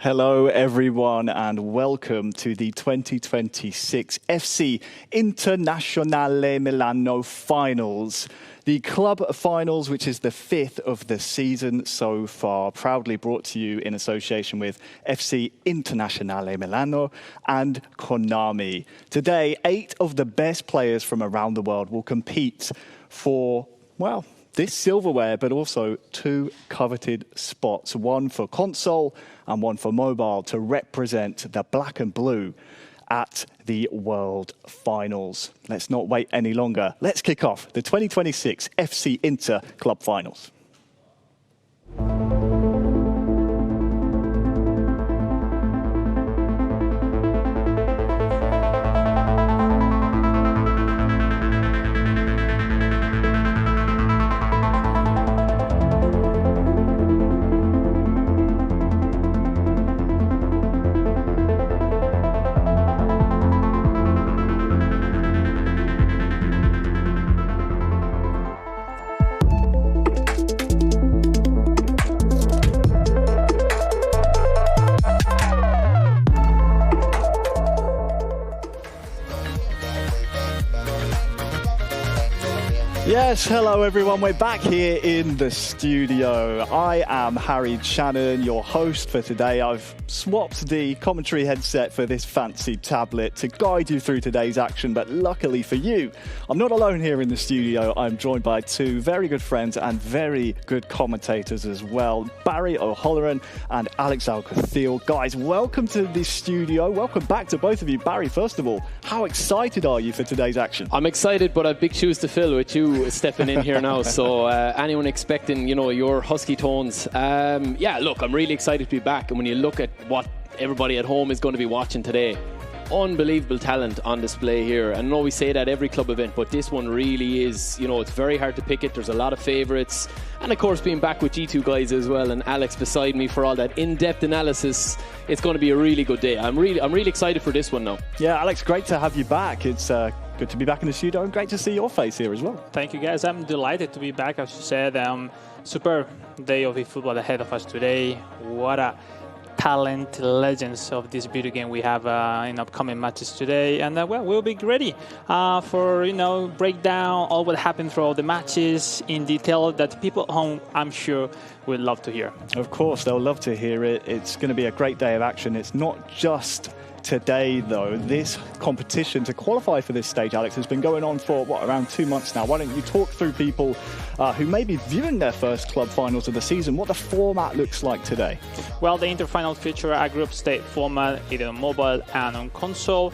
Hello everyone and welcome to the 2026 FC Internazionale Milano finals. The club finals, which is the fifth of the season so far, proudly brought to you in association with FC Internazionale Milano and Konami. Today, 8 of the best players from around the world will compete for, well, this silverware, but also 2 coveted spots, one for console and one for mobile, to represent the black and blue at the World Finals. Let's not wait any longer. Let's kick off the 2026 FC Inter Club Finals. Yes, hello everyone. We're back here in the studio. I am Harry Shannon, your host for today. I've swapped the commentary headset for this fancy tablet to guide you through today's action, but luckily for you, I'm not alone here in the studio. I'm joined by 2 very good friends and very good commentators as well, Barry O'Halloran and Alex Alcathil. Guys, welcome to the studio. Welcome back to both of you. Barry, first of all, how excited are you for today's action? I'm excited, but I have big shoes to fill with you stepping in here now. So anyone expecting, your husky tones, look, I'm really excited to be back. And when you look at what everybody at home is going to be watching today, unbelievable talent on display here. And I know we say that every club event, but this one really is, it's very hard to pick it. There's a lot of favourites. And of course, being back with G2 guys as well, and Alex beside me for all that in-depth analysis, it's going to be a really good day. I'm really excited for this one now. Yeah, Alex, great to have you back. It's good to be back in the studio and great to see your face here as well. Thank you, guys. I'm delighted to be back, as you said. Super day of eFootball ahead of us today. What a talent, legends of this video game we have in upcoming matches today. And we'll be ready for, break down all what happened throughout the matches in detail that people at home, I'm sure, will love to hear. Of course, they'll love to hear it. It's going to be a great day of action. It's not just today, though. This competition to qualify for this stage, Alex, has been going on for, around 2 months now. Why don't you talk through people who may be viewing their first club finals of the season, what the format looks like today? Well, the Interfinals feature a group stage format, either on mobile and on console.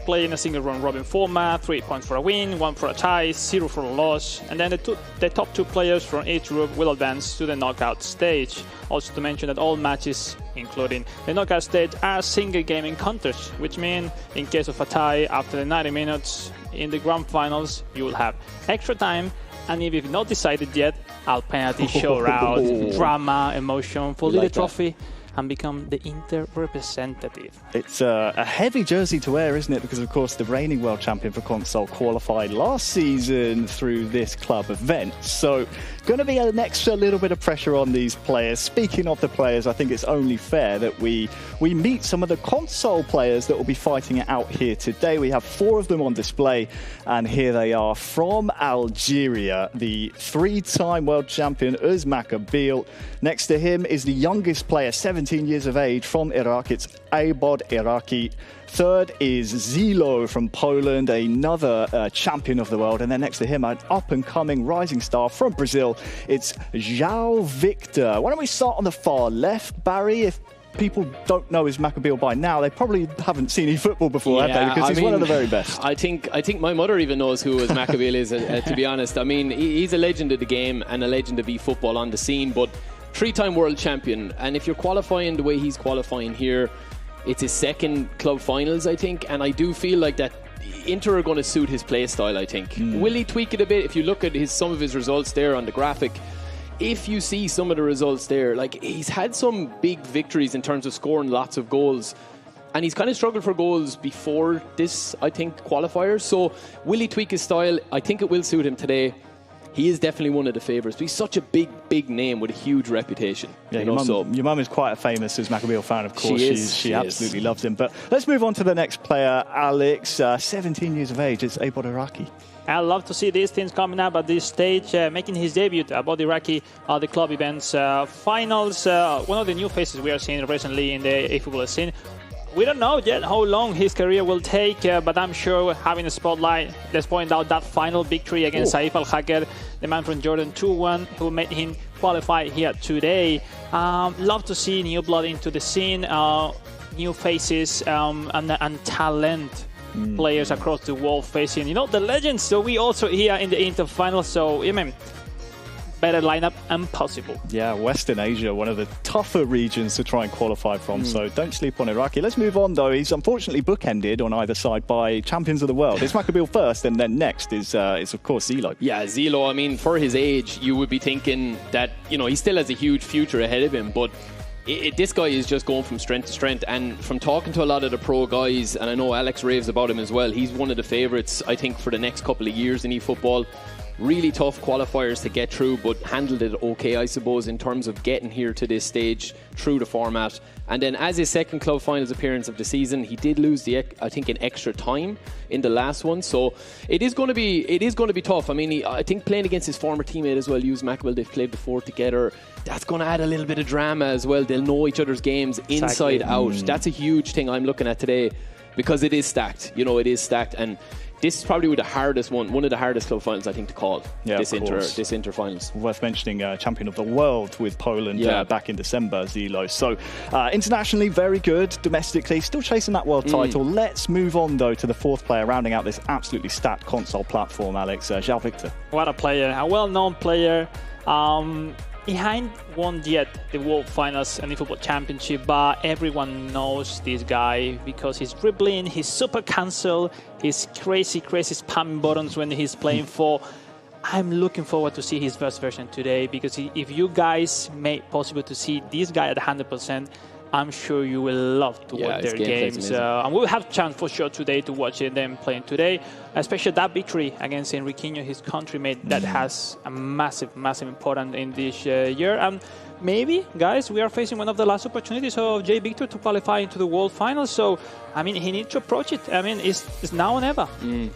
Play in a single round-robin format, 3 points for a win, 1 for a tie, 0 for a loss. And then the top 2 players from each group will advance to the knockout stage. Also to mention that all matches, including the knockout stage, are single game encounters, which means in case of a tie after the 90 minutes in the grand finals, you will have extra time. And if you've not decided yet, I'll penalty shootout, drama, emotion, for the trophy, and become the Inter representative. It's a heavy jersey to wear, isn't it? Because, of course, the reigning world champion for console qualified last season through this club event. So, going to be an extra little bit of pressure on these players. Speaking of the players, I think it's only fair that we meet some of the console players that will be fighting it out here today. We have 4 of them on display, and here they are. From Algeria, the 3-time world champion Makabil. Next to him is the youngest player, 17 years of age, from Iraq. It's Iraqi. Third is Zilo from Poland, another champion of the world. And then next to him, an up-and-coming rising star from Brazil. It's João Victor. Why don't we start on the far left, Barry? If people don't know his Makabil by now, they probably haven't seen eFootball before, have they? Because he's one of the very best. I think my mother even knows who his Makabil is, to be honest. I mean, he's a legend of the game and a legend of eFootball on the scene, but 3-time world champion. And if you're qualifying the way he's qualifying here, it's his second club finals, I think. And I do feel like that Inter are going to suit his play style, I think. Will he tweak it a bit? If you look at some of his results there on the graphic, if you see some of the results there, like, he's had some big victories in terms of scoring lots of goals. And he's kind of struggled for goals before this, I think, qualifier. So will he tweak his style? I think it will suit him today. he is definitely one of the favourites. But he's such a big name with a huge reputation. Yeah, your mum is quite a famous Makabil fan, of course. She absolutely loves him. But let's move on to the next player, Alex, 17 years of age. It's Iraqi. I love to see these teams coming up at this stage, making his debut about Iraqi at the club events finals. One of the new faces we are seeing recently in the eFootball scene. We don't know yet how long his career will take, but I'm sure having a spotlight. Let's point out that final victory against Saif Al-Hacker, the man from Jordan 2-1, who made him qualify here today. Love to see new blood into the scene, new faces and talent. Players across the world facing, the legends. So we also here in the Inter final. So, better lineup impossible. Yeah, Western Asia, one of the tougher regions to try and qualify from. So don't sleep on Iraqi. Let's move on, though. He's unfortunately bookended on either side by champions of the world. It's Makabil first, and then next is of course Zilo. Yeah, Zilo. I mean, for his age, you would be thinking that he still has a huge future ahead of him, but. This guy is just going from strength to strength, and from talking to a lot of the pro guys, and I know Alex raves about him as well, he's one of the favourites, I think, for the next couple of years in eFootball. Really tough qualifiers to get through, but handled it okay, I suppose, in terms of getting here to this stage through the format. And then as his second club finals appearance of the season, he did lose I think an extra time in the last one. So it is going to be tough. I mean, I think playing against his former teammate as well, Makabil, they've played before together. That's going to add a little bit of drama as well. They'll know each other's games inside out. That's a huge thing I'm looking at today, because it is stacked. It is stacked, and this is probably the hardest one of the hardest club finals, I think, to call. Yeah, this inter finals. Worth mentioning, champion of the world with Poland back in December, Zilo. So internationally, very good. Domestically, still chasing that world title. Let's move on, though, to the fourth player, rounding out this absolutely stacked console platform, Alex, João Victor. What a player, a well-known player. He hasn't won yet the World Finals and the eFootball Championship, but everyone knows this guy because he's dribbling, he's super cancel, he's crazy spamming buttons when he's playing for. I'm looking forward to see his first version today, because if you guys make possible to see this guy at 100%, I'm sure you will love to watch their games. And we'll have a chance for sure today to watch them playing today, especially that victory against Enriquinho, his country-mate, that has a massive importance in this year. And maybe, guys, we are facing one of the last opportunities of J. Victor to qualify into the World Finals. So, I mean, he needs to approach it. I mean, it's now or never.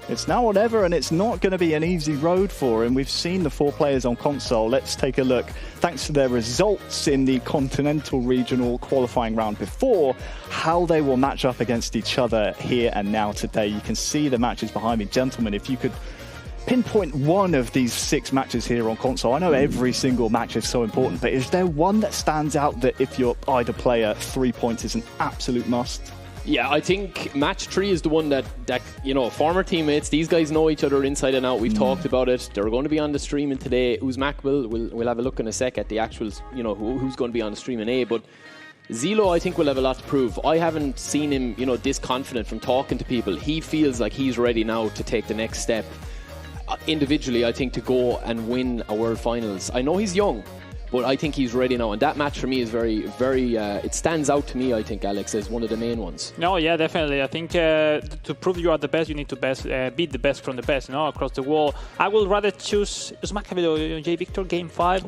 It's now or never, and it's not going to be an easy road for him. We've seen the four players on console. Let's take a look. Thanks to their results in the Continental Regional qualifying round before, how they will match up against each other here and now today. You can see the matches behind me. Gentlemen, if you could pinpoint one of these 6 matches here on console. I know every single match is so important, but is there one that stands out that if you're either player, 3 points is an absolute must? Yeah, I think match 3 is the one that former teammates, these guys know each other inside and out. We've talked about it. They're going to be on the streaming today. Makabil, we'll have a look in a sec at the actuals, who's going to be on the streaming A. But Zilo, I think, will have a lot to prove. I haven't seen him, this confident from talking to people. He feels like he's ready now to take the next step. Individually, I think, to go and win a World Finals. I know he's young, but I think he's ready now. And that match for me is very, it stands out to me, I think, Alex, as one of the main ones. No, yeah, definitely. I think to prove you are the best, you need to beat the best from the best, across the world. I will rather choose Makabil or J. Victor Game 5,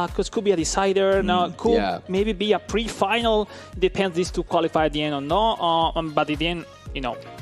because could be a decider. Now, could maybe be a pre-final. Depends these two qualify at the end or not. But at the end,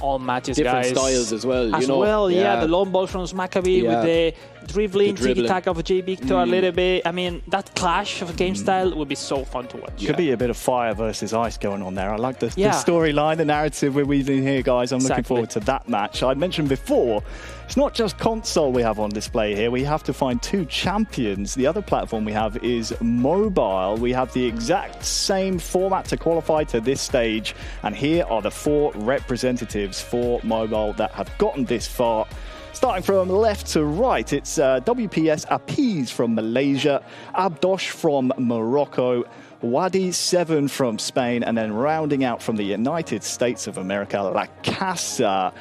all matches, different guys. Styles as well. The long ball from Makabil with the dribbling, tiki-taka of J. Victor a little bit. I mean, that clash of game style would be so fun to watch. Could be a bit of fire versus ice going on there. I like the storyline, the narrative we're weaving here, guys. I'm looking forward to that match. I mentioned before, it's not just console we have on display here. We have to find 2 champions. The other platform we have is mobile. We have the exact same format to qualify to this stage. And here are the 4 representatives for mobile that have gotten this far. Starting from left to right, it's WPS Apiz from Malaysia, Abdosh from Morocco, Wadi 7 from Spain, and then rounding out from the United States of America, La Casa.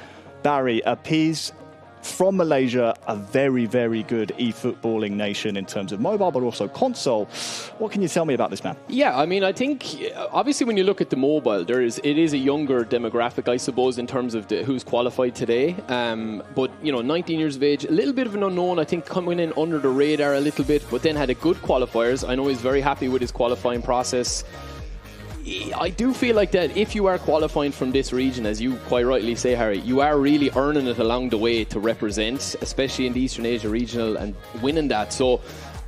Barry, Apiz, from Malaysia, a very, very good eFootballing nation in terms of mobile, but also console. What can you tell me about this man? Yeah, I mean, I think obviously when you look at the mobile, it is a younger demographic, I suppose, in terms of who's qualified today. But 19 years of age, a little bit of an unknown. I think coming in under the radar a little bit, but then had a good qualifiers. I know he's very happy with his qualifying process. I do feel like that if you are qualifying from this region, as you quite rightly say, Harry, you are really earning it along the way to represent, especially in the Eastern Asia regional, and winning that. So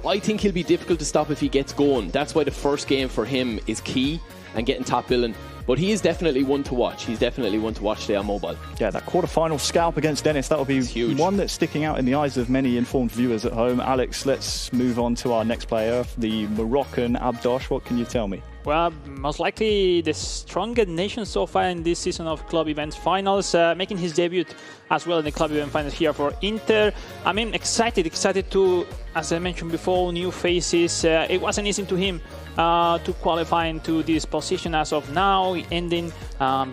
I think he'll be difficult to stop if he gets going. That's why the first game for him is key and getting top billing. But he is definitely one to watch. He's definitely one to watch today on mobile. Yeah, that quarter-final scalp against Dennis, that will be one that's sticking out in the eyes of many informed viewers at home. Alex, let's move on to our next player, the Moroccan Abdosh. What can you tell me? Well, most likely the strongest nation so far in this season of club events finals, making his debut as well in the club event finals here for Inter. I mean, excited to, as I mentioned before, new faces. It wasn't easy to him to qualify into this position as of now, ending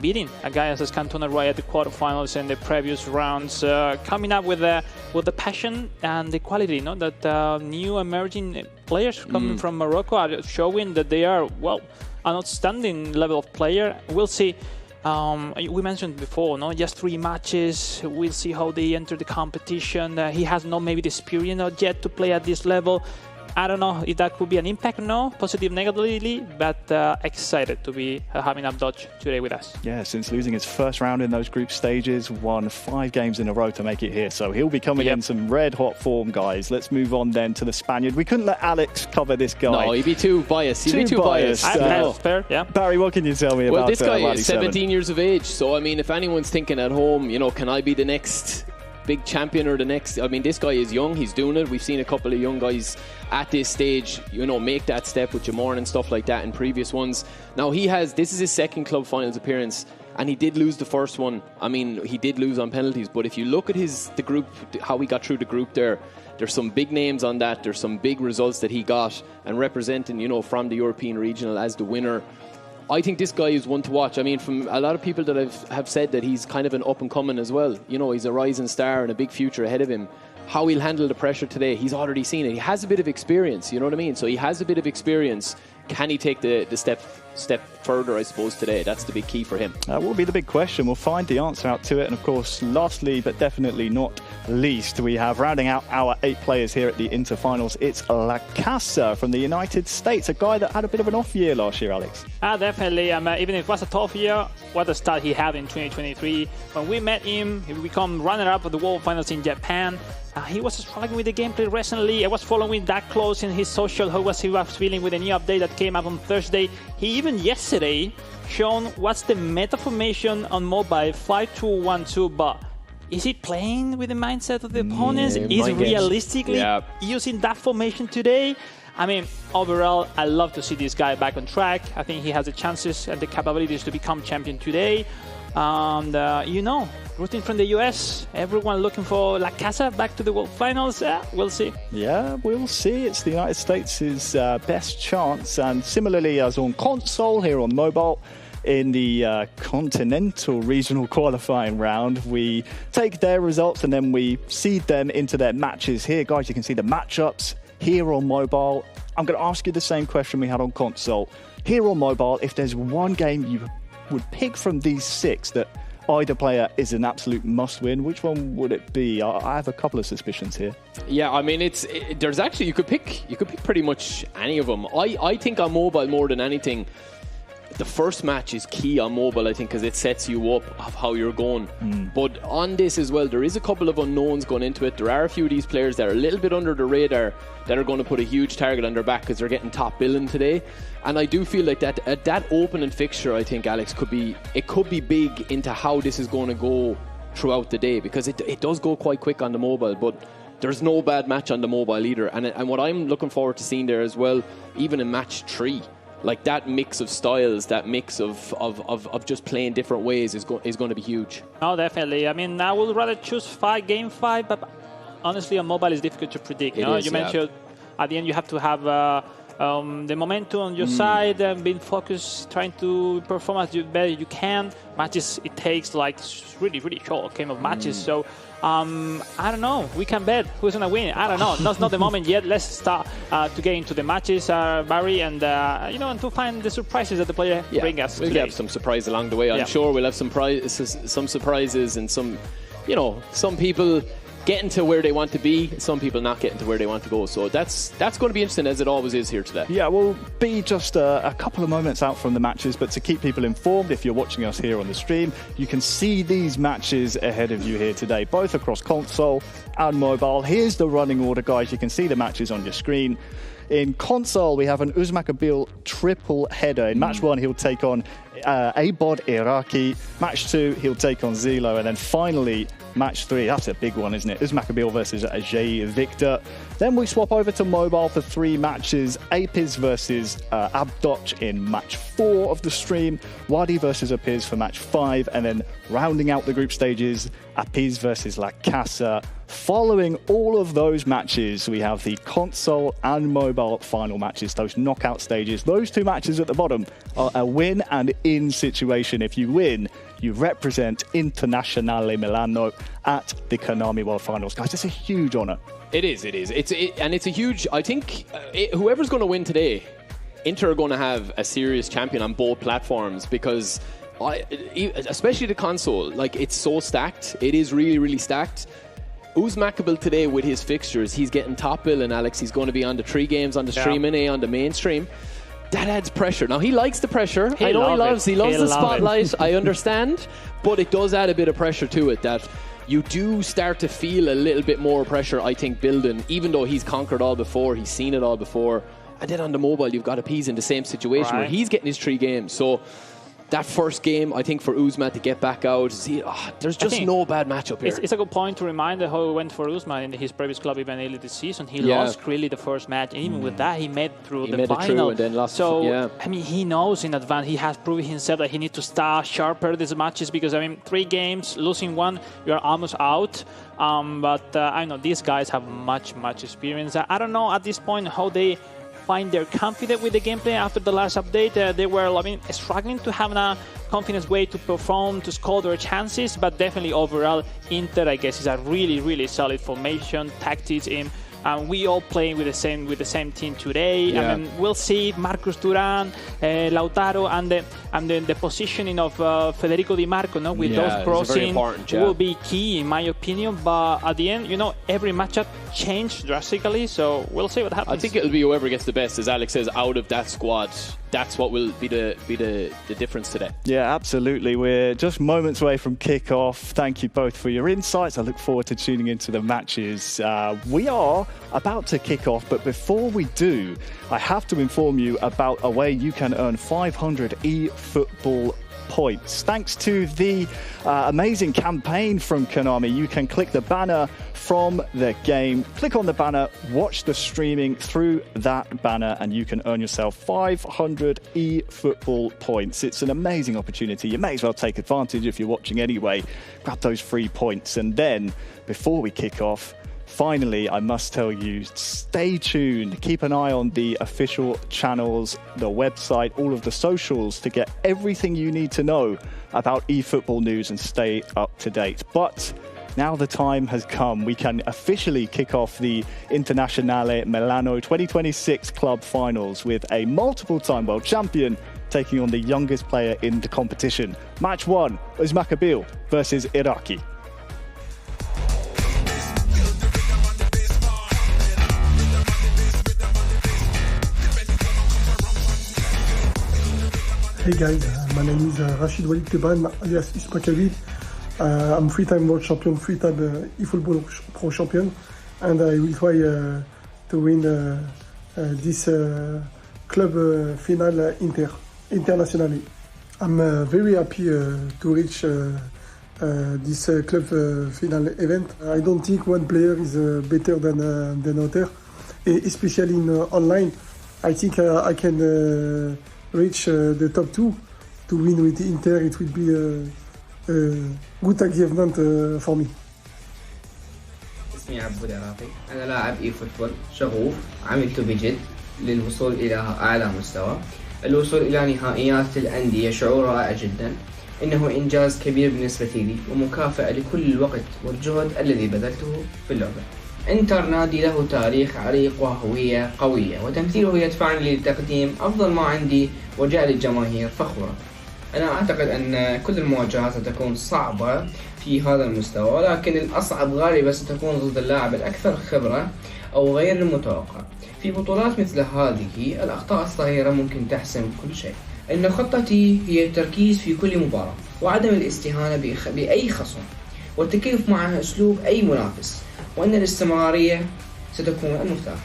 beating a guy as Cantona right at the quarterfinals and the previous rounds, coming up with the passion and the quality, that new emerging players coming from Morocco are showing that they are, well, an outstanding level of player. We'll see. We mentioned before, just 3 matches. We'll see how they enter the competition. He has not maybe the experience yet to play at this level. I don't know if that could be an impact or no, positive, negatively, but excited to be having Abdosh today with us. Yeah, since losing his first round in those group stages, won 5 games in a row to make it here. So he'll be coming in some red-hot form, guys. Let's move on then to the Spaniard. We couldn't let Alex cover this guy. No, he'd be too biased. He'd be too biased. Fair, yeah. Barry, what can you tell me about Well, this guy Wadi is 17 years of age. So, I mean, if anyone's thinking at home, can I be the next big champion or the next? I mean, this guy is young. He's doing it. We've seen a couple of young guys at this stage, make that step with Jamorn and stuff like that in previous ones. Now this is his second club finals appearance, and he did lose the first one. I mean, he did lose on penalties, but if you look at the group, how he got through the group there's some big names on that. There's some big results that he got, and representing, from the European regional as the winner. I think this guy is one to watch. I mean, from a lot of people that have said that he's kind of an up-and-coming as well. He's a rising star and a big future ahead of him. How he'll handle the pressure today, he's already seen it. He has a bit of experience, you know what I mean? So he has a bit of experience. Can he take the step further, I suppose, today? That's the big key for him. That will be the big question. We'll find the answer out to it. And, of course, lastly, but definitely not least, we have rounding out our 8 players here at the Inter Finals. It's La Casa from the United States, a guy that had a bit of an off year last year, Alex. Definitely. Even if it was a tough year, what a start he had in 2023. When we met him, he became runner-up of the World Finals in Japan. He was struggling with the gameplay recently. I was following that close in his social, how he was feeling with a new update that came up on Thursday. He even yesterday shown what's the meta formation on mobile, 5-2-1-2, but is he playing with the mindset of the opponents? Is realistically using that formation today? I mean, overall, I love to see this guy back on track. I think he has the chances and the capabilities to become champion today. And, rooting from the US, everyone looking for La Casa back to the World Finals. We'll see. Yeah, we'll see. It's the United States' best chance. And similarly as on console, here on mobile, in the continental regional qualifying round, we take their results and then we seed them into their matches. Here, guys, you can see the matchups here on mobile. I'm going to ask you the same question we had on console. Here on mobile, if there's one game you would pick from these 6 that either player is an absolute must-win, which one would it be? I have a couple of suspicions here. Yeah, I mean, there's actually you could pick pretty much any of them. I think on mobile more than anything, the first match is key on mobile, I think, because it sets you up of how you're going. But on this as well, there is a couple of unknowns going into it. There are a few of these players that are a little bit under the radar that are going to put a huge target on their back because they're getting top billing today. And I do feel like that opening fixture, I think, Alex, could be big into how this is going to go throughout the day, because it does go quite quick on the mobile, but there's no bad match on the mobile either. And what I'm looking forward to seeing there as well, even in match 3, like that mix of styles, that mix of just playing different ways is going to be huge. Oh, definitely. I mean, I would rather choose game 5, but honestly, on mobile it's difficult to predict. You mentioned at the end you have to have the momentum on your side and being focused, trying to perform as better you can. Matches, it takes like really, really short game of matches. So I don't know. We can bet who's going to win. I don't know. That's not the moment yet. Let's start to get into the matches, Barry, and and to find the surprises that the player bring us. We'll have some surprise along the way. I'm sure we'll have some surprises and some people getting to where they want to be, some people not getting to where they want to go. So that's going to be interesting, as it always is here today. Yeah, we'll be just a couple of moments out from the matches, but to keep people informed, if you're watching us here on the stream, you can see these matches ahead of you here today, both across console and mobile. Here's the running order, guys. You can see the matches on your screen. In console, we have an Makabil triple header. In match 1, he'll take on ABOD Iraqi. Match 2, he'll take on Zilo. And then finally, match 3, that's a big one, isn't it? Makabil versus Ajay Victor. Then we swap over to mobile for 3 matches. Apiz versus Abdoch in match 4 of the stream. Wadi versus Apiz for match 5. And then rounding out the group stages, Apiz versus La Casa. Following all of those matches, we have the console and mobile final matches, those knockout stages. Those 2 matches at the bottom are a win and in situation. If you win, you represent Internazionale Milano at the Konami World Finals. Guys, it's a huge honor. It is. And it's a huge, I think, whoever's going to win today, Inter are going to have a serious champion on both platforms, because especially the console, like, it's so stacked. It is really, really stacked. Makabil today with his fixtures, he's getting top billing, Alex. He's going to be on the 3 games on the stream and on the mainstream. That adds pressure. Now, he likes the pressure. I know he loves the spotlight. I understand. But it does add a bit of pressure to it, that you do start to feel a little bit more pressure, I think, building, even though he's conquered all before, he's seen it all before. And then on the mobile, you've got Apiz in the same situation where he's getting his 3 games. So that first game, I think, for Uzma to get back out, there's just no bad matchup here. It's a good point to remind how it went for Uzma in his previous club even early this season. He lost really the first match, and even with that, he made through the final. And then lost. So, I mean, he knows in advance, he has proven himself that he needs to start sharper these matches, because, I mean, 3 games, losing 1, you are almost out. But I know these guys have much experience. I don't know at this point how they find they're confident with the gameplay after the last update. They were, struggling to have a confidence way to perform, to score their chances, but definitely overall, Inter, I guess, is a really solid formation, tactics in. We all playing with the same team today. Yeah. And then we'll see Marcus Thuram, Lautaro, and the positioning of Federico Di Marco. No, with those crossing will be key, in my opinion. But at the end, every matchup changed drastically. So we'll see what happens. I think it'll be whoever gets the best, as Alex says, out of that squad. That's what will be the difference today. Yeah, absolutely. We're just moments away from kickoff. Thank you both for your insights. I look forward to tuning into the matches. We are about to kick off, but before we do, I have to inform you about a way you can earn 500 eFootball points. Thanks to the amazing campaign from Konami, you can click the banner from the game, click on the banner, watch the streaming through that banner, and you can earn yourself 500 eFootball points. It's an amazing opportunity. You may as well take advantage if you're watching anyway. Grab those free points. And then, before we kick off, finally, I must tell you, stay tuned. Keep an eye on the official channels, the website, all of the socials to get everything you need to know about eFootball news and stay up to date. But now the time has come. We can officially kick off the Internazionale Milano 2026 club finals with a multiple-time world champion taking on the youngest player in the competition. Match 1 is Makabil versus Iraqi. Hey guys, my name is Rashid Walid Teban, alias Makabil. I'm 3-time world champion, 3-time eFootball pro champion, and I will try to win this club final internationally. I'm very happy to reach this club final event. I don't think one player is better than other, especially in online. I think I can reach the top 2 to win with Inter. It will be a good achievement for me. اسمي عبود عراقي، أنا لاعب إي فوتبول شغوف، عملته بجد، للوصول إلى أعلى مستوى. الوصول إلى نهائيات الأندية شعور رائع جدا، إنه إنجاز كبير بالنسبة لي ومكافأة لكل الوقت والجهد الذي بذلته في اللعبة. إنتر نادي له تاريخ عريق وهوية قوية، وتمثيله يدفعني لتقديم أفضل ما عندي وجعل الجماهير فخورة. أنا أعتقد أن كل المواجهات ستكون صعبة في هذا المستوى، ولكن الأصعب غالبا ستكون ضد اللاعب الأكثر خبرة أو غير المتوقع. في بطولات مثل هذه الأخطاء الصغيرة ممكن تحسم كل شيء. إن خطتي هي التركيز في كل مباراة وعدم الاستهانة بأي خصم والتكيف مع أسلوب أي منافس، وأن الاستمرارية ستكون المفتاح.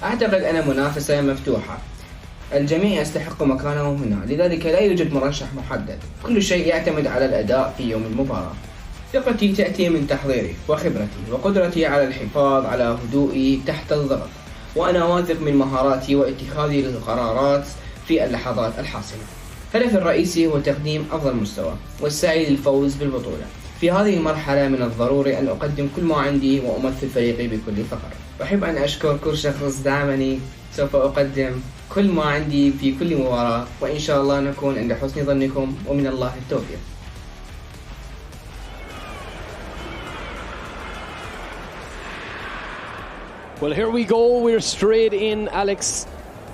أعتقد أن منافسة مفتوحة، الجميع يستحق مكانه هنا، لذلك لا يوجد مرشح محدد، كل شيء يعتمد على الأداء في يوم المباراة. ثقتي تأتي من تحضيري وخبرتي وقدرتي على الحفاظ على هدوئي تحت الضغط، وأنا واثق من مهاراتي واتخاذي للقرارات في اللحظات الحاسمة. هدفي الرئيسي هو تقديم أفضل مستوى والسعي للفوز بالبطولة. في هذه المرحلة من الضروري أن أقدم كل ما عندي وأمثل فريقي بكل فخر. أحب أن أشكر كل شخص دعمني، سوف أقدم كل ما عندي في كل مباراة، وإن شاء الله نكون عند حسن ظنكم، ومن الله التوفيق. Well, here we go. We're straight in, Alex.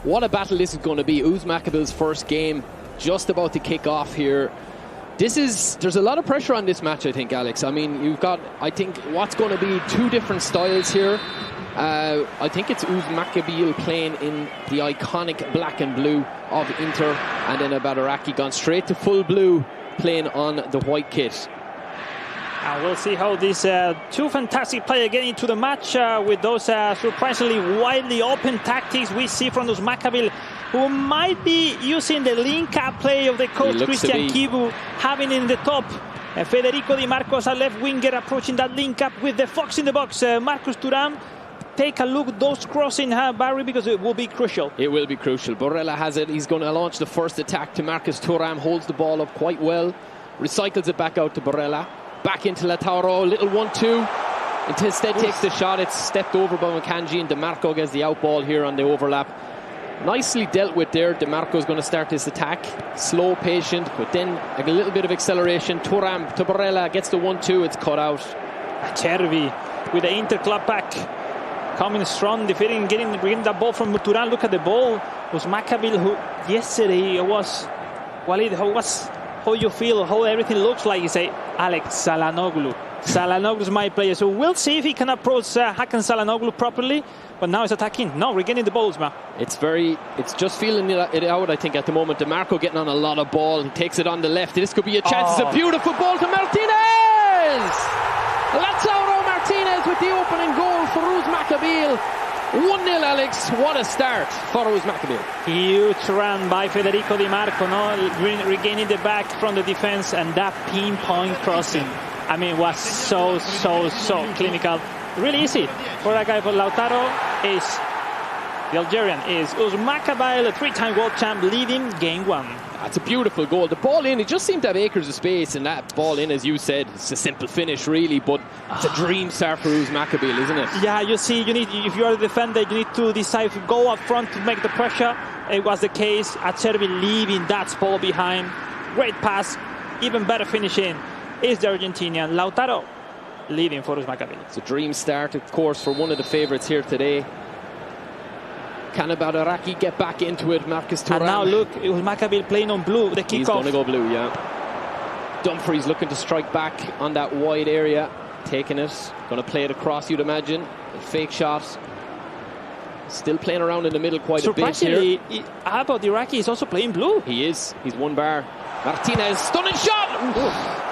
What a battle this is going to be. Makabil's first game just about to kick off here. There's a lot of pressure on this match, I think, Alex. I mean, you've got, I think, what's going to be two different styles here. I think it's Makabil playing in the iconic black and blue of Inter, and then Iraqi gone straight to full blue, playing on the white kit. And we'll see how these two fantastic players get into the match with those surprisingly widely open tactics we see from those Makabil, who might be using the link-up play of the coach Christian Kibu, having in the top Federico Di Marcos, a left winger, approaching that link-up with the fox in the box, Marcus Thuram. Take a look at those crossing, Barry, because it will be crucial. It will be crucial. Barella has it. He's going to launch the first attack to Marcus Thuram. Holds the ball up quite well. Recycles it back out to Barella. Back into Lautaro. Little 1-2. Instead takes the shot. It's stepped over by Makanji, and DeMarco gets the out ball here on the overlap. Nicely dealt with there. DeMarco is going to start this attack. Slow, patient, but then a little bit of acceleration. Thuram to Barella. Gets the 1-2. It's cut out. Cervi with the Inter club back. Coming strong, defending, getting that ball from Thuram. Look at the ball. It was Makabil who yesterday was Walid. How you feel? How everything looks like? You say Alex Çalhanoğlu. Çalhanoğlu is my player. So we'll see if he can approach Hakan Çalhanoğlu properly. But now he's attacking. No, we're getting the balls, man. It's just feeling it out, I think, at the moment. DeMarco getting on a lot of ball. He takes it on the left. This could be a chance. It's a beautiful ball to Martinez. Lautaro Martinez with the opening goal for Makabil. 1-0, Alex. What a start for Makabil. Huge run by Federico Di Marco, regaining the back from the defense, and that pinpoint crossing, I mean, was so clinical. Really easy for a guy. For Lautaro is the Algerian is Makabil, a three-time world champ, leading game one. That's a beautiful goal. The ball in, it just seemed to have acres of space, and that ball in, as you said, it's a simple finish really, but it's a dream start for Makabil, isn't it? Yeah, you see, if you are the defender, you need to decide to go up front to make the pressure. It was the case. Acerbi leaving that ball behind. Great pass, even better finishing is the Argentinian Lautaro, leading for Makabil. It's a dream start, of course, for one of the favourites here today. Can Iraqi get back into it? Marcus Thuram. And now look, it was Makabil playing on blue, the kickoff. He's going to go blue, yeah. Dumfries looking to strike back on that wide area. Taking it. Going to play it across, you'd imagine. A fake shot. Still playing around in the middle quite a bit here. How about Iraqi? He's also playing blue. He is. He's one bar. Martinez, stunning shot! Oof.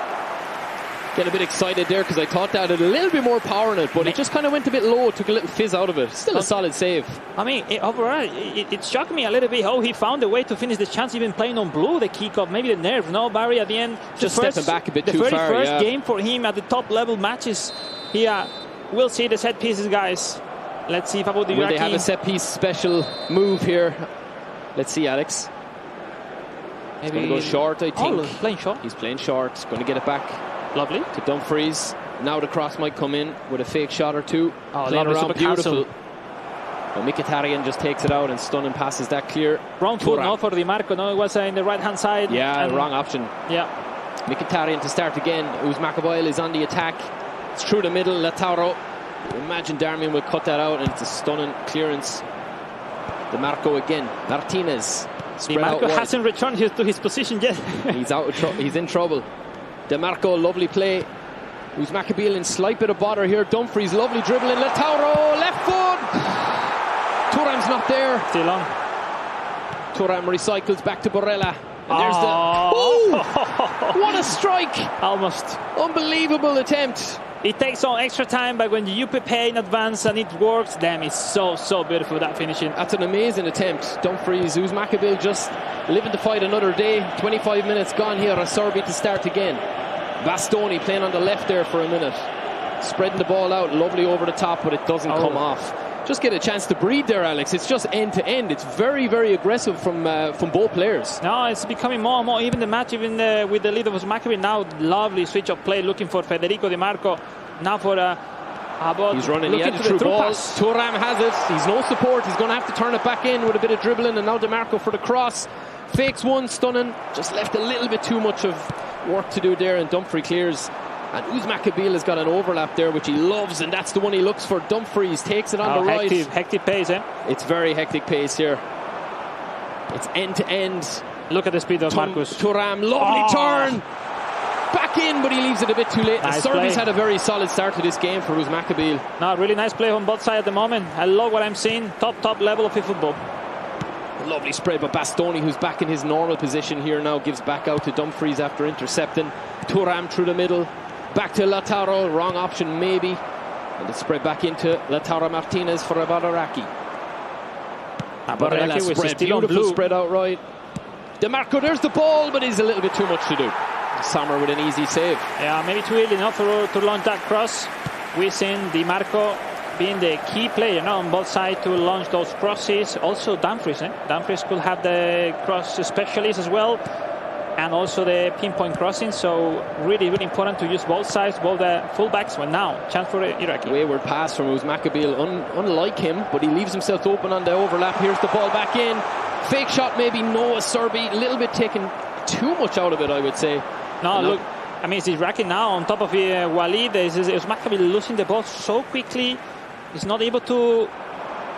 Get a bit excited there because I thought that had a little bit more power in it, but it just kind of went a bit low, took a little fizz out of it. Still a solid save. I mean, overall, it shocked me a little bit how he found a way to finish the chance, even playing on blue, the kickoff, maybe the nerve. No, Barry, at the end, just stepping back a bit too far. The very first game for him at the top level matches here. We'll see the set pieces, guys. Let's see if about the Will Iraqi. They have a set piece special move here? Let's see, Alex. He's going to go short, I think. He's playing short. He's playing short. He's going to get it back. Lovely. To Dumfries. Now the cross might come in with a fake shot or two. Oh, playing around, beautiful. Well, Mkhitaryan just takes it out and stunning passes that clear. Wrong foot, no, for Di Marco. No, it was in the right-hand side. Yeah, wrong option. Yeah. Mkhitaryan to start again. Makabil is on the attack. It's through the middle. Lautaro. Imagine Darmian will cut that out, and it's a stunning clearance. Di Marco again. Martinez. Di Marco hasn't returned to his position yet. He's in trouble. Di Marco, lovely play. Makabil in slight bit of bother here. Dumfries, lovely dribbling. Lautaro, left foot. Thuram's not there. Still on. Thuram recycles back to Barella. And there's the... Oh! What a strike! Almost. Unbelievable attempt. It takes some extra time, but when you prepare in advance and it works, damn, it's so beautiful, that finishing. That's an amazing attempt. Dumfries, Makabil just living to fight another day. 25 minutes gone here. Acerbi to start again. Bastoni playing on the left there for a minute. Spreading the ball out, lovely over the top, but it doesn't come off. Just get a chance to breathe there, Alex. It's just end to end. It's very aggressive from both players. No, it's becoming more and more. Even the match, with the lead of Makabil now, lovely switch of play, looking for Federico Di Marco. Now for he's running. He had a through ball. Thuram has it. He's no support. He's going to have to turn it back in with a bit of dribbling. And now Di Marco for the cross. Fakes one, stunning. Just left a little bit too much of work to do there, and Dumfries clears. And Makabil has got an overlap there, which he loves, and that's the one he looks for. Dumfries takes it on the right. Hectic pace, eh? It's very hectic pace here. It's end to end. Look at the speed of Marcus. Thuram, lovely turn. Back in, but he leaves it a bit too late. Nice the Serbians had a very solid start to this game for Makabil. No, really nice play on both sides at the moment. I love what I'm seeing. Top level of eFootball. Lovely spread, but Bastoni, who's back in his normal position here now, gives back out to Dumfries after intercepting. Thuram through the middle. Back to Lautaro, wrong option maybe. And it's spread back into Lautaro Martinez for Iraqi. Barella spread, beautiful spread out right. Di Marco, there's the ball, but he's a little bit too much to do. Sommer with an easy save. Yeah, maybe too early enough to launch that cross. We've seen Di Marco being the key player now on both sides to launch those crosses. Also Dumfries. Dumfries could have the cross specialist as well, and also the pinpoint crossing. So really important to use both sides, both the fullbacks. Well, now chance for Iraqi. Wayward pass from Makabil, unlike him, but he leaves himself open on the overlap. Here's the ball back in. Fake shot maybe. Noah Serbi, a little bit taking too much out of it, I would say. No, look, I mean, it's Iraqi now on top of Walid. It's Makabil losing the ball so quickly. He's not able to...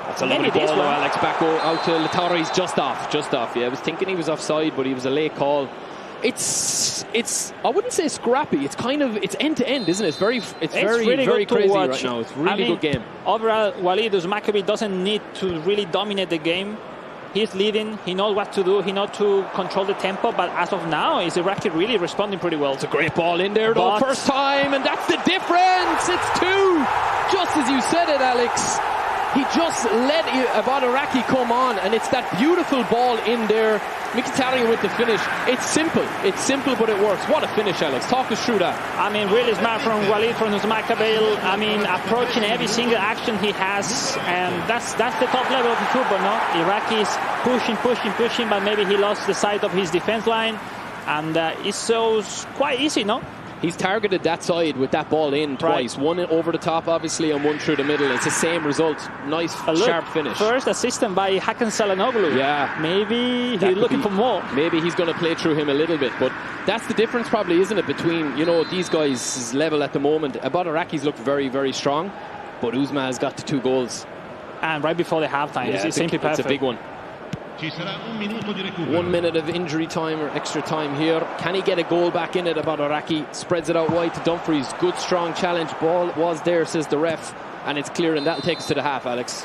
That's a lovely ball, Alex. Back out to Lautaro. He's just off. Yeah, I was thinking he was offside, but he was a late call. It's I wouldn't say scrappy. It's end to end, isn't it? It's very crazy right now. It's really good game. Overall, Walid Makabil doesn't need to really dominate the game. He's leading. He knows what to do. He knows to control the tempo. But as of now, is Iraqi really responding pretty well? It's a great ball in there, though. First time, and that's the difference. It's two. Just as you said it, Alex. He just let Iraqi come on, and it's that beautiful ball in there. Mkhitaryan with the finish. It's simple, but it works. What a finish, Alex. Talk us through that. I mean, really smart from Walid, from Makabil. I mean, approaching every single action he has, and that's the top level of the football, no? Iraqi is pushing, but maybe he lost the sight of his defense line, and it's so quite easy, no? He's targeted that side with that ball in twice. One over the top, obviously, and one through the middle. It's the same result. Nice, sharp finish. First assistant by Hakan Çalhanoğlu. Yeah. Maybe he's looking for more. Maybe he's going to play through him a little bit. But that's the difference probably, isn't it, between, these guys' level at the moment. Iraqis look very strong, but Uzma has got the 2 goals. And right before the halftime. Yeah, it's simply perfect. It's a big one. 1 minute of injury time or extra time here. Can he get a goal back in it? Iraqi spreads it out wide to Dumfries. Good strong challenge. Ball was there, says the ref, and it's clear, and that'll take us to the half, Alex.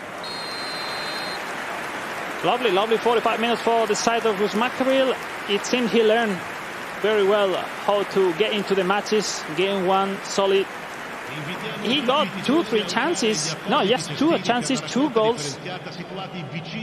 Lovely 45 minutes for the side of Makabil. It seems he learned very well how to get into the matches. Game 1 solid. He got 2-3 chances. No, yes, 2 chances, 2 goals.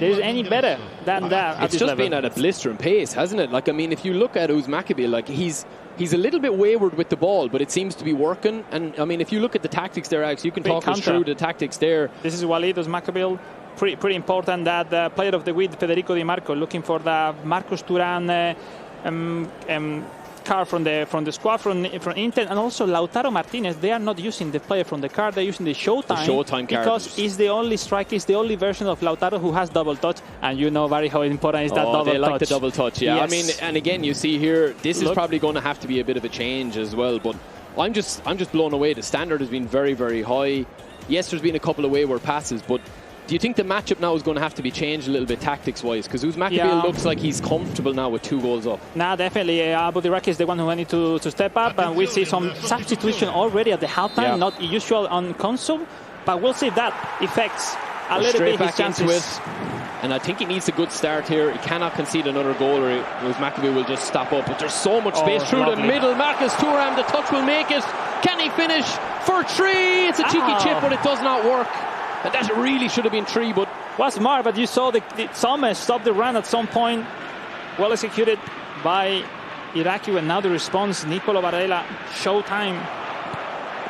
There's any better than that. It's just been at a blistering pace, hasn't it? Like, I mean, if you look at Makabil, like he's a little bit wayward with the ball, but it seems to be working. And I mean, if you look at the tactics there, Alex, you can talk us through the tactics there. This is Walid Makabil. Pretty important that the player of the week, Federico Di Marco, looking for the Marcus Thuram card from the squad from Inter, and also Lautaro Martinez. They are not using the player from the card; they're using the Showtime because he's the only striker, he's the only version of Lautaro who has double touch, and you know very how important is that double touch. They like the double touch, yeah. Yes. I mean, and again, you see here, this is probably going to have to be a bit of a change as well. But I'm just blown away. The standard has been very, very high. Yes, there's been a couple of wayward passes, but do you think the matchup now is going to have to be changed a little bit tactics-wise? Because Makabil looks like he's comfortable now with 2 goals up. Nah, definitely. Iraqi is the one who needs to step up, and we see some substitution already at the halftime, not usual on console, but we'll see if that affects a little bit his chances. And I think he needs a good start here. He cannot concede another goal, or Makabil will just stop up. But there's so much space through the middle. Marcus Thuram, the touch will make it. Can he finish for 3? It's a cheeky chip, but it does not work. And that really should have been 3, but was smart. But you saw the Sommer stop the run at some point. Well executed by Iraqi, and now the response, Nicolo Barella, Showtime.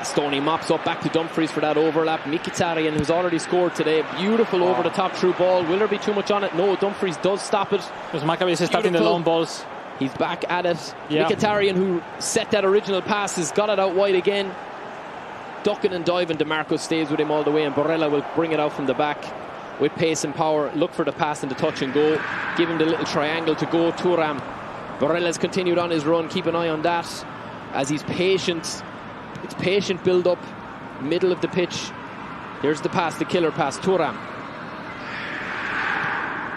Stoney mops up back to Dumfries for that overlap. Mkhitaryan, who's already scored today, beautiful over the top through ball. Will there be too much on it? No, Dumfries does stop it. Because Makabil is starting the long balls. He's back at it. Mkhitaryan, who set that original pass, has got it out wide again. Ducking and diving, DeMarco stays with him all the way, and Barella will bring it out from the back with pace and power. Look for the pass and the touch and go. Give him the little triangle to go. Thuram. Barella's continued on his run. Keep an eye on that as he's patient. It's patient build up, middle of the pitch. Here's the pass, the killer pass. Thuram.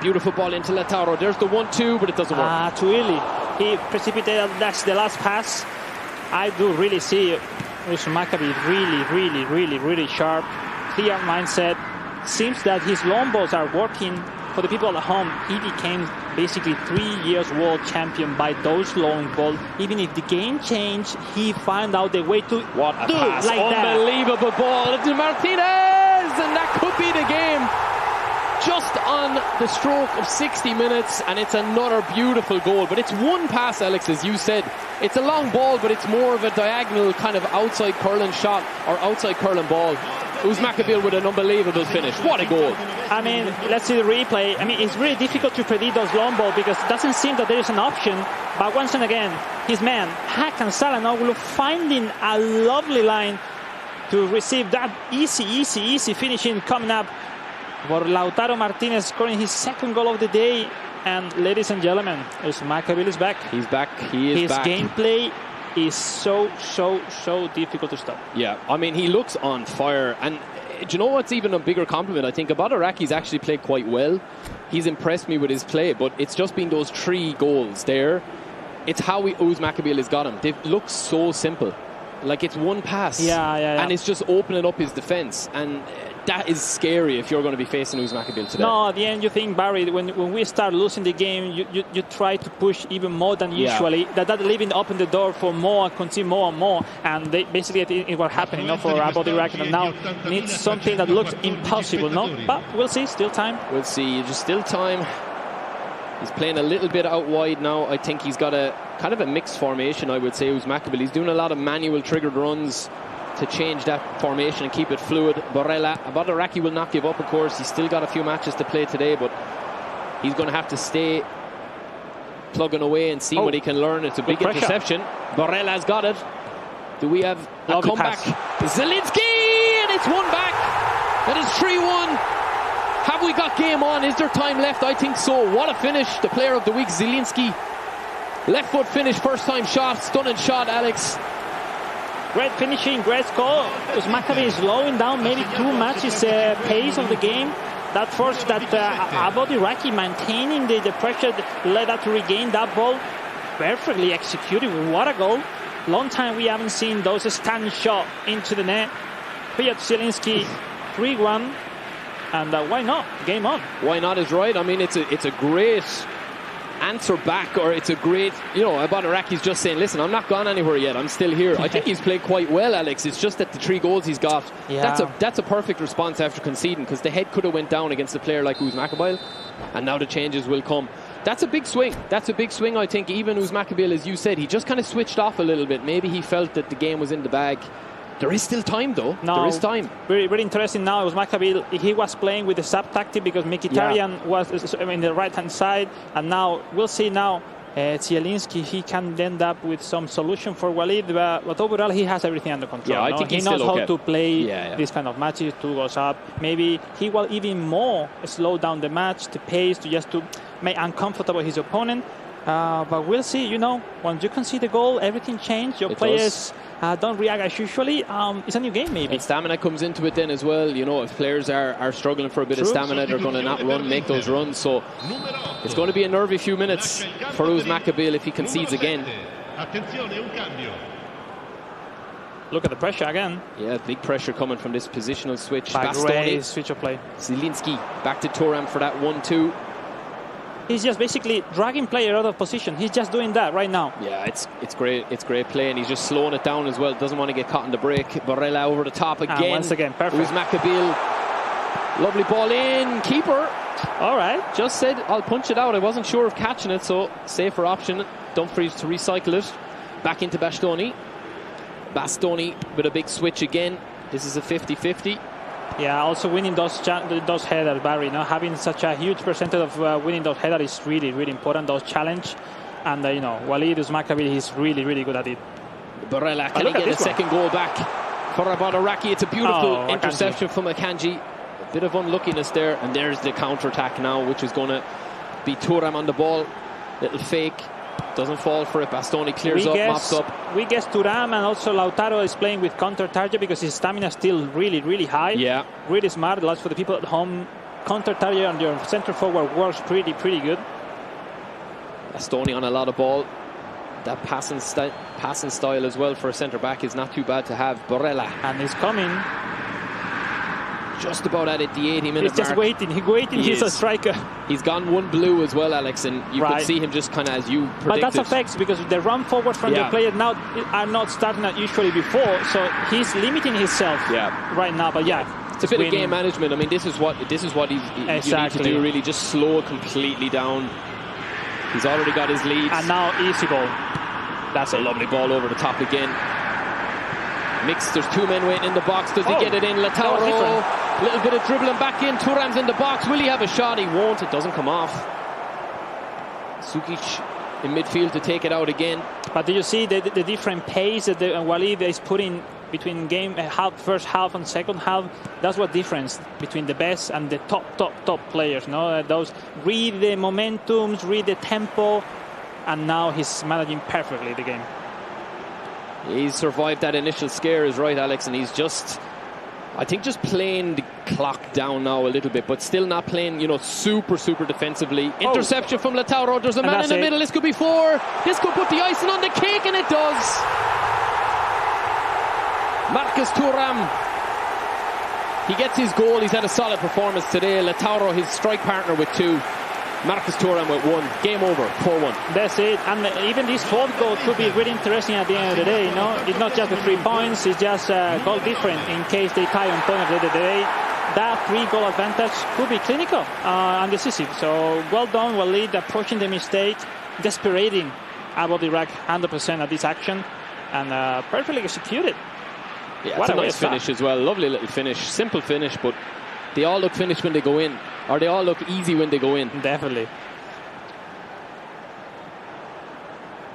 Beautiful ball into Lautaro. There's the 1-2, but it doesn't work. Too early. He precipitated. That's the last pass. I do really see Makabil really sharp, clear mindset. Seems that his long balls are working for the people at home. He became basically 3 years world champion by those long balls. Even if the game changed, he found out the way to what a do pass. Like unbelievable that. Ball to Martinez, and that could be the game. Just on the stroke of 60 minutes, and it's another beautiful goal. But it's one pass, Alex, as you said. It's a long ball, but it's more of a diagonal kind of outside curling shot or outside curling ball. Makabil with an unbelievable finish. What a goal. I mean, let's see the replay. I mean, it's really difficult to predict those long balls because it doesn't seem that there is an option. But once and again, his man, Hakan Çalhanoğlu, finding a lovely line to receive that easy finishing coming up for Lautaro Martinez, scoring his 2nd goal of the day. And ladies and gentlemen, Makabil is back. He's back. He is back. His gameplay is so difficult to stop. Yeah, I mean, he looks on fire. And do you know what's even a bigger compliment? I think Iraq's actually played quite well. He's impressed me with his play, but it's just been those 3 goals there. It's how Makabil has got him. They've looked so simple. Like, it's one pass. Yeah. And it's just opening up his defence. And that is scary if you're going to be facing Makabil today. No, at the end you think, Barry, when we start losing the game, you try to push even more than usually. That leaving open the door for more and concede more and more. And they, basically it was happening for Iraqi, and now needs something that looks impossible, no? But we'll see, still time. We'll see, just still time. He's playing a little bit out wide now. I think he's got a kind of a mixed formation, I would say, Makabil. He's doing a lot of manual triggered runs to change that formation and keep it fluid. Barella, Iraqi will not give up, of course. He's still got a few matches to play today, but he's going to have to stay plugging away and see what he can learn. It's a big interception. Barella's got it. Do we have a comeback? Zielinski, and it's one back. That is 3-1. Have we got game on? Is there time left? I think so. What a finish. The player of the week, Zielinski. Left foot finish, first time shot, stunning shot, Alex. Great finishing, great score. Makabil is slowing down maybe too much his pace of the game. That forced that Iraqi maintaining the pressure led up to regain that ball. Perfectly executed. What a goal. Long time we haven't seen those stand shot into the net. Piotr Zielinski, 3-1. And why not? Game on. Why not is right. I mean, it's a great answer back, or it's a great, Iraqi's just saying, listen, I'm not gone anywhere yet, I'm still here. I think he's played quite well, Alex. It's just that the 3 goals he's got, that's a perfect response after conceding, because the head could have went down against a player like Makabil, and now the changes will come. That's a big swing. That's a big swing, I think. Even Makabil, as you said, he just kind of switched off a little bit. Maybe he felt that the game was in the bag. There is still time, though. No, there is time. Very, very interesting now. Makabil, he was playing with the sub tactic because Mkhitaryan was in the right-hand side. And now, we'll see now, Zielinski, he can end up with some solution for Walid, but overall he has everything under control. Yeah, I think he he's knows still how to play this kind of matches, 2 goals up. Maybe he will even more slow down the match, the pace, to make uncomfortable his opponent. But we'll see, you know, once you can see the goal, everything changed. Your players don't react as usually. It's a new game, maybe. And stamina comes into it then as well. You know, if players are struggling for a bit of stamina, they're going to not make those runs. So it's going to be a nervy few minutes for Makabil if he concedes again. Look at the pressure again. Yeah, big pressure coming from this positional switch. Bastoni, switch of play. Zielinski back to Thuram for that 1-2. He's just basically dragging player out of position. He's just doing that right now. Yeah, it's great. It's great play, and he's just slowing it down as well. Doesn't want to get caught in the break. Barella over the top again. And once again, perfect. Makabil. Lovely ball in. Keeper. All right. Just said, I'll punch it out. I wasn't sure of catching it, so safer option. Dumfries to recycle it. Back into Bastoni. Bastoni with a big switch again. This is a 50-50. Yeah, also winning those headers, Barry. You know, having such a huge percentage of winning those headers is really, really important. Those challenge, and you know, Walid Makabil, he's really, really good at it. Barella can he get a second goal back for about Iraqi? It's a beautiful interception from Akanji. A bit of unluckiness there, and there's the counter attack now, which is going to be Thuram on the ball. Little fake. Doesn't fall for it. Bastoni clears up, mops up. We guess Thuram and also Lautaro is playing with counter target because his stamina is still really, really high. Yeah. Really smart. That's for the people at home. Counter target on your center forward works pretty good. Bastoni on a lot of ball. That passing style as well for a centre back is not too bad to have. Barella. And he's coming. Just about at it, the 80-minute mark. He's just waiting. He's waiting. He's a striker. He's gone one blue as well, Alex, and you could see him just kind of as you predicted. But that's affects because the run forward from the player now are not starting as usually before, so he's limiting himself right now. But it's a bit of game management. I mean, this is what you need to do. Really, just slow it completely down. He's already got his lead. And now easy ball. That's a lovely ball over the top again. Mixed. There's 2 men waiting in the box. Does he get it in? Lautaro. A little bit of dribbling back in. Thuram's in the box. Will he have a shot? He won't. It doesn't come off. Sukic in midfield to take it out again. But do you see the different pace that Walid is putting between first half and second half? That's what difference between the best and the top players. No, those read the momentums, read the tempo, and now he's managing perfectly the game. He's survived that initial scare, is right, Alex, and he's just, I think, just playing the clock down now a little bit, but still not playing, you know, super defensively. Interception from Lautaro. There's a man in the middle. This could be 4. This could put the icing on the cake, and it does. Marcus Thuram. He gets his goal. He's had a solid performance today. Lautaro, his strike partner, with 2. Marcus Thuram with 1. Game over, 4-1. That's it. And even this 4th goal could be really interesting at the end of the day. You know, it's not just the 3 points. It's just a goal different in case they tie on point at the end of the day. That 3-goal advantage could be clinical and decisive. So well done, Walid, approaching the mistake, desperating about Iraq 100% at this action, and perfectly executed. Yeah, it's a nice finish as well. Lovely little finish. Simple finish, but they all look finished when they go in. Or they all look easy when they go in. Definitely.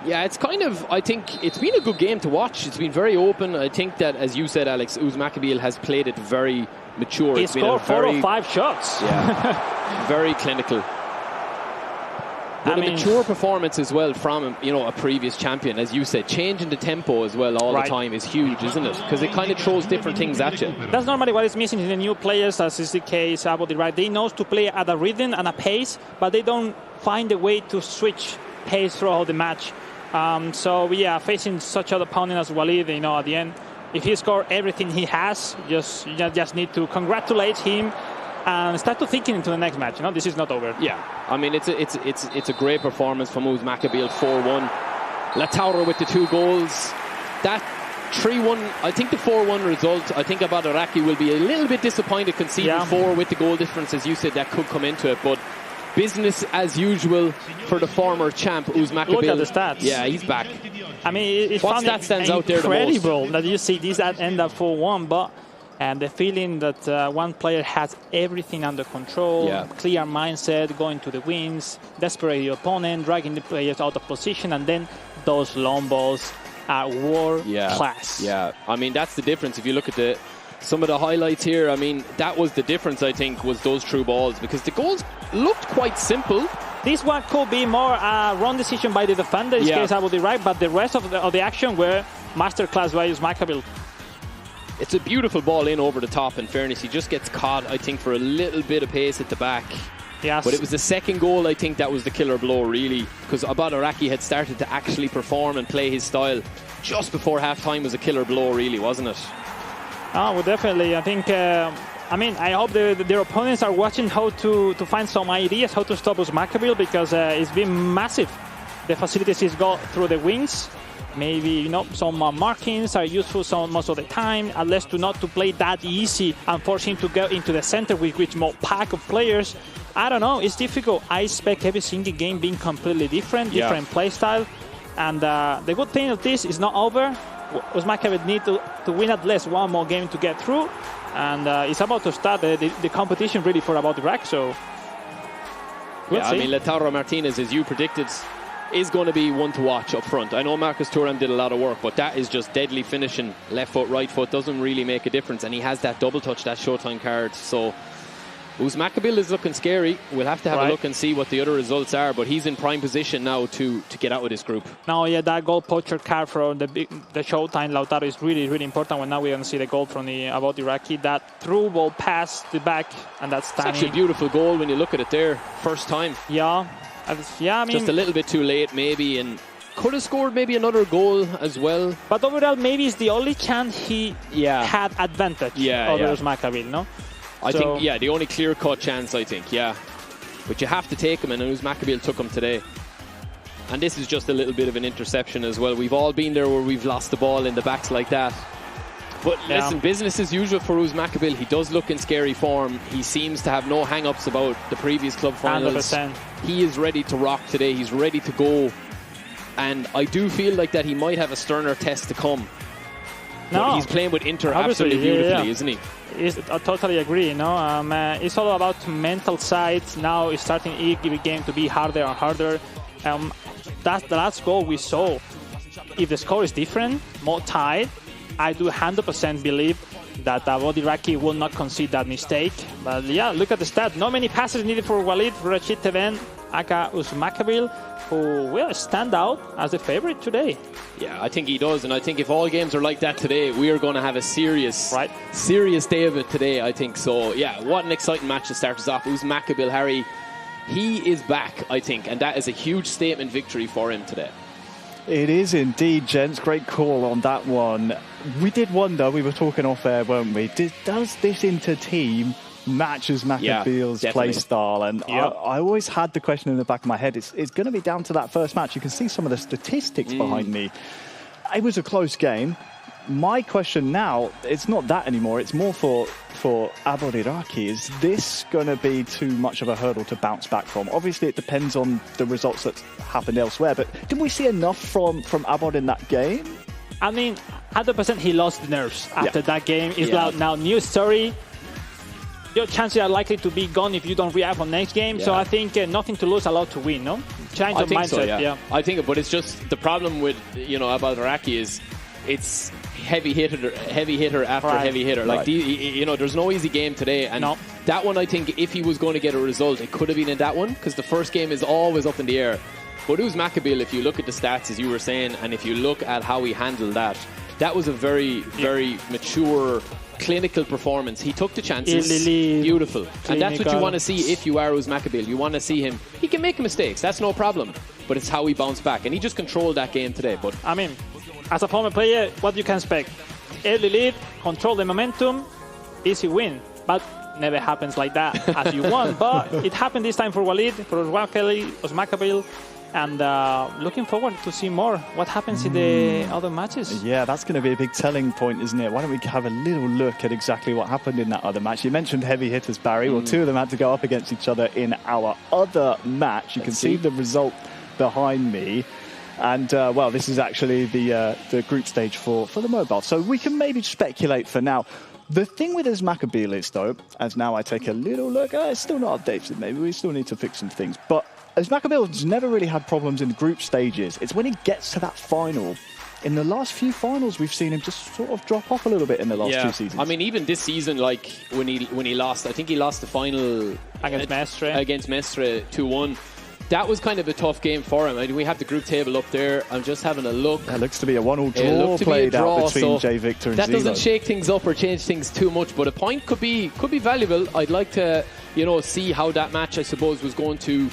Yeah, it's kind of, I think, it's been a good game to watch. It's been very open. I think that, as you said, Alex, Makabil has played it very mature. He scored 4 or 5 shots. Yeah, very clinical. But a mature performance as well from, you know, a previous champion. As you said, changing the tempo as well all the time is huge, isn't it? Because it kind of throws different things at you. That's normally what is missing in the new players, as is the case about Iraq. They know to play at a rhythm and a pace, but they don't find a way to switch pace throughout the match. So we are facing such an opponent as Walid. You know, at the end, if he scores everything he has, you just need to congratulate him and start to thinking into the next match. You know, this is not over. Yeah, I mean, it's a great performance from Makabil. 4-1. Lautaro with the 2 goals. That 3-1, I think the 4-1 result, I think about Iraqi will be a little bit disappointed conceding 4 with the goal difference. As you said, that could come into it, but business as usual for the former champ Makabil. Look at the stats. Yeah, he's back. I mean, it's what stat stands out there the most? Incredible that you see this at end up 4-1, but And the feeling that one player has everything under control, clear mindset, going to the wings, desperate the opponent, dragging the players out of position, and then those long balls are world class. Yeah, I mean, that's the difference. If you look at some of the highlights here, I mean, that was the difference, I think, was those through balls, because the goals looked quite simple. This one could be more a wrong decision by the defender, in this case I would be right, but the rest of the action were masterclass by Makabil. It's a beautiful ball in over the top, in fairness. He just gets caught, I think, for a little bit of pace at the back. Yes. But it was the second goal, I think, that was the killer blow, really, because Iraqi had started to actually perform and play his style just before half-time. Was a killer blow, really, wasn't it? Oh, well, definitely. I think, I mean, I hope their opponents are watching how to find some ideas, how to stop Makabil, because it's been massive. The facilities he's got through the wings. Maybe, you know, some markings are useful most of the time, unless not to play that easy and force him to go into the center with more pack of players. I don't know, it's difficult. I expect every single game being completely different play style. And the good thing of this is not over. Makabil need to win at least one more game to get through. And it's about to start the competition really for about Iraq. So, we'll see. I mean, Lautaro Martinez, as you predicted, is going to be one to watch up front. I know Marcus Thuram did a lot of work, but that is just deadly finishing. Left foot, right foot, doesn't really make a difference. And he has that double touch, that Showtime card. So Makabil is looking scary. We'll have to have a look and see what the other results are, but he's in prime position now to get out with this group. Now, that goal poacher card from the Showtime Lautaro is really, really important. When now we're going to see the goal from the Iraqi. That through ball pass the back, and that's It's actually a beautiful goal when you look at it there. First time. Yeah, I mean, just a little bit too late, maybe, and could have scored maybe another goal as well. But overall, maybe it's the only chance he had advantage over Makabil, no? I think, the only clear-cut chance, I think, But you have to take him, and Makabil took him today. And this is just a little bit of an interception as well. We've all been there where we've lost the ball in the backs like that. But listen, business as usual for Makabil. He does look in scary form. He seems to have no hang-ups about the previous club finals. 100%. He is ready to rock today. He's ready to go. And I do feel like that he might have a sterner test to come. But he's playing with Inter absolutely beautifully, isn't he? I totally agree. It's all about mental side. Now it's starting every game to be harder and harder. That's the last goal we saw. If the score is different, more tied, I do 100% believe that Wadi Iraqi will not concede that mistake. But look at the stat. Not many passes needed for Walid, Rashid Teven, aka Makabil, who will stand out as the favorite today. Yeah, I think he does. And I think if all games are like that today, we are going to have a serious day of it today, I think. So, what an exciting match to start us off. Makabil, Harry, he is back, I think. And that is a huge statement victory for him today. It is indeed, gents. Great call on that one. We did wonder, we were talking off air, weren't we? Does this Inter-team matches Makabil's play style? And I always had the question in the back of my head. It's going to be down to that first match. You can see some of the statistics behind me. It was a close game. My question now, it's not that anymore. It's more for Wadi Iraqi. Is this going to be too much of a hurdle to bounce back from? Obviously, it depends on the results that happened elsewhere. But didn't we see enough from Wadi in that game? I mean, 100% he lost the nerves after that game. It's now new story. Your chances are likely to be gone if you don't react on next game. So I think nothing to lose, a lot to win, no? Change of mindset. I think, but it's just the problem with Wadi Iraqi is it's heavy hitter after heavy hitter. Like there's no easy game today, and that one, I think, if he was going to get a result, it could have been in that one, because the first game is always up in the air. But Makabil, if you look at the stats, as you were saying, and if you look at how he handled that was a very, very mature, clinical performance. He took the chances. Beautiful. Clinical. And that's what you want to see if you are Makabil. You want to see him. He can make mistakes. That's no problem. But it's how he bounced back. And he just controlled that game today. But I mean, as a former player, what you can expect? Early lead, control the momentum, easy win. But never happens like that as you want. But it happened this time for Walid, for Makabil. And looking forward to see more. What happens in the other matches? Yeah, that's going to be a big telling point, isn't it? Why don't we have a little look at exactly what happened in that other match? You mentioned heavy hitters, Barry. Well, two of them had to go up against each other in our other match. You can see the result behind me. And, this is actually the group stage for the mobile. So we can maybe speculate for now. The thing with his Makabil is, though, as now I take a little look, it's still not updated. Maybe we still need to fix some things. But as Makabil's never really had problems in the group stages. It's when he gets to that final. In the last few finals, we've seen him just sort of drop off a little bit in the last 2 seasons. I mean, even this season, like when he lost, I think he lost the final against Mestre 2-1. That was kind of a tough game for him. I mean, we have the group table up there. I'm just having a look. It looks to be a 1-1 draw played out between J Victor and Zilo. That doesn't shake things up or change things too much, but a point could be valuable. I'd like to, see how that match, I suppose, was going to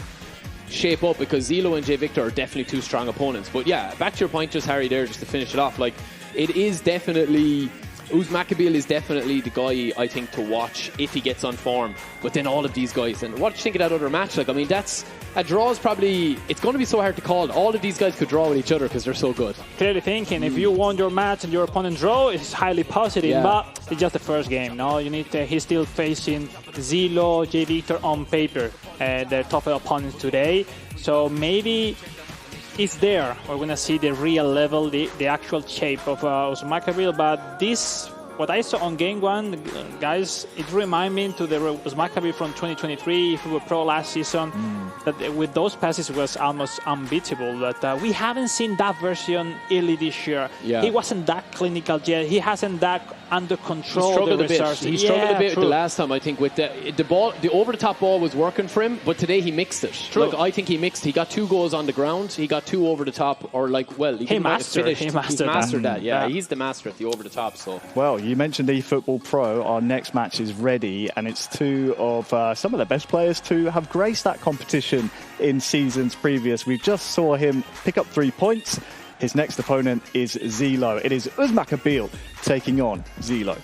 shape up, because Zilo and J Victor are definitely 2 strong opponents. But yeah, back to your point, just Harry, there, just to finish it off. Like, it is definitely. Makabil is definitely the guy, I think, to watch if he gets on form. But then all of these guys, and what do you think of that other match? Like, I mean, a draw is probably, it's going to be so hard to call. All of these guys could draw with each other because they're so good. Clearly thinking, if you won your match and your opponent draw, it's highly positive. But it's just the first game. No, you need. He's still facing Zilo, J Victor on paper, their top opponents today. So maybe it's there. We're going to see the real level, the actual shape of Makabil. But this, what I saw on game 1, guys, it reminds me to the Makabil from 2023, if we were pro last season, that with those passes was almost unbeatable. But we haven't seen that version early this year. Yeah. He wasn't that clinical yet. He hasn't that under control. He struggled a bit. He struggled a bit the last time, I think, with the ball. The over-the-top ball was working for him, but today he mixed it. True. Like, I think he mixed. He got 2 goals on the ground. He got 2 over the top, or he mastered that. Yeah, he's the master at the over the top. So well, you mentioned eFootball Pro. Our next match is ready, and it's 2 of some of the best players to have graced that competition in seasons previous. We just saw him pick up 3 points. His next opponent is Zilo. It is Makabil taking on Zilo.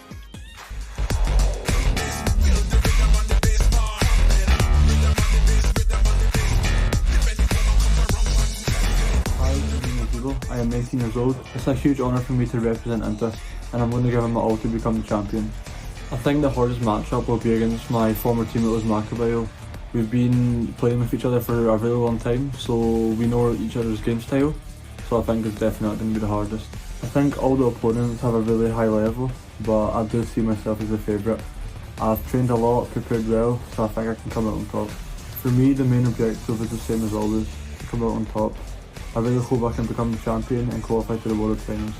Hi, my name is Zilo. I am 19 years old. It's a huge honour for me to represent Inter, and I'm going to give him my all to become the champion. I think the hardest matchup will be against my former teammate Makabil. We've been playing with each other for a really long time, so we know each other's game style. So I think it's definitely going to be the hardest. I think all the opponents have a really high level, but I do see myself as a favourite. I've trained a lot, prepared well, so I think I can come out on top. For me, the main objective is the same as always, to come out on top. I really hope I can become the champion and qualify to the World Finals.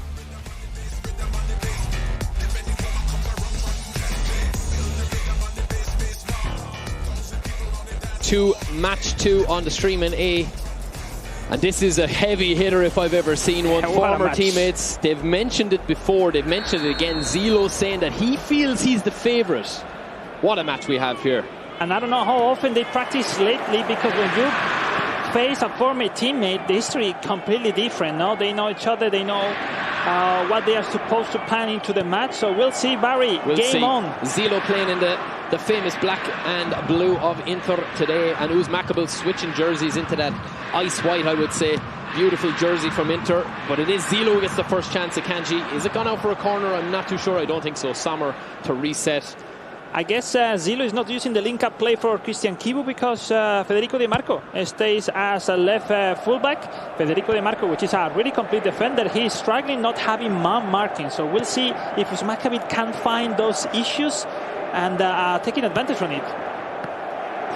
Match 2 on the stream in A. And this is a heavy hitter if I've ever seen one. Former teammates, they've mentioned it before, they've mentioned it again. Zilo saying that he feels he's the favourite. What a match we have here. And I don't know how often they practice lately, because when you face a former teammate, the history is completely different. No? They know each other, they know what they are supposed to plan into the match. So we'll see, Barry. Game on. Zilo playing in the famous black and blue of Inter today, and Makabil switching jerseys into that ice white, I would say. Beautiful jersey from Inter, but it is Zilo who gets the first chance at Kanji. Is it gone out for a corner? I'm not too sure. I don't think so. Sommer to reset. I guess Zilo is not using the link-up play for Christian Kibu because Federico Di Marco stays as a left fullback. Federico Di Marco, which is a really complete defender, he's struggling not having man marking. So we'll see if Makabil can find those issues and taking advantage from it.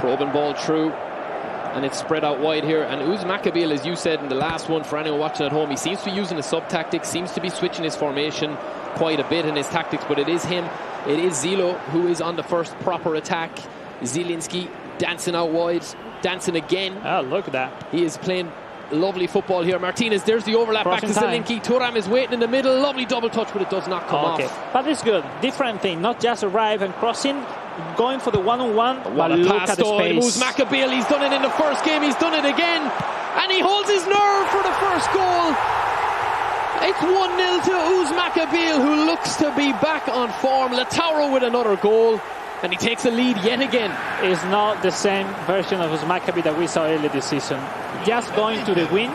Probing ball through, and it's spread out wide here. And Makabil, as you said in the last one, for anyone watching at home, he seems to be using a sub-tactic, seems to be switching his formation quite a bit in his tactics, but it is him. It is Zilo who is on the first proper attack. Zielinski dancing out wide, dancing again. Oh, look at that. He is playing lovely football here. Martinez, there's the overlap back to Zielinski. Turam is waiting in the middle. Lovely double touch, but it does not come off. But it's good. Different thing. Not just arrive and crossing, going for the one-on-one. What a pass, though. It moves Makabil. He's done it in the first game. He's done it again. And he holds his nerve for the first goal. It's 1-0 to Makabil, who looks to be back on form. Lautaro with another goal, and he takes the lead yet again. It's not the same version of Makabil that we saw earlier this season. Just going to the win,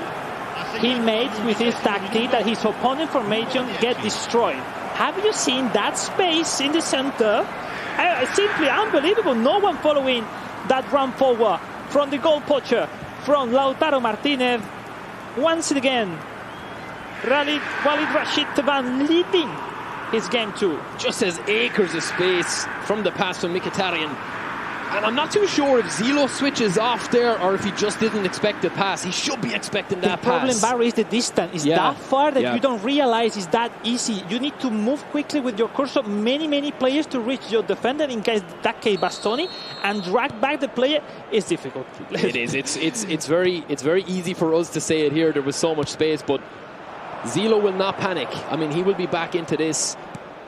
he made with his tactic that his opponent formation get destroyed. Have you seen that space in the center? Simply unbelievable. No one following that run forward from the goal poacher, from Lautaro Martinez. Once again, Walid Rashid Taban leading his game too. Just as acres of space from the pass from Mkhitaryan. And I'm not too sure if Zilo switches off there or if he just didn't expect the pass. He should be expecting that pass. The problem, Barry, is the distance. It's that far that you don't realize it's that easy. You need to move quickly with your cursor, many players to reach your defender, in that case Bastoni, and drag back the player is difficult. It is. It's very easy for us to say it here. There was so much space, but Zilo will not panic. I mean, he will be back into this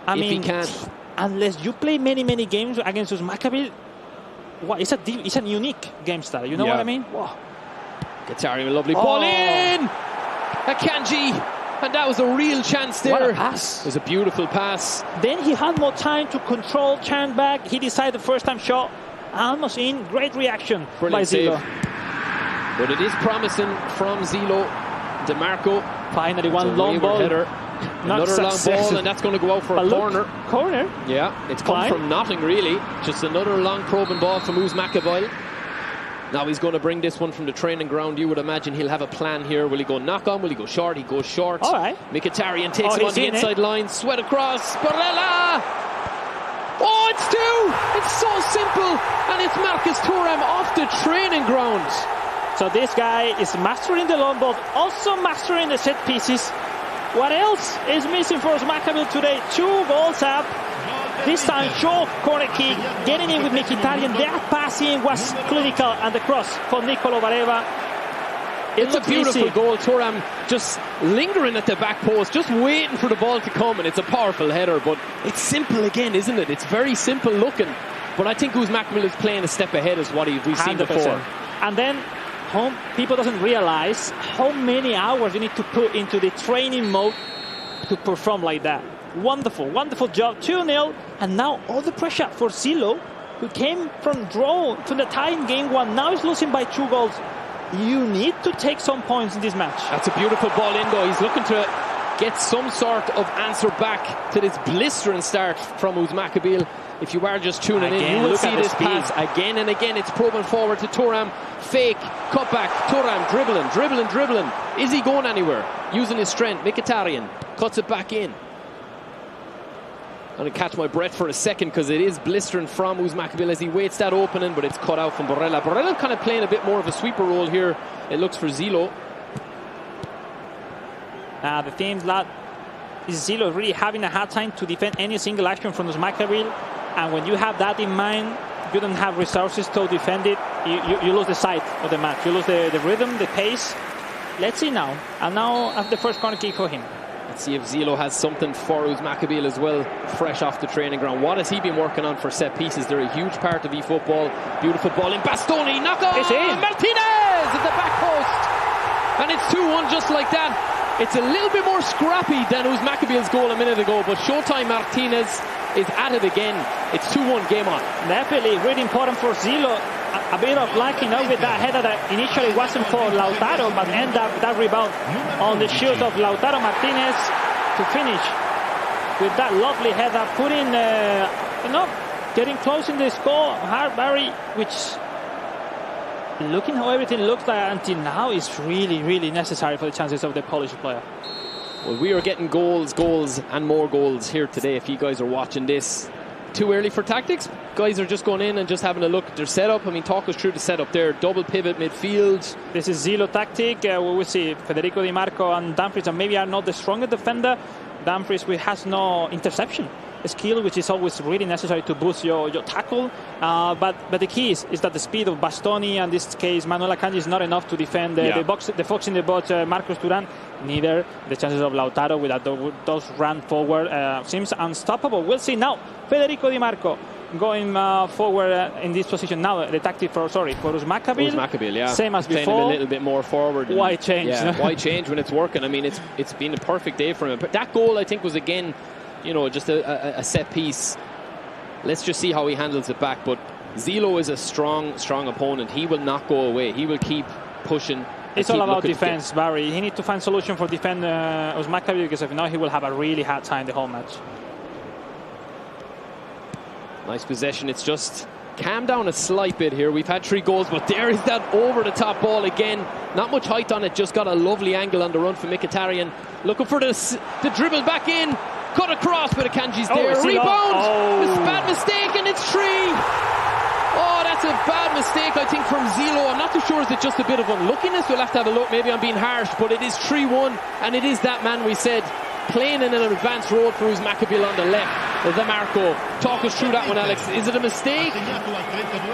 if he can. Unless you play many games against Makabil, it's a unique game style. You know what I mean? Wow. Mkhitaryan, a lovely ball in. Akanji, and that was a real chance there. What a pass. It was a beautiful pass. Then he had more time to control, turn back. He decided the first time shot, almost in. Great reaction by Zilo. But it is promising from Zilo. DeMarco. Finally, one long ball. Header. Another long ball, and that's going to go out for a corner. Corner? Yeah, it's come from nothing really. Just another long probing ball from Makabil. Now he's going to bring this one from the training ground. You would imagine he'll have a plan here. Will he go knock on? Will he go short? He goes short. All right. Mkhitaryan takes it on the inside line. Sweat across. Barella! Oh, it's two! It's so simple. And it's Marcus Thuram off the training ground. So this guy is mastering the long ball, also mastering the set pieces. What else is missing for Makabil today? 2 goals up. This time, short corner kick, getting in with Mkhitaryan. That passing was critical, and the cross for Nicolo Bareva. It's a beautiful goal. Thuram just lingering at the back post, just waiting for the ball to come, and it's a powerful header. But it's simple again, isn't it? It's very simple looking. But I think Makabil is playing a step ahead as what we've seen 100%. before. And then people doesn't realize how many hours you need to put into the training mode to perform like that. Wonderful job. 2-0, and now all the pressure for Zilo, who came from the tie in game 1. Now he's losing by 2 goals. You need to take some points in this match. That's a beautiful ball in, though. He's looking to get some sort of answer back to this blistering start from Makabil. If you are just tuning in, you will see this pass again and again. It's probing forward to Thuram. Fake, cut back. Thuram dribbling. Is he going anywhere? Using his strength. Mkhitaryan cuts it back in. I'm going to catch my breath for a second because it is blistering from Makabil as he waits that opening, but it's cut out from Barella. Barella kind of playing a bit more of a sweeper role here, it looks, for Zilo. The thing is Zilo really having a hard time to defend any single action from Makabil. And when you have that in mind, you don't have resources to defend it. You lose the sight of the match. You lose the rhythm, the pace. Let's see now. And now have the first corner kick for him. Let's see if Zilo has something for Makabil as well, fresh off the training ground. What has he been working on for set pieces? They're a huge part of eFootball. Beautiful ball in. Bastoni, knock on! It's in. Martinez at the back post. And it's 2-1 just like that. It's a little bit more scrappy than Makabil's goal a minute ago, but Showtime Martinez is at it again. It's 2-1, game on. Definitely really important for Zilo. A bit of luck, with that header that initially wasn't for Lautaro, but end up that rebound on the shoot of Lautaro Martinez to finish with that lovely header, putting, getting close in the score. Barry, which, looking how everything looks like until now, is really necessary for the chances of the Polish player. Well, we are getting goals, and more goals here today. If you guys are watching this, too early for tactics. Guys are just going in and just having a look at their setup. I mean, talk us through the setup there. Double pivot midfield. This is Zilo tactic. We will see Federico Di Marco and Dumfries, and maybe are not the strongest defender. Dumfries has no interception skill, which is always really necessary to boost your tackle. But the key is that the speed of Bastoni, and in this case Manuel Akanji, is not enough to defend the fox in the box, Marcos Thuram. Neither the chances of Lautaro with those run forward seems unstoppable. We'll see now. Federico Di Marco going forward in this position. Now the tactic for Makabil. Makabil, yeah. Same as before. Playing a little bit more forward. Why change? Yeah, why change when it's working? I mean, it's been a perfect day for him. But that goal, I think, was again, just a set piece. Let's just see how he handles it back. But Zilo is a strong opponent. He will not go away. He will keep pushing. It's all about defense, Barry. He needs to find solution for defend Makabil, because if not, he will have a really hard time the whole match. Nice possession. It's just calm down a slight bit here. We've had 3 goals, but there is that over-the-top ball again. Not much height on it. Just got a lovely angle on the run for Mkhitaryan. Looking for the dribble back in. Cut across, but Akanji's there. Zilo. Rebound! Oh. It's a bad mistake, and it's 3. Oh, that's a bad mistake, I think, from Zilo. I'm not too sure, is it just a bit of unluckiness? We'll have to have a look. Maybe I'm being harsh, but it is 3-1, and it is that man we said, playing in an advanced road for Makabil on the left. The Marco. Talk us through that one, Alex. Is it a mistake?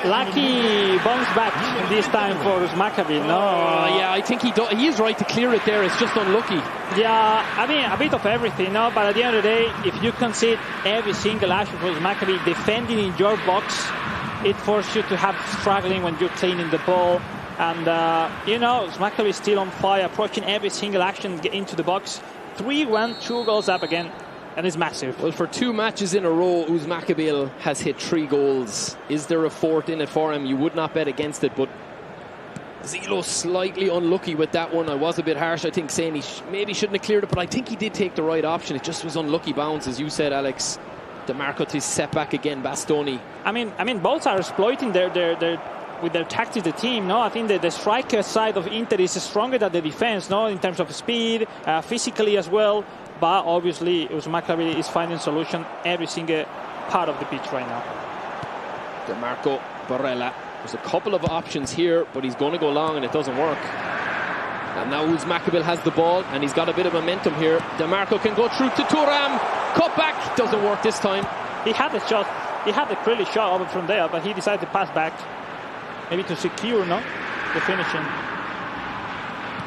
Lucky bounce back this time for Makabil. No, yeah, I think he is right to clear it there. It's just unlucky. Yeah, I mean, a bit of everything, no? But at the end of the day, if you concede every single action for Makabil defending in your box, it forces you to have struggling when you're cleaning the ball. And, Makabil is still on fire, approaching every single action into the box. 3-1, 2 goals up again, and it's massive. Well, for 2 matches in a row, Makabil has hit 3 goals. Is there a 4th in it for him? You would not bet against it, but Zilo slightly unlucky with that one. I was a bit harsh, I think, saying he maybe shouldn't have cleared it, but I think he did take the right option. It just was unlucky bounce, as you said, Alex. DeMarco to set back again, Bastoni. I mean, both are exploiting with their tactics, the team, no? I think that the striker side of Inter is stronger than the defense, no? In terms of speed, physically as well. But obviously, Makabil is finding solution every single part of the pitch right now. DeMarco, Barella. There's a couple of options here, but he's going to go long and it doesn't work. And now Makabil has the ball and he's got a bit of momentum here. DeMarco can go through to Thuram. Cut back, doesn't work this time. He had a shot. He had a clearly shot over from there, but he decided to pass back. Maybe to secure, no? The finishing.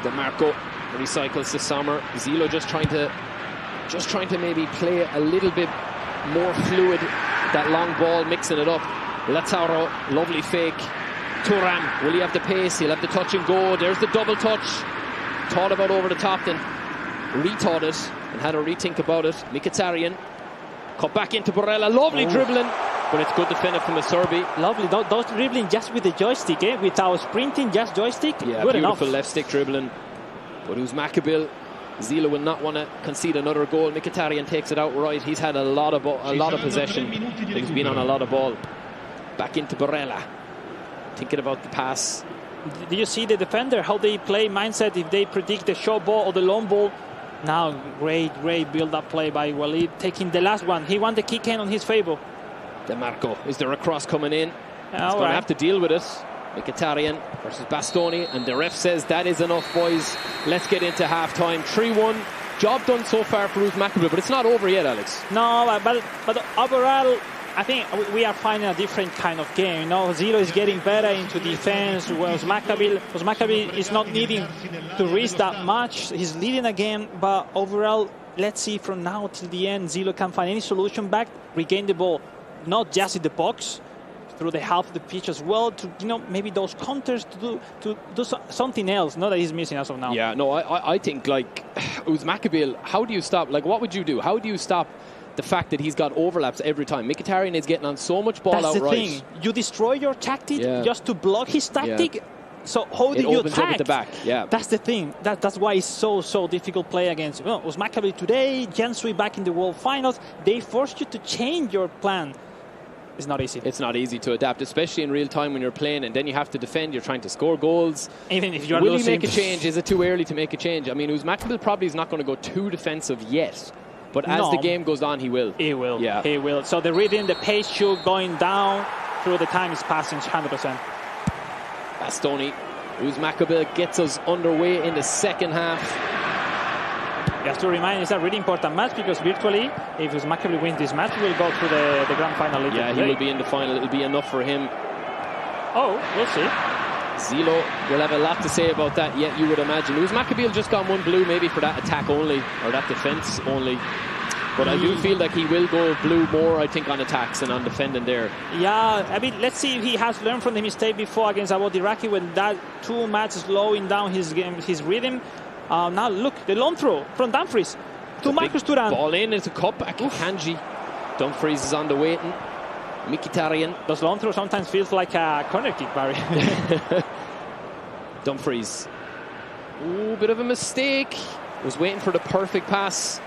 DeMarco recycles the Sommer. Zilo just trying to maybe play a little bit more fluid. That long ball, mixing it up. Lazzaro, lovely fake. Thuram, will he have the pace? He'll have the touch and go. There's the double touch. Thought about over the top, then rethought it and had a rethink about it. Mkhitaryan cut back into Barella. Lovely dribbling. But it's good defended from Serbi. Lovely. Those dribbling just with the joystick, without sprinting, just joystick. Yeah, good beautiful enough. Left stick dribbling. But Makabil. Zilo will not want to concede another goal. Mkhitaryan takes it outright. He's had a lot of possession. He's been on a lot of ball. Back into Barella. Thinking about the pass. Do you see the defender, how they play mindset if they predict the short ball or the long ball? Now, great build-up play by Walid. Taking the last one. He won the kick in on his favor. DeMarco, is there a cross coming in? He's going to have to deal with it. Mkhitaryan versus Bastoni, and the ref says that is enough, boys. Let's get into half-time. 3-1. Job done so far for Makabil, but it's not over yet, Alex. No, but overall, I think we are finding a different kind of game. Zilo is getting better into defense, whereas Makabil is not needing to risk that much. He's leading again, but overall, let's see from now till the end, Zilo can find any solution back, regain the ball. Not just in the box, through the half of the pitch as well, to maybe those counters to do something else. Not that he's missing as of now. Yeah, no, I think Makabil. How do you stop? What would you do? How do you stop the fact that he's got overlaps every time? Mkhitaryan is getting on so much ball outright. That's the thing. You destroy your tactic just to block his tactic. Yeah. So how do you opens attack? Up at the back. Yeah, that's the thing. That's why it's so difficult play against. Well, it was Makabil today. Gensui back in the World Finals. They forced you to change your plan. It's not easy. It's not easy to adapt, especially in real time when you're playing, and then you have to defend. You're trying to score goals. Even if you're will losing. He make a change? Is it too early to make a change? I mean, Makabil probably is not going to go too defensive yet, but as the game goes on, he will. He will. Yeah, he will. So the rhythm, the pace should going down through the time is passing 100%. Bastoni, Makabil gets us underway in the second half. Just to remind, it's a really important match because virtually, if Makabil wins this match, he will go through the grand final later today. He will be in the final. It'll be enough for him. Oh, we'll see. Zilo will have a lot to say about that yet, you would imagine. Makabil just got one blue maybe for that attack only, or that defence only. But I do feel like he will go blue more, I think, on attacks and on defending there. Yeah, I mean, let's see if he has learned from the mistake before against Iraqi when that 2 matches slowing down his game, his rhythm. Now look, the long throw from Dumfries to Marcus Thuram. Ball in, it's a cutback. Kanji. Dumfries is on the waiting. Mkhitaryan. Those long throws sometimes feels like a corner kick, Barry. Dumfries. Ooh, bit of a mistake. Was waiting for the perfect pass.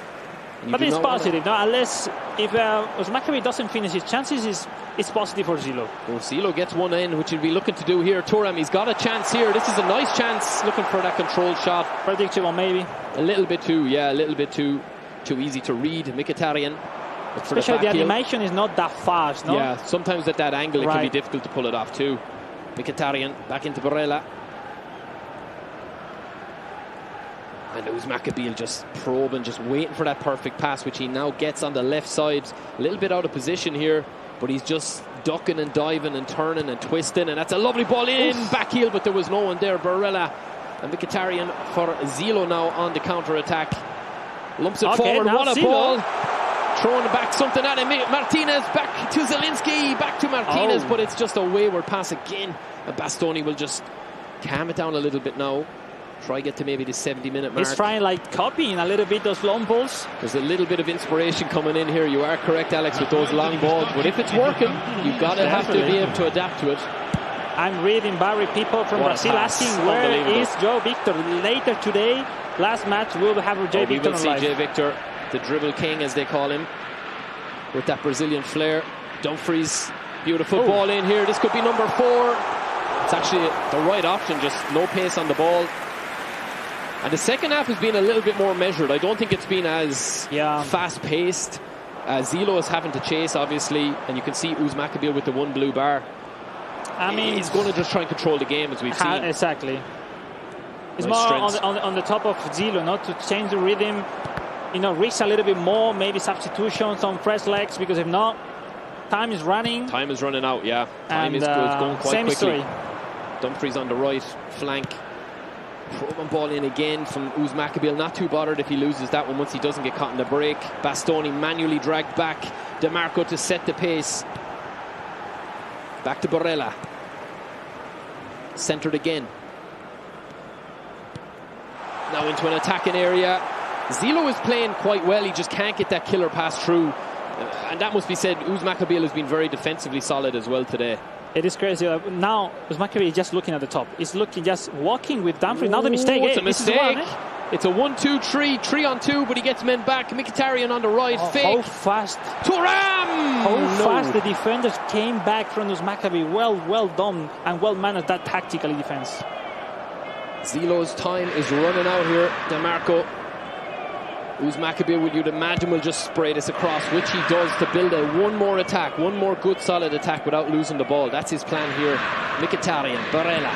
But it's positive, no? Unless if Makabil doesn't finish his chances, it's positive for Zilo. Well, Zilo gets one in, which he'll be looking to do here. Thuram, he's got a chance here. This is a nice chance, looking for that controlled shot. Predictable, maybe. A little bit too, yeah, a little bit too. too easy to read. Mkhitaryan. Especially the animation is not that fast, no? Yeah, sometimes at that angle it can be difficult to pull it off too. Mkhitaryan back into Barella. And it was Makabil just probing, just waiting for that perfect pass, which he now gets on the left side. A little bit out of position here, but he's just ducking and diving and turning and twisting. And that's a lovely ball in, back heel, but there was no one there. Barella and Mkhitaryan for Zilo now on the counter-attack. Lumps it forward, what a ball. Throwing back something at him. Martinez back to Zielinski, back to Martinez, but it's just a wayward pass again. And Bastoni will just calm it down a little bit now. Try get to maybe the 70-minute mark. He's trying like copying a little bit those long balls. There's a little bit of inspiration coming in here. You are correct, Alex, with those long balls. But if it's working, you've got to have to be able to adapt to it. I'm reading Barry people from Brazil asking where is Joe Victor. Later today, last match, we'll have Jay Victor. We will see Jay Victor, the dribble king as they call him, with that Brazilian flair. Dumfries, beautiful ball in here. This could be number 4. It's actually the right option, just no pace on the ball. And the second half has been a little bit more measured. I don't think it's been as fast-paced. Zilo is having to chase, obviously, and you can see Makabil with the one blue bar. I mean, he's going to just try and control the game, as we've seen. Exactly. It's more on the top of Zilo, not to change the rhythm, you know, risk a little bit more, maybe substitutions on fresh legs, because if not, time is running. Time is running out, yeah. Time is going quite quickly. Story. Dumfries on the right flank. Probing ball in again from Makabil. Not too bothered if he loses that one once he doesn't get caught in the break. Bastoni manually dragged back. DeMarco to set the pace. Back to Barella. Centered again. Now into an attacking area. Zilo is playing quite well. He just can't get that killer pass through. And that must be said, Makabil has been very defensively solid as well today. It is crazy. Now, Makabil is just looking at the top. He's looking, just walking with Dumfries. Now the mistake. It's a mistake. It's a 1-2-3, 3-on-2, but he gets men back. Mkhitaryan on the right. Fake. How fast. Thuram! How fast the defenders came back from Makabil. Well done and well managed that tactical defense. Zilo's time is running out here. DeMarco. Makabil, would you'd imagine, will just spray this across, which he does to build one more attack, one more good solid attack without losing the ball. That's his plan here. Mkhitaryan, Barella.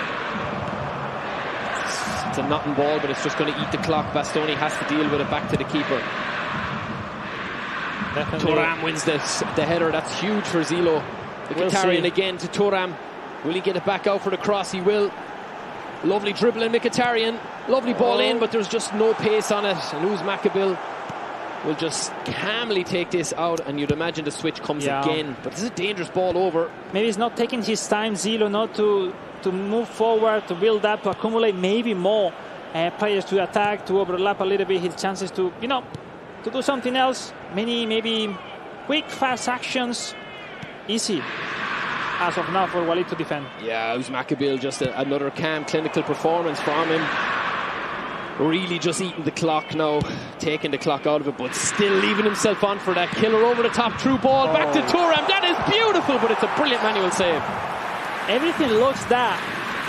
It's a nothing ball, but it's just going to eat the clock. Bastoni has to deal with it, back to the keeper. Thuram wins the header. That's huge for Zilo. Mkhitaryan again to Thuram. Will he get it back out for the cross? He will. Lovely dribbling Mkhitaryan. Lovely ball in, but there's just no pace on it. And Makabil will just calmly take this out, and you'd imagine the switch comes again. But this is a dangerous ball over. Maybe he's not taking his time, Zilo, not to move forward, to build up, to accumulate maybe more players to attack, to overlap a little bit his chances to, you know, to do something else. Maybe quick, fast actions. Easy as of now for Wadi to defend. Yeah, Makabil, just another calm, clinical performance from him. Really just eating the clock now, taking the clock out of it, but still leaving himself on for that killer over the top through ball. Back to Thuram. That is beautiful, but it's a brilliant manual save. Everything looks that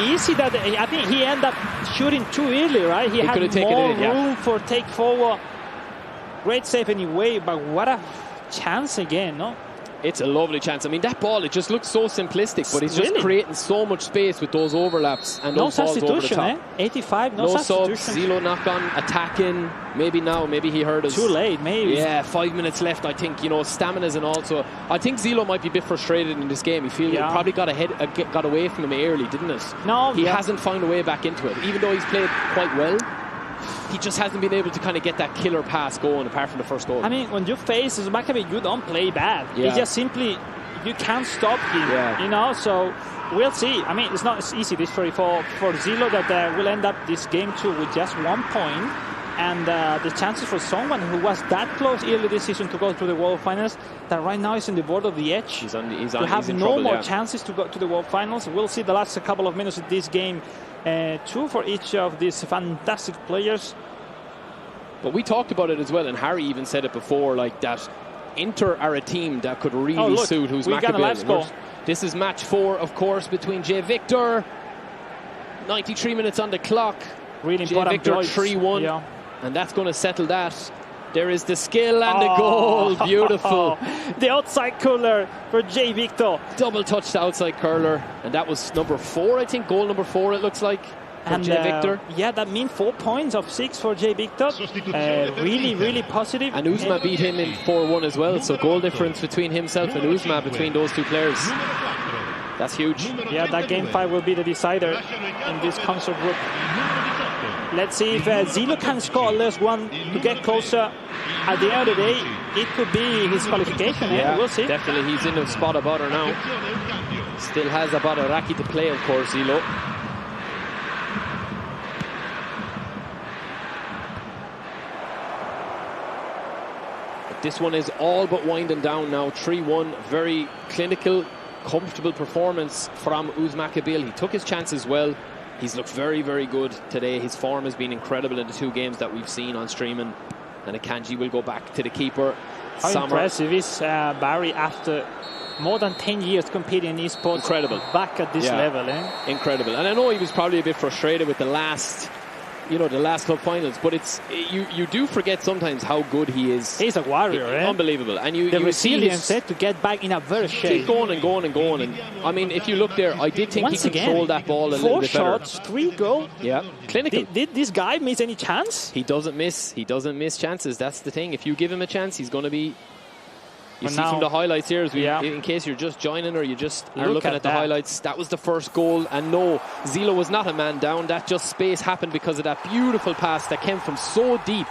easy that I think he ended up shooting too early, right? He had more room for take forward. Great save anyway, but what a chance again, no? It's a lovely chance. I mean, that ball, it just looks so simplistic, but he's just creating so much space with those overlaps and those balls over the top. 85, no subs, substitution. Zilo knock on, attacking. Maybe now, maybe he heard us. Too late, maybe. Yeah, 5 minutes left, I think. You know, stamina's and also. I think Zilo might be a bit frustrated in this game. He feels it probably got away from him early, didn't it? No. He hasn't found a way back into it. Even though he's played quite well, he just hasn't been able to kind of get that killer pass going, apart from the first goal. I mean, when you face Makabil, you don't play bad. It's just simply, you can't stop him, you know, so we'll see. I mean, it's not as easy, this story for Zilo, that will end up this game too with just 1 point. And the chances for someone who was that close early this season to go to the World Finals, that right now is on the board of the edge. He's in no more chances to go to the World Finals. We'll see the last couple of minutes of this game. 2 for each of these fantastic players. But we talked about it as well, and Harry even said it before, like that Inter are a team that could really suit Makabil. This is match 4, of course, between Jay Victor. 93 minutes on the clock. Really Jay Victor 3-1, and that's going to settle that. There is the skill and the goal. Beautiful. The outside curler for Jay Victor. Double touch the outside curler. And that was number 4, I think. Goal number 4, it looks like, for Jay Victor. Yeah, that means 4 points of 6 for Jay Victor. Really, really positive. And Uzma beat him in 4-1 as well. So goal difference between himself and Uzma, between those 2 players. That's huge. Yeah, that game 5 will be the decider in this console group. Let's see if Zilo can score at least one to get closer. At the end of the day, it could be his qualification. Yeah, we'll see. Definitely, he's in a spot of butter now. Still has about Iraqi to play, of course, Zilo. But this one is all but winding down now. 3-1, very clinical, comfortable performance from Makabil. He took his chances well. He's looked very, very good today. His form has been incredible in the 2 games that we've seen on streaming. And Akanji will go back to the keeper. How impressive is Barry after more than 10 years competing in esports? Incredible. Back at this level, Incredible. And I know he was probably a bit frustrated with the last club finals, but you do forget sometimes how good he is. He's a warrior, Unbelievable. And the resilience to get back in a very shape. Keep going and going and going. And I mean, if you look there, I did think he controlled that ball a little bit better. 4 shots, 3 goals. Yeah, clinical. Did this guy miss any chance? He doesn't miss. He doesn't miss chances. That's the thing. If you give him a chance, he's going to be. You see from the highlights here, in case you're just joining or you just are looking at the highlights, that was the first goal. And no, Zilo was not a man down. That just space happened because of that beautiful pass that came from so deep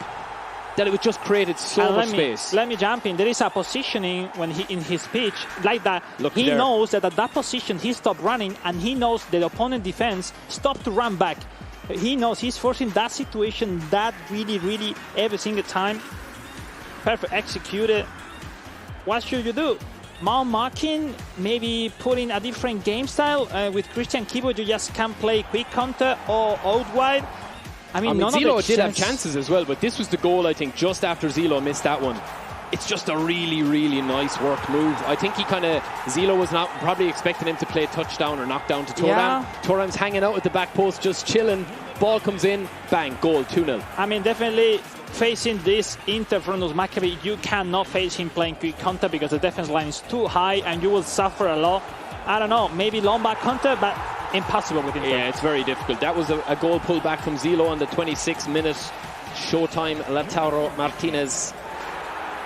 that it just created so much space. Let me jump in. There is a positioning when he in his pitch like that. He knows that at that position he stopped running, and he knows the opponent defense stopped to run back. He knows he's forcing that situation that really every single time. Perfect executed. What should you do? Mount marking, maybe put in a different game style. With Christian Kibo, you just can't play quick counter or out wide. I mean Zilo did have chances as well, but this was the goal, I think, just after Zilo missed that one. It's just a really nice work move. I think Zilo was not probably expecting him to play touchdown or knockdown to Thuram. Yeah. Thuram's hanging out at the back post, just chilling. Ball comes in, bang, goal, 2-0. I mean, definitely facing this Inter from Makabil, you cannot face him playing quick counter because the defense line is too high and you will suffer a lot. I don't know, maybe long back counter, but impossible with him. Yeah, it's very difficult. That was a goal pulled back from Zilo on the 26th minute. Showtime, Lautaro Martinez.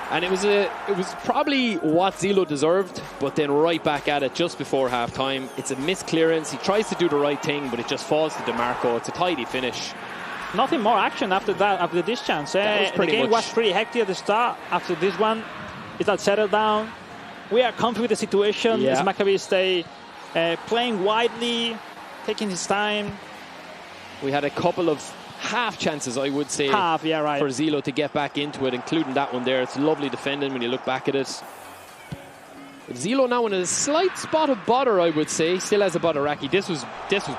And it was probably what Zilo deserved, but then right back at it just before half-time. It's a missed clearance. He tries to do the right thing, but it just falls to DeMarco. It's a tidy finish. Nothing more action after that, after this chance. The game was pretty hectic at the start. After this one, it's all settled down. We are comfortable with the situation. As Makabil stay playing widely, taking his time. We had a couple of half chances, I would say, for Zilo to get back into it, including that one there. It's lovely defending when you look back at it. Zilo now in a slight spot of bother, I would say. Still has a bother Iraqi. This was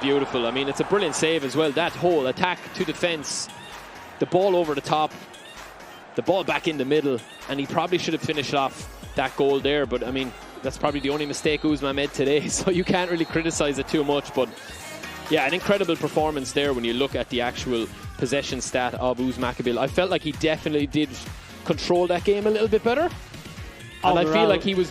beautiful. I mean, it's a brilliant save as well. That whole attack to defence, the ball over the top, the ball back in the middle, and he probably should have finished off that goal there. But I mean, that's probably the only mistake Uzma made today, so you can't really criticise it too much. But yeah, an incredible performance there when you look at the actual possession stat of Makabil. I felt like he definitely did control that game a little bit better. And I feel like he was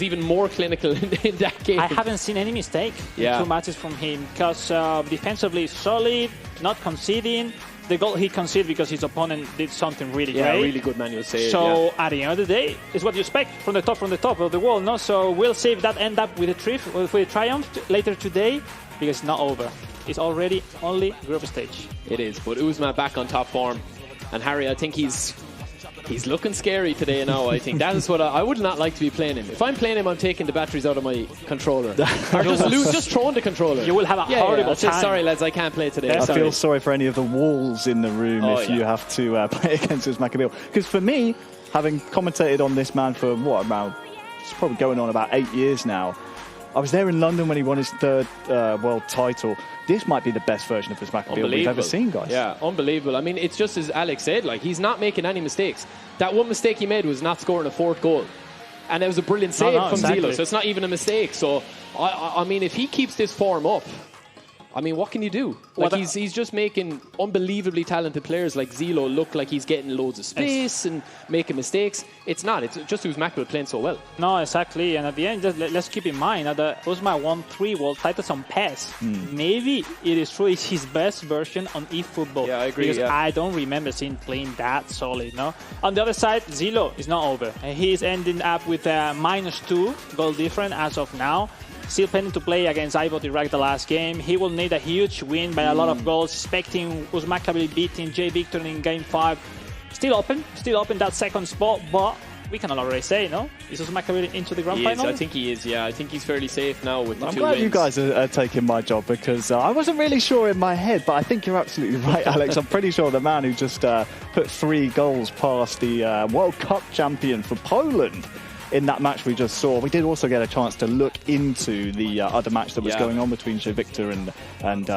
even more clinical in that game. I haven't seen any mistake in 2 matches from him because defensively solid, not conceding. The goal he conceded because his opponent did something really great. Yeah, really good manual save. So at the end of the day, it's what you expect from the top of the wall. No, so we'll see if that end up with a triumph later today, because it's not over. It's already only group stage. It is, but Uzma back on top form, and Harry, I think he's looking scary today now. I think that is what I would not like to be playing him. If I'm playing him, I'm taking the batteries out of my controller. Or just throwing the controller. You will have a horrible time. Sorry, lads, I can't play today. I feel sorry for any of the walls in the room if you have to play against Makabil. Because for me, having commentated on this man for it's probably going on about 8 years now. I was there in London when he won his 3rd world title. This might be the best version of Makabil we've ever seen, guys. Yeah, unbelievable. I mean, it's just as Alex said, like, he's not making any mistakes. That one mistake he made was not scoring a 4th goal. And it was a brilliant save from Zilo, so it's not even a mistake. So, I mean, if he keeps this form up, I mean, what can you do? Like, he's just making unbelievably talented players like Zilo look like he's getting loads of space and making mistakes. It's not. It's just Makabil playing so well. No, exactly. And at the end, just let's keep in mind that Uzma won 3 world titles on PES. Maybe it is true it's his best version on eFootball. Yeah, I agree. Because I don't remember seeing playing that solid. No. On the other side, Zilo is not over. He's ending up with a -2 goal difference as of now. Still planning to play against Wadi Iraqi the last game. He will need a huge win by a lot of goals, expecting Makabil beating J Victor in Game 5. Still open that second spot, but we can already say, no? Is Makabil into the grand final? I think he is, yeah. I think he's fairly safe now with the 2 wins. I'm glad you guys are taking my job, because I wasn't really sure in my head, but I think you're absolutely right, Alex. I'm pretty sure the man who just put 3 goals past the World Cup champion for Poland in that match we just saw. We did also get a chance to look into the other match that was going on between J Victor and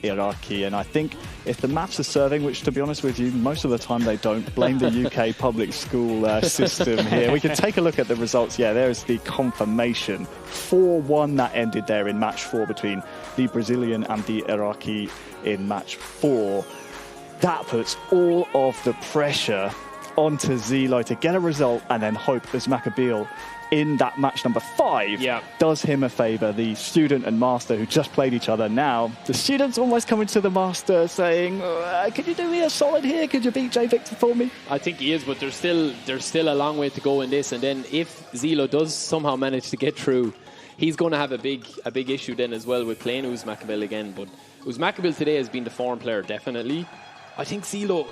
Iraqi, and I think if the maths are serving, which to be honest with you, most of the time they don't, blame the UK public school system here. We can take a look at the results. Yeah, there's the confirmation. 4-1 that ended there in match 4 between the Brazilian and the Iraqi in match 4. That puts all of the pressure onto Zilo to get a result and then hope as Makabil in that match number 5 does him a favour. The student and master who just played each other, now the student's almost coming to the master saying, could you do me a solid here? Could you beat J Victor for me? I think he is, but there's still a long way to go in this, and then if Zilo does somehow manage to get through, he's going to have a big issue then as well with playing Makabil again. But Makabil today has been the form player, definitely. I think Zilo,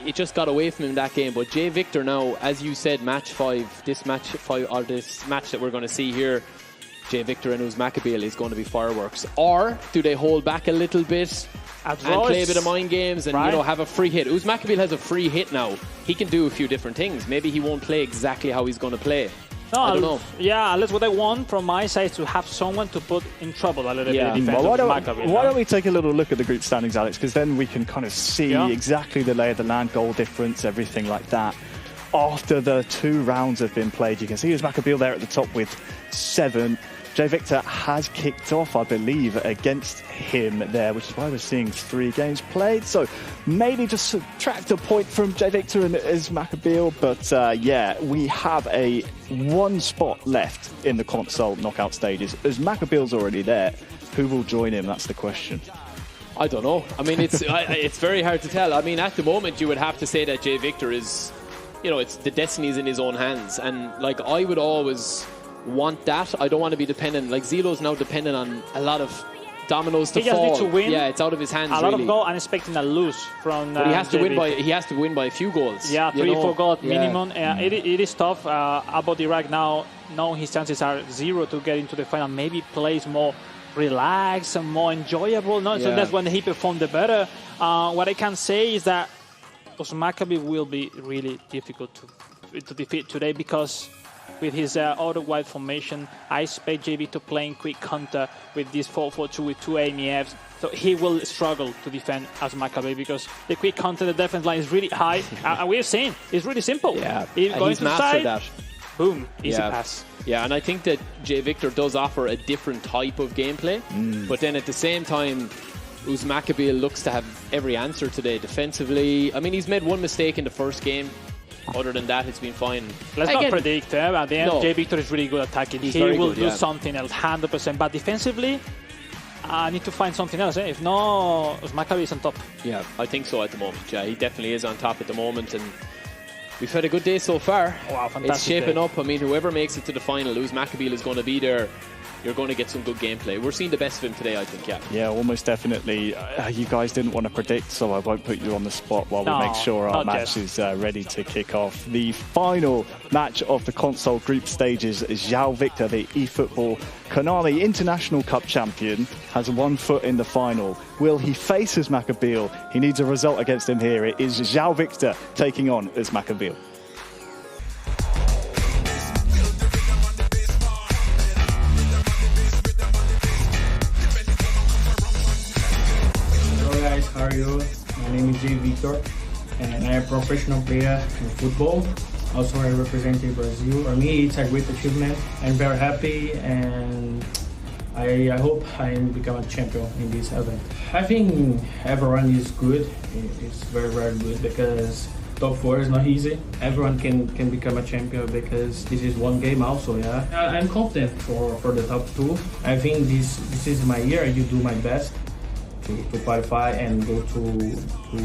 it just got away from him that game. But J Victor now, as you said, this match that we're going to see here, J Victor and Makabil is going to be fireworks. Or do they hold back a little bit and play a bit of mind games and have a free hit? Makabil has a free hit now. He can do a few different things. Maybe he won't play exactly how he's going to play. No, I don't know. Yeah, that's what I want from my side, to have someone to put in trouble a little bit. Well, why don't we take a little look at the group standings, Alex? Because then we can kind of see exactly the lay of the land, goal difference, everything like that. After the 2 rounds have been played, you can see Makabil there at the top with 7. J Victor has kicked off, I believe, against him there, which is why we're seeing 3 games played. So maybe just subtract a point from J Victor and Makabil. But yeah, we have a 1 spot left in the console knockout stages. As Makabil's already there, who will join him? That's the question. I don't know. I mean, it's very hard to tell. I mean, at the moment, you would have to say that J Victor is, it's the destiny's in his own hands. And like, I would always want that. I don't want to be dependent. Like, Zilo's now dependent on a lot of dominoes to fall. He just needs to win. Yeah, it's out of his hands. A lot of goals, and expecting a lose from. But he has to win by. He has to win by a few goals. Yeah, 3-4 goals minimum. It is tough. Wadi Iraqi now, his chances are 0 to get into the final. Maybe plays more relaxed and more enjoyable. So that's when he performed the better. What I can say is that Makabil will be really difficult to defeat today, because with his auto-wide formation, I expect JV to play quick counter with this 4-4-2 with 2 AMEFs. So he will struggle to defend as Makabil, because the quick counter, the defense line is really high. And we've seen it's really simple. Yeah, he's mastered that. Boom, easy pass. Yeah, and I think that J Victor does offer a different type of gameplay. But then at the same time, Makabil looks to have every answer today defensively. I mean, he's made 1 mistake in the first game. Other than that, it's been fine. Let's not predict. At the end, J Victor is really good at attacking. He will do something else, 100%. But defensively, I need to find something else. If no, Makabil is on top. Yeah, I think so at the moment. Yeah, he definitely is on top at the moment. And we've had a good day so far. Wow, fantastic. It's shaping up. I mean, whoever makes it to the final, Makabil is going to be there. You're going to get some good gameplay. We're seeing the best of him today, I think, Yeah, almost definitely. You guys didn't want to predict, so I won't put you on the spot while we make sure our match is ready to kick off. The final match of the console group stages is J Victor, the eFootball Konami International Cup champion, has 1 foot in the final. Will he face Makabil? He needs a result against him here. It is J Victor taking on Makabil. How are you? My name is J Victor, and I'm a professional player in football. Also, I represent Brazil. For me, it's a great achievement. I'm very happy, and I hope I become a champion in this event. I think everyone is good. It's very, very good because top 4 is not easy. Everyone can become a champion because this is one game also, yeah. I'm confident for the top 2. I think this is my year. You do my best to qualify and go to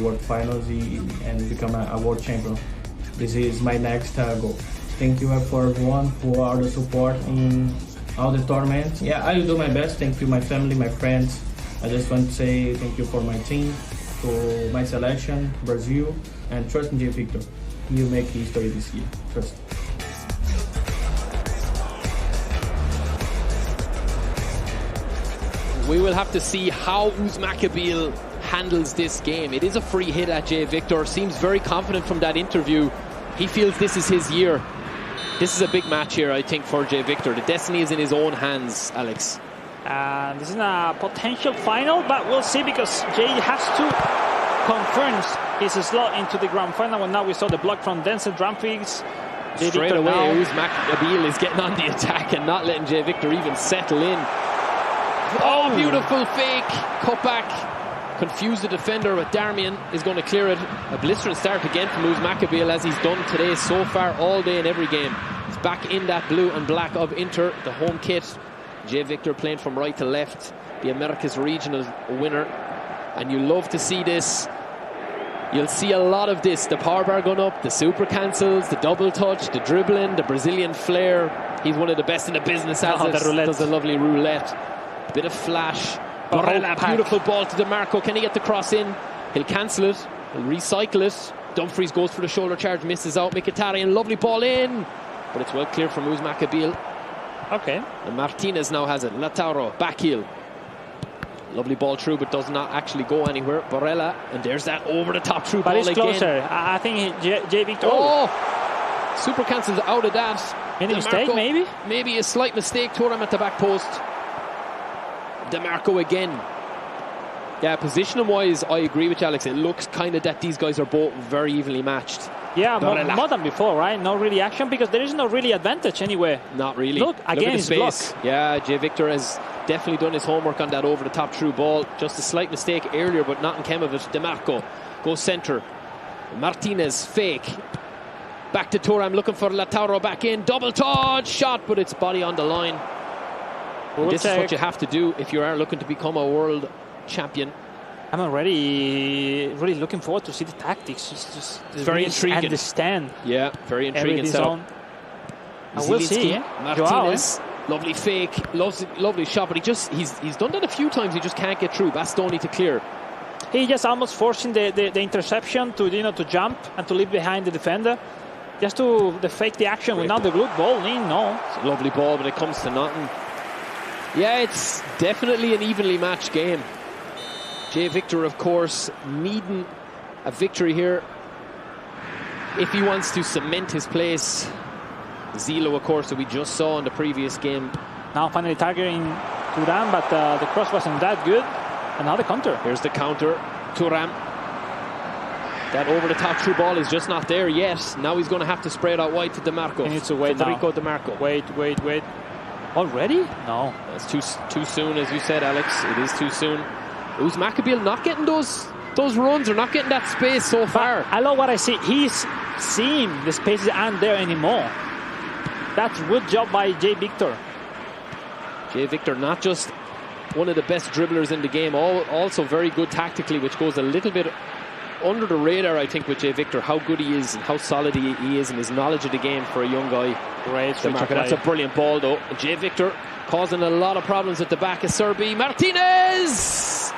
World Finals and become a world champion. This is my next goal. Thank you for everyone for all the support in all the tournaments. Yeah, I will do my best. Thank you, my family, my friends. I just want to say thank you for my team, for my selection, Brazil, and trust in J. Victor. You make history this year. Trust. We will have to see how Makabil handles this game. It is a free hit at J. Victor. Seems very confident from that interview. He feels this is his year. This is a big match here, I think, for J. Victor. The destiny is in his own hands, Alex. This is a potential final, but we'll see because Jay has to confirm his slot into the grand final. And now we saw the block from Denzel Drumfigs. Straight away, Makabil is getting on the attack and not letting J. Victor even settle in. Oh, beautiful fake. Cut back. Confused the defender, but Darmian is going to clear it. A blistering start again from Makabil, as he's done today so far all day in every game. He's back in that blue and black of Inter, the home kit. J. Victor playing from right to left, the Americas regional winner. And you love to see this. You'll see a lot of this. The power bar going up, the super cancels, the double touch, the dribbling, the Brazilian flair. He's one of the best in the business as it does a lovely roulette. Bit of flash. Barella, beautiful ball to DeMarco. Can he get the cross in? He'll cancel it. He'll recycle it. Dumfries goes for the shoulder charge, misses out. Mkhitaryan, lovely ball in. But it's well cleared from Makabil. Okay. And Martinez now has it. Lautaro, back heel. Lovely ball through, but does not actually go anywhere. Barella, and there's that over-the-top through ball again. But it's closer. I think J. Victor. Oh! Super cancels out of that. Any mistake, maybe? Maybe a slight mistake. Thuram at the back post. DeMarco again. Yeah, position-wise, I agree with you, Alex. It looks kind of that these guys are both very evenly matched. Yeah, more than before, right? No really action because there is no really advantage anywhere. Not really. Look again, his space. Yeah, J. Victor has definitely done his homework on that over-the-top through ball. Just a slight mistake earlier, but not in Kemovic. DeMarco goes centre. Martinez, fake. Back to Thuram, looking for Lautaro back in. Double touch shot, but it's body on the line. This is what you have to do if you are looking to become a world champion. I'm already really looking forward to see the tactics. It's very intriguing. Understand. Yeah, very intriguing setup. We'll see. Martinez, lovely fake, lovely shot, but he's done that a few times. He just can't get through. Bastoni to clear. He just almost forcing the interception to jump and to leave behind the defender. Just to fake the action without the good ball in. No, it's a lovely ball, but it comes to nothing. Yeah, it's definitely an evenly matched game. J. Victor, of course, needing a victory here if he wants to cement his place. Zilo, of course, that we just saw in the previous game. Now finally targeting Thuram, but the cross wasn't that good. Another counter. Here's the counter. Thuram. That over-the-top through ball is just not there yet. Now he's going to have to spray it out wide to DeMarco. He needs to wait Federico now. DeMarco. Wait. Already? No. That's too soon, as you said, Alex. It is too soon. Makabil not getting those runs or not getting that space so far. I love what I see. He's seeing the spaces aren't there anymore. That's good job by J. Victor. J. Victor, not just one of the best dribblers in the game, also very good tactically, which goes a little bit under the radar, I think, with J. Victor, how good he is and how solid he is and his knowledge of the game for a young guy. Great. That's a brilliant ball, though. J. Victor causing a lot of problems at the back of Serbi. Martinez!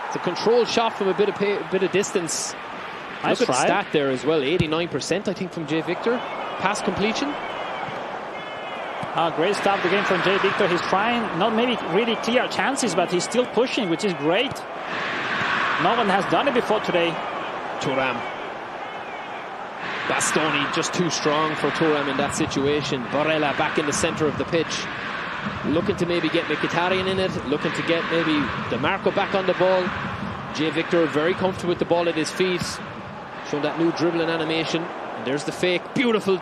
It's a controlled shot from a bit of distance. Nice Look at the try. stat there as well. 89%, I think, from J. Victor. Pass completion. Great start again from J. Victor. He's trying, not maybe really clear chances, but he's still pushing, which is great. No one has done it before today. Thuram. Bastoni just too strong for Thuram in that situation. Barella back in the centre of the pitch. Looking to maybe get Mkhitaryan in it. Looking to get maybe DeMarco back on the ball. J. Victor very comfortable with the ball at his feet. Showing that new dribbling animation. And there's the fake. Beautiful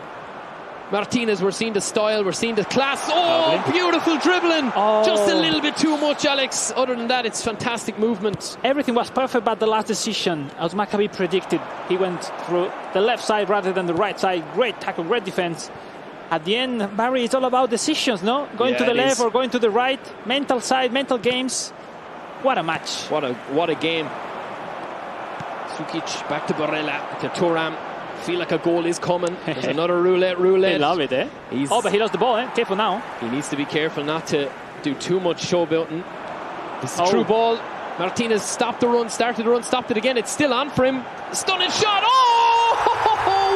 Martinez, we're seeing the style, we're seeing the class. Oh, beautiful dribbling. Oh. Just a little bit too much, Alex. Other than that, it's fantastic movement. Everything was perfect, but the last decision, as Makabil predicted, he went through the left side rather than the right side. Great tackle, great defense. At the end, Barry, it's all about decisions, no? Going to the left or going to the right. Mental side, mental games. What a match. What a game. Sukic back to Barella, to Thuram. Feel like a goal is coming. There's another roulette. They love it, eh? But he lost the ball, eh? Careful now. He needs to be careful not to do too much showboating. This is a true ball. Martinez stopped the run, started the run, stopped it again. It's still on for him. Stunning shot. Oh,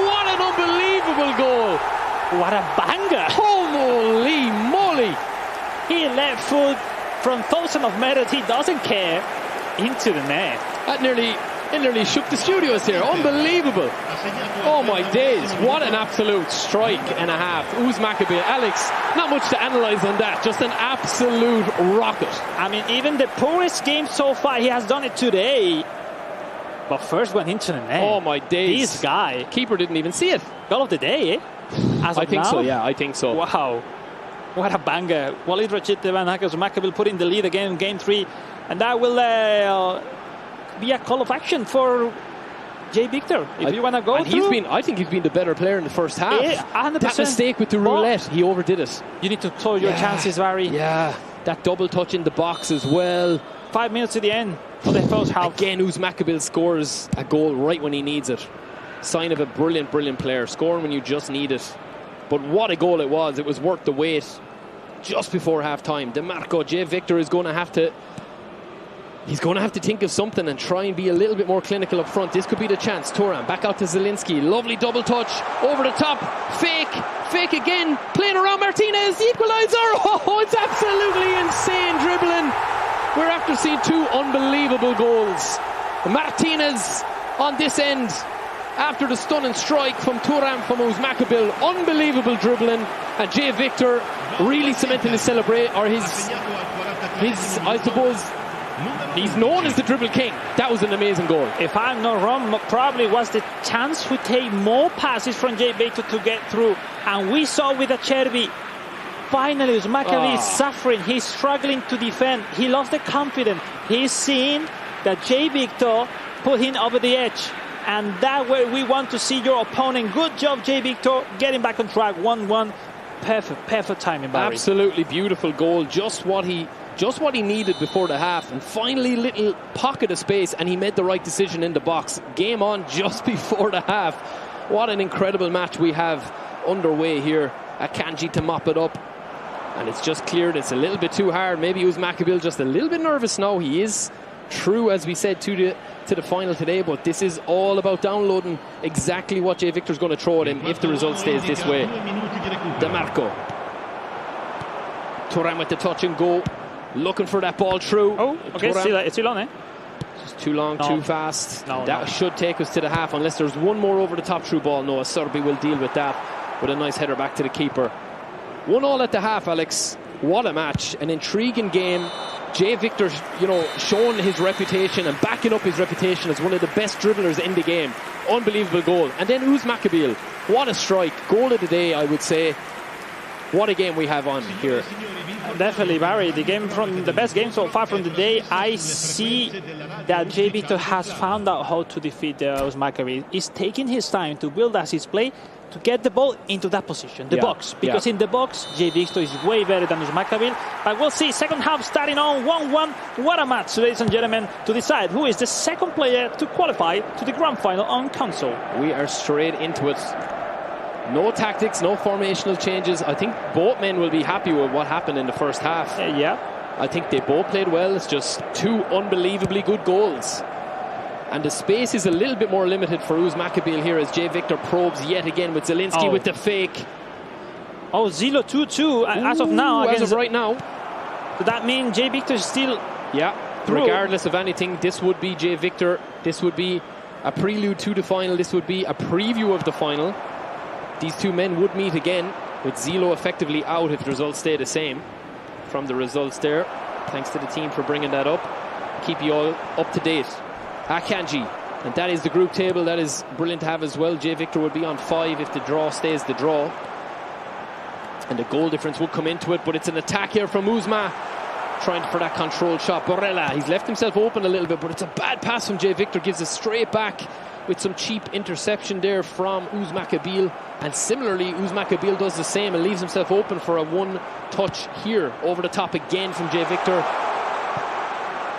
what an unbelievable goal. What a banger. Holy moly. He left foot from thousands of meters. He doesn't care. Into the net. That nearly shook the studios here. Unbelievable. Oh my days. What an absolute strike and a half. Makabil. Alex, not much to analyse on that. Just an absolute rocket. I mean, even the poorest game so far, he has done it today. But first went into the net. Oh my days. This guy. Keeper didn't even see it. Goal of the day, eh? I think so, yeah. I think so. Wow. What a banger. Walid Rachid Van Hackers Makabil put in the lead again in game 3. And that will be a call of action for Jay Victor. If you want to go through. I think he's been the better player in the first half. 100%. That mistake with the roulette, he overdid it. You need to close your chances, Barry. Yeah. That double touch in the box as well. 5 minutes to the end of the first half. Again, Makabil scores a goal right when he needs it. Sign of a brilliant player. Scoring when you just need it. But what a goal it was. It was worth the wait. Just before half-time. DeMarco, Jay Victor is going to have to... He's going to have to think of something and try and be a little bit more clinical up front. This could be the chance. Thuram back out to Zielinski. Lovely double touch. Over the top. Fake again. Playing around Martinez. The equaliser. Oh, it's absolutely insane dribbling. We're after seeing 2 unbelievable goals. Martinez on this end. After the stunning strike from Thuram from Makabil. Unbelievable dribbling. And Jay Victor really cementing his I suppose... He's known as the dribble king. That was an amazing goal. If I'm not wrong, probably was the chance to take more passes from Jay Victor to get through. And we saw with Acerbi, finally, Makabil is suffering. He's struggling to defend. He lost the confidence. He's seen that Jay Victor put him over the edge. And that way we want to see your opponent. Good job, Jay Victor, getting back on track. 1-1. Perfect timing, Barry. Absolutely beautiful goal. Just what he needed before the half, and finally little pocket of space, and he made the right decision in the box. Game on just before the half. What an incredible match we have underway here. Akanji to mop it up, and it's just cleared. It's a little bit too hard. Maybe it was Makabil just a little bit nervous now. He is true, as we said, to the final today, but this is all about downloading exactly what Jay Victor's going to throw at him if the result stays this way. DeMarco. Thuram with the touch and go. Looking for that ball through. Oh, okay, it's too long, eh? Just too long, too fast. That should take us to the half, unless there's one more over the top through ball. No, Serbi will deal with that with a nice header back to the keeper. 1-1 at the half, Alex. What a match. An intriguing game. Jay Victor, showing his reputation and backing up his reputation as one of the best dribblers in the game. Unbelievable goal. And then Makabil. What a strike. Goal of the day, I would say. What a game we have on here. Definitely, Barry. The best game so far from the day. I see that Jay Victor has found out how to defeat Makabil. He's taking his time to build as his play to get the ball into that position, the box. Because in the box, Jay Victor is way better than Makabil. But we'll see. Second half starting on 1-1. What a match, ladies and gentlemen, to decide who is the second player to qualify to the grand final on console. We are straight into it. No tactics, no formational changes. I think both men will be happy with what happened in the first half. I think they both played well. It's just 2 unbelievably good goals. And the space is a little bit more limited for Makabil here as Jay Victor probes yet again with Zielinski with the fake. Oh, Zilo 2-2 as of now. As of right now. Does that mean Jay Victor is still... through? Regardless of anything, this would be Jay Victor. This would be a prelude to the final. This would be a preview of the final. These 2 men would meet again, with Zilo effectively out if the results stay the same. From the results there, thanks to the team for bringing that up. Keep you all up to date. Akanji, and that is the group table. That is brilliant to have as well. Jay Victor would be on 5 if the draw stays the draw. And the goal difference will come into it, but it's an attack here from Uzma. Trying for that controlled shot. Barella, he's left himself open a little bit, but it's a bad pass from Jay Victor. Gives it straight back with some cheap interception there from Makabil. And similarly, Makabil does the same and leaves himself open for a one touch here. Over the top again from Jay Victor.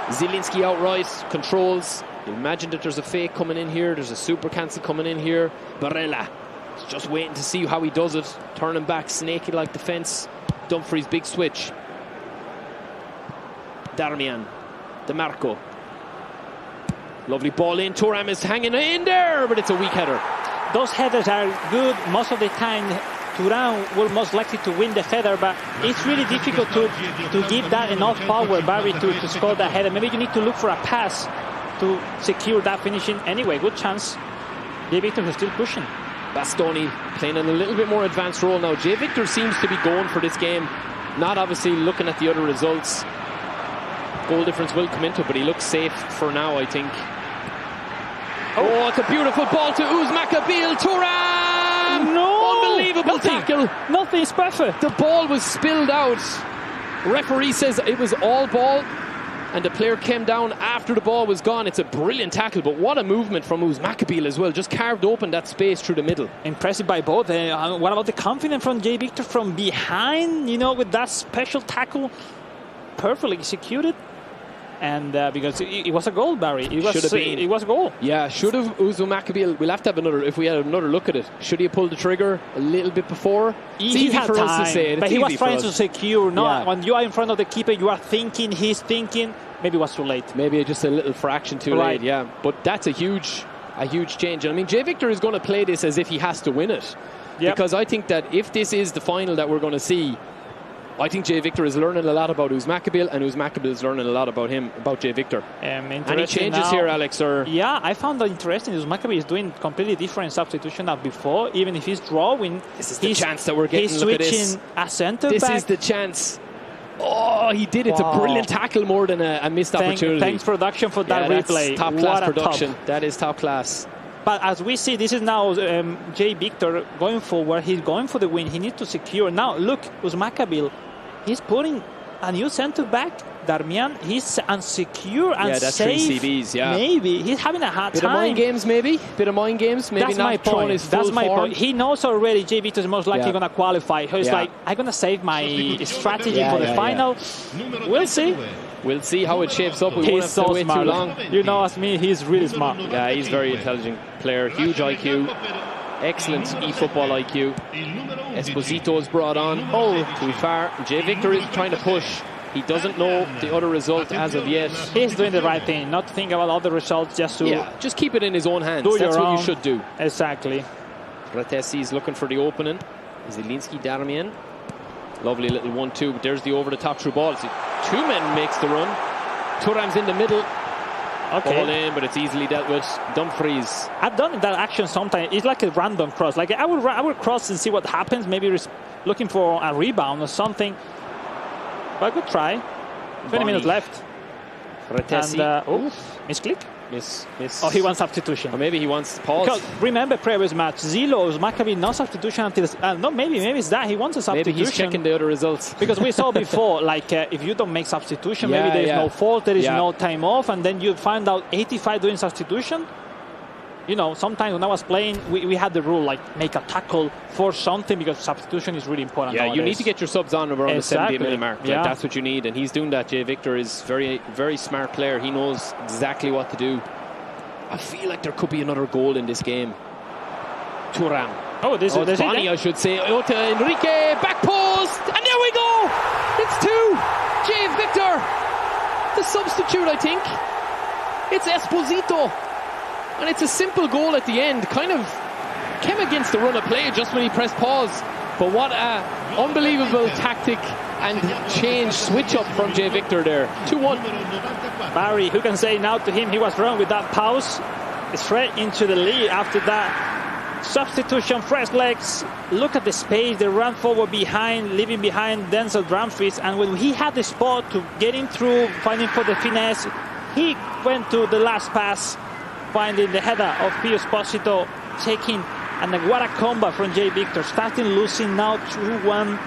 Zielinski outright, controls. You imagine that there's a fake coming in here. There's a super cancel coming in here. Barella is just waiting to see how he does it. Turning back, snaky like defence. Dumfries, big switch. Darmian, DeMarco. Lovely ball in. Thuram is hanging in there, but it's a weak header. Those headers are good most of the time. Thuram will most likely to win the header, but it's really difficult to give that enough power, Barry, to score that header. Maybe you need to look for a pass to secure that finishing. Anyway, good chance. Jay Victor is still pushing. Bastoni playing in a little bit more advanced role now. Jay Victor seems to be going for this game, not obviously looking at the other results. Goal difference will come into it, but he looks safe for now, I think. Oh, it's a beautiful ball to Makabil. Thuram! No! Unbelievable tackle. Nothing's perfect. The ball was spilled out. Referee says it was all ball, and the player came down after the ball was gone. It's a brilliant tackle, but what a movement from Makabil as well. Just carved open that space through the middle. Impressive by both. What about the confidence from Jay Victor from behind, with that special tackle? Perfectly executed. And because it was a goal, Barry. It was a goal. Yeah, should have Makabil. We'll have to have another, if we had another look at it. Should he have pulled the trigger a little bit before? It's easy for us to say it. But he was trying to secure. When you are in front of the keeper, you are thinking, he's thinking. Maybe it was too late. Maybe just a little fraction too late, yeah. But that's a huge change. And I mean, Jay Victor is going to play this as if he has to win it. Yep. Because I think that if this is the final that we're going to see, I think Jay Victor is learning a lot about Makabil, and Makabil is learning a lot about Jay Victor. Any changes here, Alex? Or? Yeah, I found that interesting. Makabil is doing completely different substitution than before. Even if he's drawing, this is the chance that we're getting. He's switching a centre back. This is the chance. Oh, he did it. It's a brilliant tackle more than a missed opportunity. Thanks, production, for that replay. Top class production. That is top class. But as we see, this is now Jay Victor going forward. He's going for the win. He needs to secure. Now, look, Makabil. He's putting a new centre back, Darmian. He's unsecure and that's safe. 3 CBs, yeah. Maybe he's having a hard time. Bit of mind games, maybe. That's my point. That's my point. He knows already Jay Victor is most likely going to qualify. He's like, I'm going to save my strategy for the final. We'll see. We'll see how it shapes up. We won't have to wait smart. too long. You know, as me, he's really smart. Yeah, he's a very intelligent player. Huge IQ. Excellent eFootball IQ. Esposito is brought on. Too far. Jay Victor is trying to push. He doesn't know the other result as of yet. He's doing the right thing. Not to think about other results, just to... just keep it in his own hands. That's what you should do. Exactly. Ratesi is looking for the opening. Zielinski, Darmian. Lovely little 1-2. There's the over-the-top through ball. Two men makes the run. Thuram's in the middle. Okay. Ball in, but it's easily dealt with. Dumfries. I've done that action sometimes. It's like a random cross. Like I would cross and see what happens. Maybe looking for a rebound or something. But good try. 20 minutes left. Ratesi. And, misclick. Miss. Oh, he wants substitution. Or maybe he wants pause. Because remember previous match, Zilo, Makabil, no substitution until... no, maybe it's that. He wants a substitution. Maybe he's checking the other results. Because we saw before, like, if you don't make substitution, maybe there is no fault, there is no time off, and then you find out 85 doing substitution. Sometimes when I was playing, we had the rule, like, make a tackle for something, because substitution is really important. Yeah, nowadays. You need to get your subs on around the 70-minute mark. Yeah. That's what you need, and he's doing that. Jay Victor is very, very smart player. He knows exactly what to do. I feel like there could be another goal in this game. Thuram. This is Bonnie, I should say. To Enrique, back post, and there we go. It's 2. Jay Victor, the substitute, I think. It's Esposito. And it's a simple goal at the end. Kind of came against the run of play just when he pressed pause. But what a unbelievable tactic and change, switch up from Jay Victor there. 2-1. Barry, who can say now to him he was wrong with that pause? Straight into the lead after that substitution, fresh legs. Look at the space, they ran forward behind, leaving behind Denzel Dumfries. And when he had the spot to get him through, finding for the finesse, he went to the last pass, finding the header of Pio Esposito, taking, and what a combat from Jay Victor, starting losing now 2-1.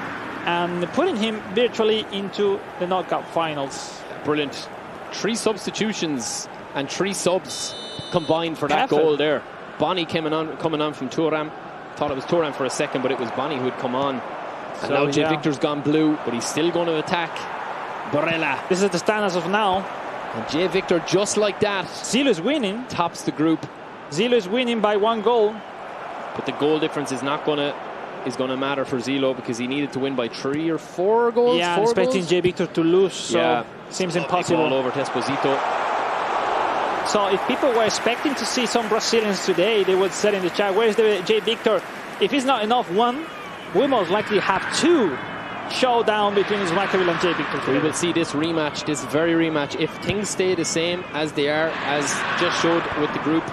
and putting him virtually into the knockout finals. Brilliant. 3 substitutions and 3 subs combined for that goal there. Bonnie coming on from Thuram. Thought it was Thuram for a second, but it was Bonnie who had come on. And now Jay Victor's gone blue, but he's still going to attack Borrella. This is the stand as of now. And Jay Victor, just like that, Zilo is winning. tops the group. Zilo is winning by 1 goal. But the goal difference is not going to matter for Zilo, because he needed to win by 3 or 4 goals. Yeah, 4 expecting goals? Jay Victor to lose, so seems impossible. All over Esposito. So if people were expecting to see some Brazilians today, they would say in the chat, where's the Jay Victor? If it's not enough 1, we most likely have 2 showdown between Makabil and Jay Victor today. We will see this rematch, this very rematch, if things stay the same as they are, as just showed with the group.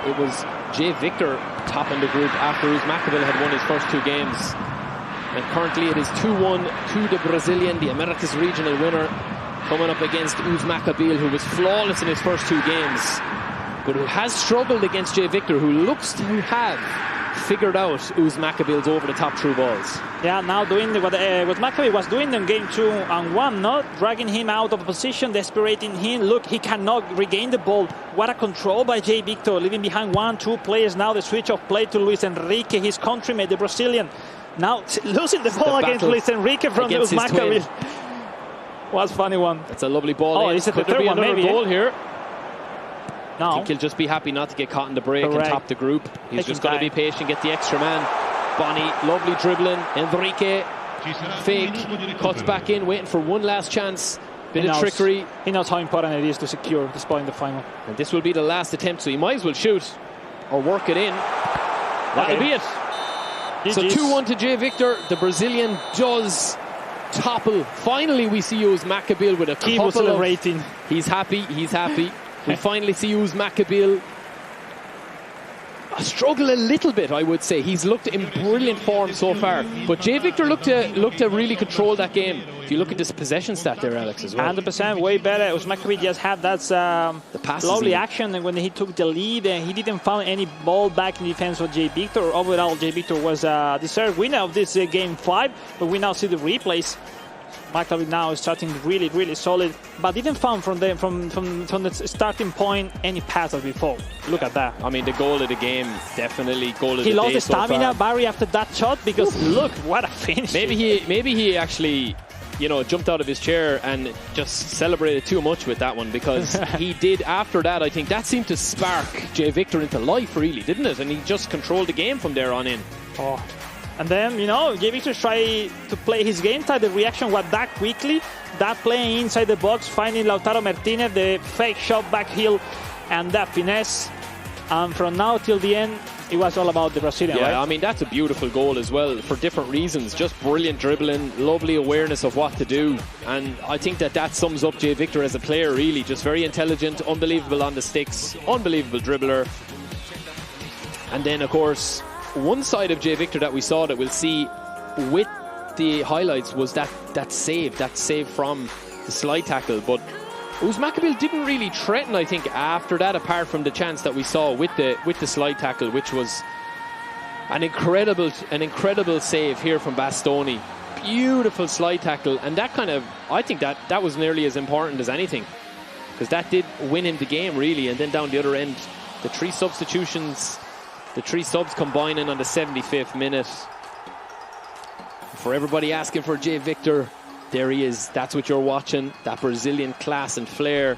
It was Jay Victor topping the group after Makabil had won his first 2 games. And currently it is 2-1 to the Brazilian, the Americas regional winner, coming up against Makabil, who was flawless in his first 2 games, but who has struggled against Jay Victor, who looks to have figured out Makabil's over-the-top through balls. Yeah, now doing what Makabil was doing in game 2 and 1, not dragging him out of position, desperating him. Look, he cannot regain the ball. What a control by Jay Victor, leaving behind 1-2 players. Now the switch of play to Luis Enrique, his countryman, the Brazilian. Now losing the ball against Luis Enrique from Makabil. Was funny one. That's a lovely ball. Oh, is it the third one? Maybe goal here. No. I think he'll just be happy not to get caught in the break and top the group. He's just going to be patient, get the extra man. Bonnie, lovely dribbling. Enrique, fake, cuts back in, waiting for one last chance. Bit of trickery. He knows how important it is to secure this ball in the final. And this will be the last attempt, so he might as well shoot or work it in. That'll be it. So 2-1 to Jay Victor. The Brazilian does topple. Finally, we see Makabil with a couple celebrating. He's happy. We finally see Makabil struggle a little bit, I would say. He's looked in brilliant form so far, but Jay Victor looked to really control that game. If you look at this possession stat there, Alex, as well. 100%, way better. Makabil just had that lovely action when he took the lead, and he didn't find any ball back in defense of Jay Victor. Overall, Jay Victor was deserved winner of this game 5, but we now see the replays. Makabil now is starting really, really solid, but didn't find from the starting point any pass as before. Look at that. I mean, the goal of the game, definitely goal of the day. He lost the stamina, so Barry, after that shot, because look, what a finish. Maybe he actually, jumped out of his chair and just celebrated too much with that one, because he did after that. I think that seemed to spark Jay Victor into life, really, didn't it? And he just controlled the game from there on in. Oh. And then, Jay Victor tried to play his game type. The reaction was that quickly. That play inside the box, finding Lautaro Martinez, the fake shot back heel, and that finesse. And from now till the end, it was all about the Brazilian, right? I mean, that's a beautiful goal as well, for different reasons. Just brilliant dribbling, lovely awareness of what to do. And I think that sums up Jay Victor as a player, really. Just very intelligent, unbelievable on the sticks, unbelievable dribbler. And then, of course, one side of Jay Victor that we saw, that we'll see with the highlights, was that save from the slide tackle. But Makabil didn't really threaten, I think, after that, apart from the chance that we saw with the slide tackle, which was an incredible save here from Bastoni. Beautiful slide tackle, and that I think that was nearly as important as anything, because that did win him the game, really. And then down the other end, the 3 substitutions. The 3 subs combining on the 75th minute. For everybody asking for Jay Victor, there he is. That's what you're watching. That Brazilian class and flair.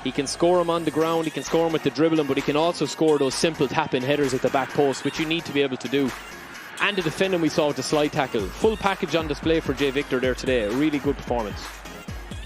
He can score him on the ground. He can score him with the dribbling, but he can also score those simple tap-in headers at the back post, which you need to be able to do. And the defending we saw with the slide tackle. Full package on display for Jay Victor there today. A really good performance.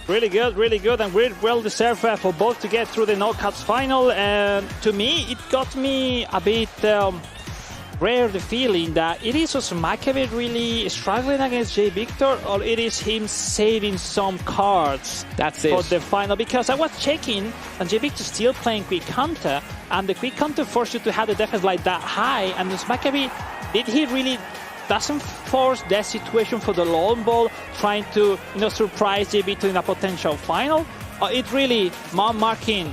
Really good, and well deserved for both to get through the knockouts final. And to me, it got me a bit rare, the feeling that it is Makabil really struggling against Jay Victor, or it is him saving some cards for the final. Because I was checking, and Jay Victor still playing quick counter, and the quick counter forced you to have the defense like that high. And Makabil, did he really doesn't force that situation for the long ball, trying to surprise Jay Victor in a potential final? It really marking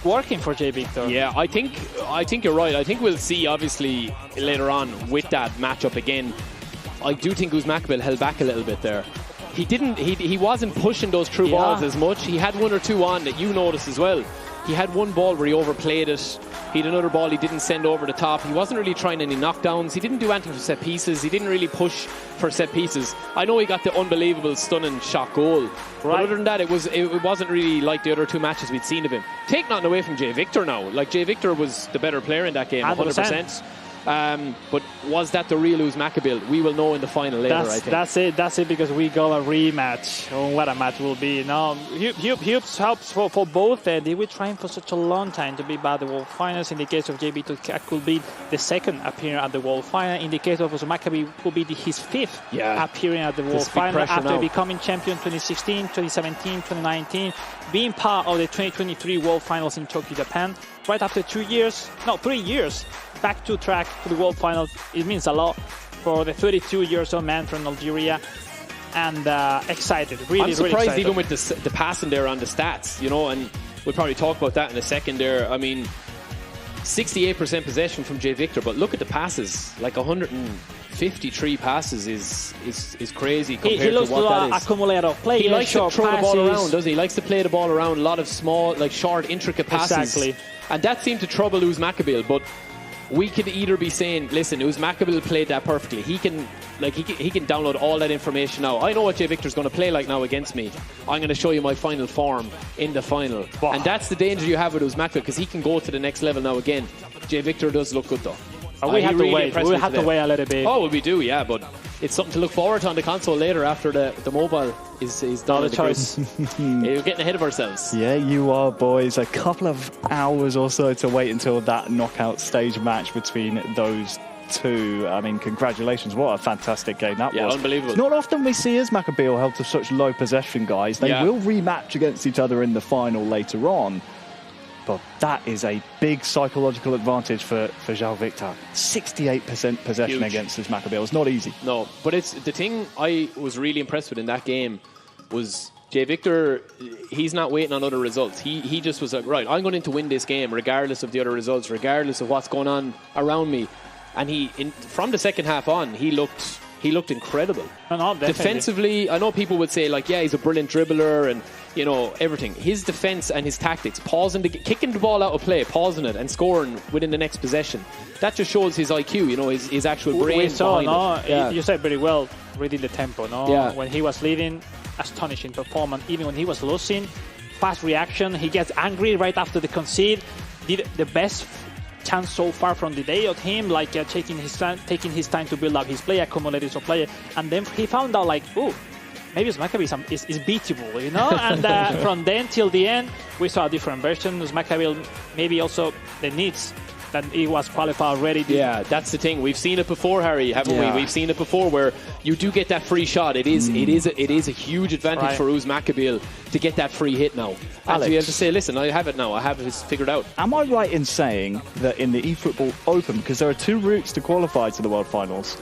working for Jay Victor. Yeah, I think you're right. I think we'll see, obviously, later on with that matchup again. I do think Makabil held back a little bit there. He wasn't pushing those through balls as much. He had one or two on that you noticed as well. He had one ball where he overplayed it. He had another ball he didn't send over the top. He wasn't really trying any knockdowns. He didn't do anything for set pieces. He didn't really push for set pieces. I know he got the unbelievable, stunning shot goal. But other than that, it wasn't really like the other two matches we'd seen of him. Take nothing away from Jay Victor now. Like, Jay Victor was the better player in that game, 100%. But was that the real Makabil? We will know in the final later, I think. That's it, because we got a rematch. Oh, what a match will be. Now, Hughes helps for both. They were trying for such a long time to be by the World Finals. In the case of JB, it could be the second appearance at the World Final. In the case of Makabil, it could be his fifth appearing at the World Final after becoming champion 2016, 2017, 2019, being part of the 2023 World Finals in Tokyo, Japan. Right after 3 years, back to track to the World Finals. It means a lot for the 32-year-old man from Algeria, and excited, really surprised excited. Even with the passing there on the stats, and we'll probably talk about that in a second there. I mean, 68% possession from Jay Victor, but look at the passes, like 153 passes is crazy compared he looks to what that is. Accumulator play. He likes to throw the ball around, doesn't he? He likes to play the ball around, a lot of small, like short, intricate passes. Exactly. And that seemed to trouble Makabil, but we could either be saying, listen, Makabil played that perfectly. He can download all that information now. I know what Jay Victor's going to play like now against me. I'm going to show you my final form in the final. Wow. And that's the danger you have with Makabil, because he can go to the next level now again. Jay Victor does look good though. We have to wait. We have to wait a little bit. Oh, well, we do, yeah, but it's something to look forward to on the console later after the mobile is done. Not a choice. We're getting ahead of ourselves. Yeah, you are, boys. A couple of hours or so to wait until that knockout stage match between those two. I mean, congratulations. What a fantastic game that was. Yeah, unbelievable. It's not often we see Makabil held to such low possession, guys. They will rematch against each other in the final later on. But that is a big psychological advantage for João Victor. 68% possession against Makabil. It's not easy. No, but it's the thing I was really impressed with in that game was Jay Victor. He's not waiting on other results. He just was like, right, I'm going to win this game regardless of the other results, regardless of what's going on around me. And from the second half on, he looked incredible. No, defensively, I know people would say, like, yeah, he's a brilliant dribbler and, everything. His defense and his tactics, kicking the ball out of play, pausing it and scoring within the next possession. That just shows his IQ, his actual brain. We saw, behind it. Yeah. You said very well, reading the tempo, no? Yeah. When he was leading, astonishing performance. Even when he was losing, fast reaction. He gets angry right after the concede. Did the best chance so far from the day of him, like taking his time to build up his play, accumulating some play, and then he found out, like, maybe Makabil is beatable, and from then till the end, we saw a different version. Makabil maybe also the needs that he was qualified already. Yeah, that's the thing. We've seen it before, Harry, haven't we? We've seen it before where you do get that free shot. It is a huge advantage for Makabil to get that free hit now. And to be able to say, listen, I have it now. I have this figured out. Am I right in saying that in the eFootball Open, because there are two routes to qualify to the World Finals,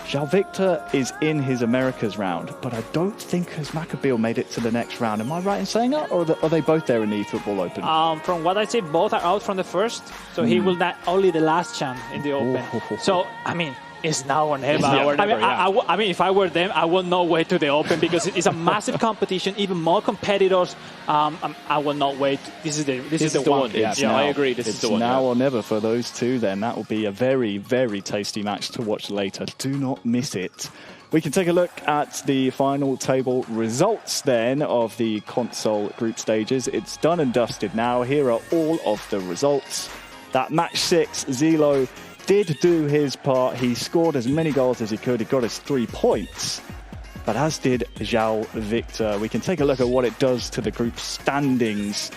João Victor is in his Americas round, but I don't think Makabil made it to the next round. Am I right in saying that, or are they both there in the eFootball Open? From what I see, both are out from the first, so he will not only the last chance in the Open. So, I mean, it's now or never. I mean, if I were them, I would not wait to the Open because it's a massive competition, even more competitors. I will not wait. This is the one. Yeah, I agree. This is the one. It's now or never for those two then. That will be a very, very tasty match to watch later. Do not miss it. We can take a look at the final table results then of the console group stages. It's done and dusted now. Here are all of the results. That match 6, Zilo did do his part. He scored as many goals as he could. He got his 3 points, but as did João Victor. We can take a look at what it does to the group standings.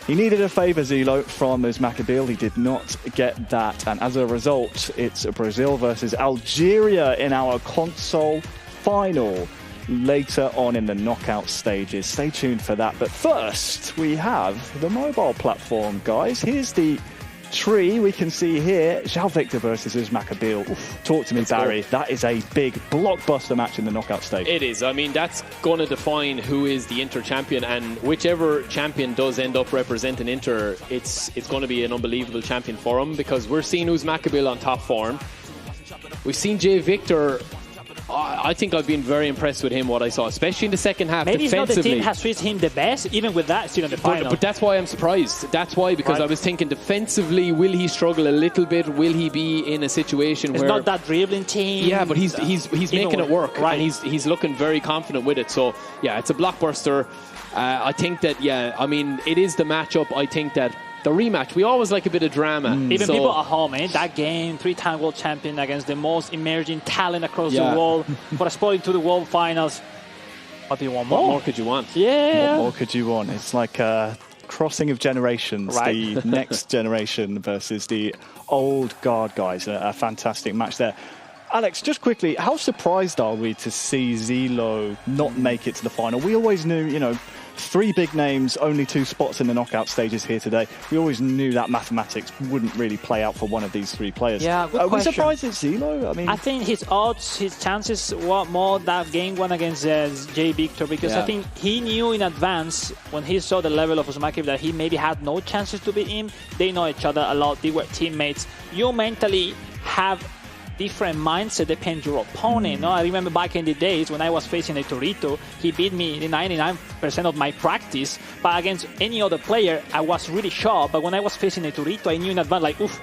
He needed a favour, Zilo, from Makabil. He did not get that, and as a result, it's Brazil versus Algeria in our console final later on in the knockout stages. Stay tuned for that. But first, we have the mobile platform, guys. Here's the tree we can see here. João Victor versus Makabil. Talk to me, Barry. That is a big blockbuster match in the knockout stage. It is. I mean, that's going to define who is the Inter champion, and whichever champion does end up representing Inter, it's going to be an unbelievable champion for him, because we're seeing Makabil on top form. We've seen Jay Victor I think I've been very impressed with him, what I saw, especially in the second half. Maybe it's not the defensively. team has treated him the best, even with that, still in the final. But that's why I'm surprised. That's why, because I was thinking defensively, will he struggle a little bit? Will he be in a situation it's where... It's not that dribbling team. Yeah, but he's making it work. Right. And he's looking very confident with it. So, yeah, it's a blockbuster. I think that, I mean, it is the matchup. I think that the rematch, we always like a bit of drama. Even people at home, that game, 3-time world champion against the most emerging talent across the world, for a spot into the world finals. What do you want more? What more could you want? Yeah. What more could you want? It's like a crossing of generations, the next generation versus the old guard guys. A fantastic match there. Alex, just quickly, how surprised are we to see Zilo not make it to the final? We always knew, 3 big names, only 2 spots in the knockout stages here today. We always knew that mathematics wouldn't really play out for one of these 3 players. Yeah, good Are we question. surprised it's Zilo? I think his odds, his chances were more that game 1 against Jay Victor, because I think he knew in advance when he saw the level of Makabil that he maybe had no chances to beat him. They know each other a lot. They were teammates. You mentally have different mindset depends your opponent. I remember back in the days when I was facing a Torito, he beat me in 99% of my practice, but against any other player I was really sharp. But when I was facing a Torito, I knew in advance, like, oof,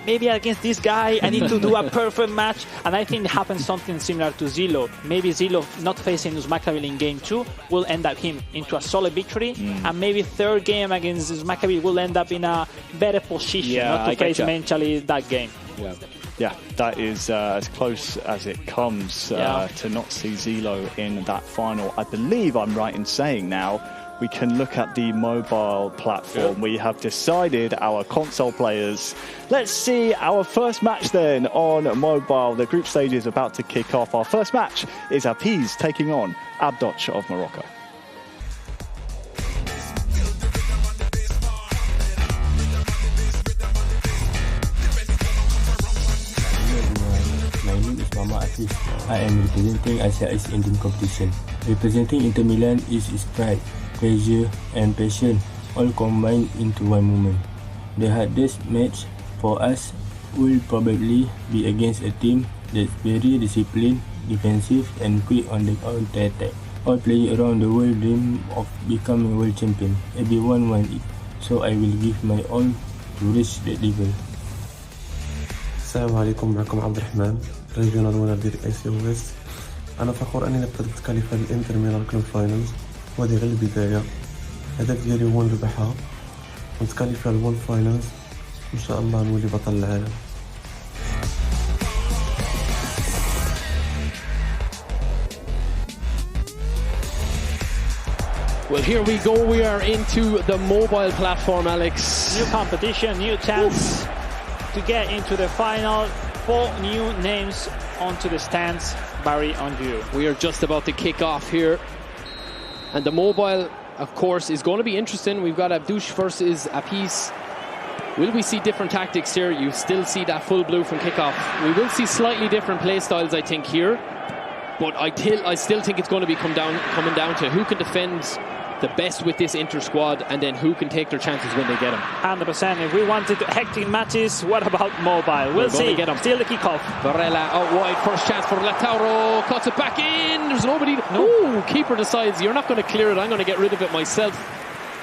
maybe against this guy I need to do a perfect match. And I think it happens something similar to Zilo. Maybe Zilo not facing Makabil in game 2 will end up him into a solid victory, and maybe 3rd game against Makabil will end up in a better position not to face mentally that game. Yeah, that is as close as it comes to not see Zilo in that final. I believe I'm right in saying now we can look at the mobile platform. We have decided our console players. Let's see our first match then on mobile. The group stage is about to kick off. Our first match is Apiz taking on Abdoch of Morocco. I am representing Asia's Indian competition. Representing Inter Milan is pride, pleasure and passion all combined into one moment. The hardest match for us will probably be against a team that's very disciplined, defensive and quick on the counter-attack. All players around the world dream of becoming world champion. Everyone wants it, so I will give my all to reach that level. السلام عليكم، معكم عبد الرحمن ريجيونال وينر ديال ايسي ويست. انا فخور انني قدرت نتكاليفا الانتر ميلان كلوب فاينلز، وهذه غير البدايه. الهدف ديالي هو نربحها ونتكاليفا الوورلد فاينلز، ان شاء الله نولي بطل العالم. Well, here we go. We are into the mobile platform, Alex. New competition, new chance to get into the final. 4 new names onto the stands. Barry, on you. We are just about to kick off here. And the mobile, of course, is going to be interesting. We've got Abdouche versus Apiz. Will we see different tactics here? You still see that full blue from kickoff. We will see slightly different play styles, I think, here. But I still think it's going to be coming down to who can defend the best with this Inter squad, and then who can take their chances when they get them. 100%. If we wanted hectic matches, what about mobile? We'll see. Get them. Still the kickoff. Varela out wide. First chance for Lautaro. Cuts it back in. There's nobody. No. Keeper decides, you're not going to clear it. I'm going to get rid of it myself.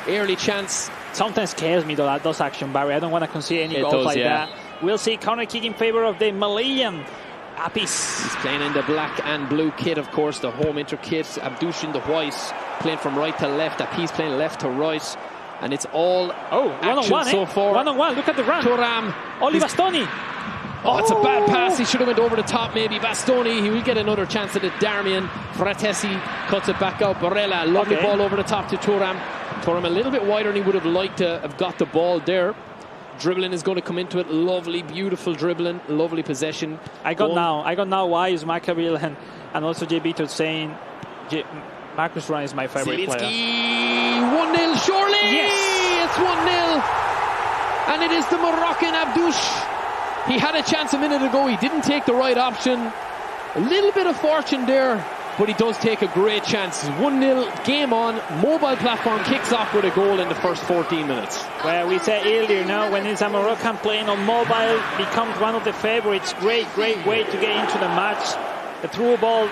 Early chance. Sometimes scares me, though, those action, Barry. I don't want to concede any goals like that. We'll see corner kick in favor of the Malayan. Apiz. He's playing in the black and blue kit, of course, the home Inter kit. Abdouche in the white, playing from right to left. Apiz playing left to right. And it's all one-on-one so far. One-on-one, look at the run. Thuram. Oli Bastoni. Oh, it's a bad pass. He should have went over the top, maybe. Bastoni, he will get another chance at it. Darmian. Fratesi cuts it back out. Barella, lovely ball over the top to Thuram. Thuram a little bit wider than he would have liked to have got the ball there. Dribbling is going to come into it. Lovely, beautiful dribbling. Lovely possession. I got now why is Makabil and also JB saying Marcus Ryan is my favorite player. 1-0 surely. Yes, it's 1-0, and it is the Moroccan Abdouche. He had a chance a minute ago. He didn't take the right option. A little bit of fortune there, but he does take a great chance. 1-0, game on. Mobile platform kicks off with a goal in the first 14 minutes. Well, we said earlier, when it's a Moroccan playing on mobile, becomes one of the favorites. Great way to get into the match. the through ball,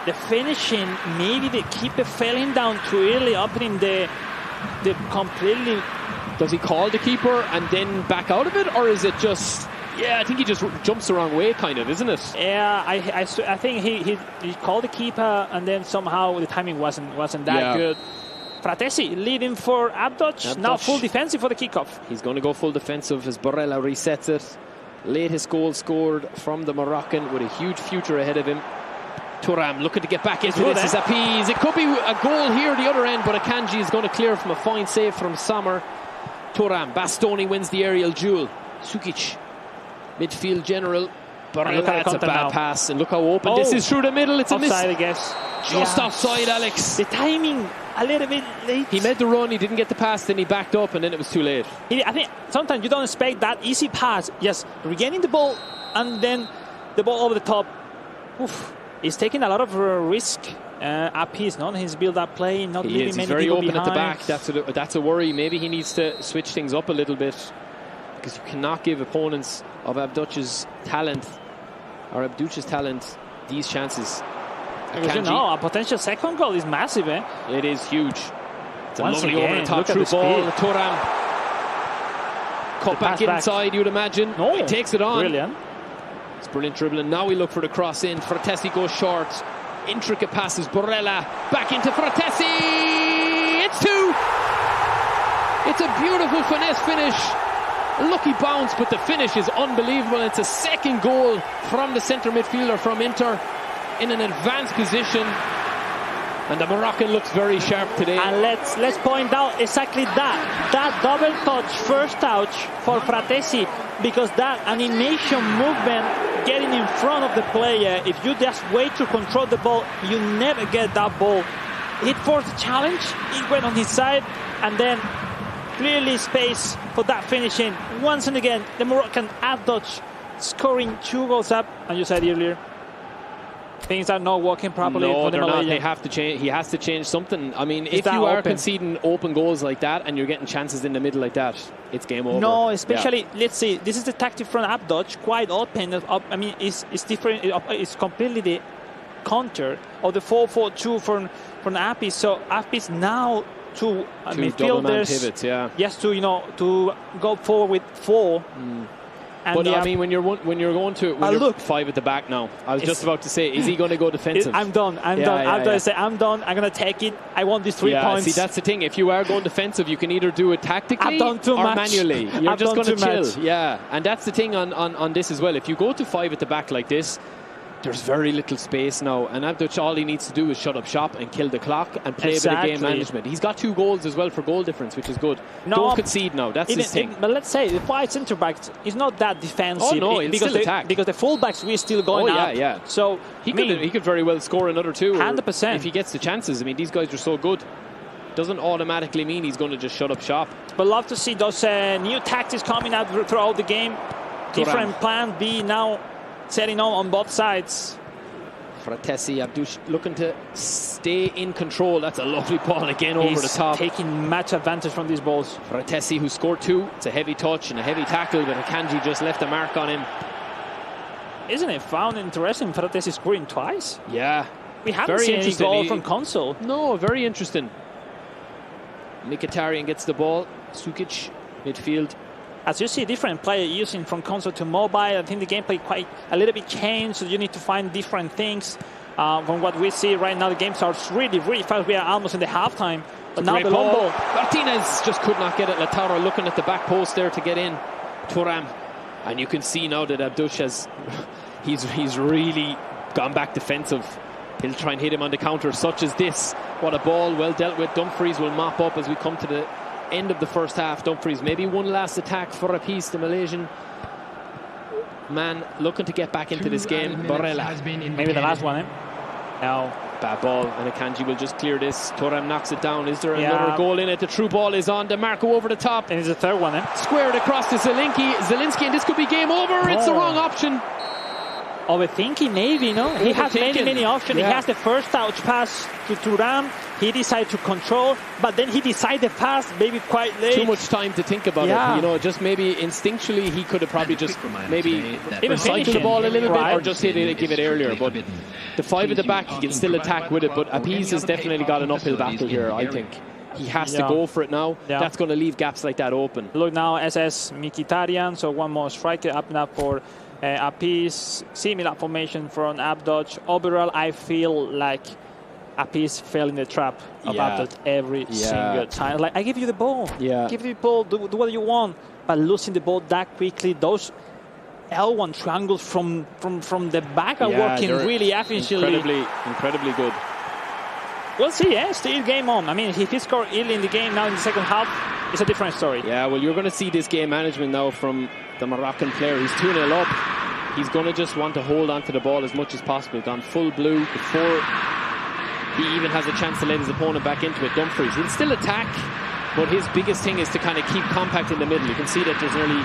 the finishing, maybe the keeper falling down too early, opening the completely. Does he call the keeper and then back out of it, or is it just? Yeah, I think he just jumps the wrong way, kind of, isn't it? Yeah, I think he called the keeper, and then somehow the timing wasn't that good. Fratesi leading for Abdoch. Now full defensive for the kickoff. He's going to go full defensive as Barella resets it. Latest goal scored from the Moroccan with a huge future ahead of him. Thuram looking to get back into this as Apiz. It could be a goal here the other end, but Akanji is going to clear from a fine save from Samar. Thuram, Bastoni wins the aerial duel. Sukic, midfield general. Barella, that's a bad pass, and look how open this is through the middle. It's a miss. Offside, I guess. Just offside, Alex. The timing a little bit late. He made the run, he didn't get the pass, then he backed up, and then it was too late. I think sometimes you don't expect that easy pass. Yes, regaining the ball, and then the ball over the top. Oof. He's taking a lot of risk. Apiz, not his build-up play, not leaving many people behind. He's very open at the back. That's a worry. Maybe he needs to switch things up a little bit, because you cannot give opponents of Abduch's talent these chances. Because, you know, a potential second goal is massive, eh? It is huge. It's Once a lovely again, over the top look at through the ball. speed. Thuram cut back inside, you'd imagine. No, he takes it on. Brilliant. It's brilliant dribbling. Now we look for the cross in. Fratesi goes short. Intricate passes. Barella back into Fratesi. It's two. It's a beautiful finesse finish. A lucky bounce, but the finish is unbelievable. It's a second goal from the centre midfielder from Inter in an advanced position. And the Moroccan looks very sharp today. And let's point out exactly that double touch, first touch for Fratesi, because that animation movement, getting in front of the player, if you just wait to control the ball, you never get that ball. It forced a challenge, it went on his side, and then clearly space for that finishing. Once and again, the Moroccan Abdoch scoring 2 goals up, and you said earlier, things are not working properly for the Malaysian. They have to change. He has to change something. I mean, if you are conceding open goals like that and you're getting chances in the middle like that, it's game over. No, especially, let's see, this is the tactic from Abdoch, quite open. I mean, it's different. It's completely the counter of the 4-4-2 from Apiz. So Apiz now to midfielders, pivots, yes, to go forward with 4. But I mean, when you're going to you're 5 at the back now, I was just about to say, is he going to go defensive? I'm done. After I say I'm done, I'm going to take it. I want these 3 points. See, that's the thing. If you are going defensive, you can either do it tactically or much. manually. You're I've just going to chill. Much. Yeah, and that's the thing on this as well. If you go to 5 at the back like this, there's very little space now, and Abdoch, all he needs to do is shut up shop and kill the clock and play a bit of game management. He's got 2 goals as well for goal difference, which is good. Don't concede now. That's his thing. But let's say the 5 centre backs is not that defensive. Oh no, he'll still attack because the full backs we're still going up. Yeah. So he could very well score another 2. 100%. If he gets the chances. I mean, these guys are so good. Doesn't automatically mean he's going to just shut up shop. But love to see those new tactics coming out throughout the game. Different plan B now setting on both sides. Fratesi, Abduch looking to stay in control. That's a lovely ball again over the top. Taking match advantage from these balls. Fratesi, who scored 2. It's a heavy touch and a heavy tackle, but Akanji just left a mark on him. Isn't it found interesting Fratesi scoring twice? Yeah. We haven't seen any goal from console. No, very interesting. Mkhitaryan gets the ball. Sukic, midfield. As you see, different player using from console to mobile. I think the gameplay quite a little bit changed, so you need to find different things. From what we see right now, the game starts really, really fast. We are almost in the halftime. But now the long ball. Martinez just could not get it. Lautaro looking at the back post there to get in. Thuram. And you can see now that Abduch has... He's really gone back defensive. He'll try and hit him on the counter, such as this. What a ball, well dealt with. Dumfries will mop up as we come to the end of the first half. Dumfries, maybe one last attack for a piece. The Malaysian man looking to get back into this game. Barella, maybe the last one. No, bad ball, and Akanji will just clear this. Thuram knocks it down. Is there another goal in it? The true ball is on. DeMarco over the top, and it's the third one. Squared across to Zielinski, and this could be game over. It's the wrong option. overthinking, maybe, no? He has many options. Yeah. He has the first touch pass to Thuram. He decided to control, but then he decided to pass maybe quite late. Too much time to think about it. You know, just maybe instinctually he could have probably just maybe recycled the ball a little bit or just give it earlier. But the 5 at the back, he can still attack with it. But Appice has definitely got an uphill battle here, I think. He has to go for it now. That's going to leave gaps like that open. Look now, SS Mkhitaryan, so one more striker up now for Appice. Similar formation from Abdoj. Overall, I feel like Appice fell in the trap of Abdoj every single time. Like, I give you the ball. Give you the ball, do what you want. But losing the ball that quickly, those L1 triangles from the back are working really efficiently. Incredibly good. We'll see, still game on. I mean, if he scored early in the game, now in the second half, it's a different story. Yeah, well, you're going to see this game management now from the Moroccan player. He's 2-0 up. He's going to just want to hold on to the ball as much as possible. Gone full blue before he even has a chance to let his opponent back into it. Dumfries will still attack, but his biggest thing is to kind of keep compact in the middle. You can see that there's nearly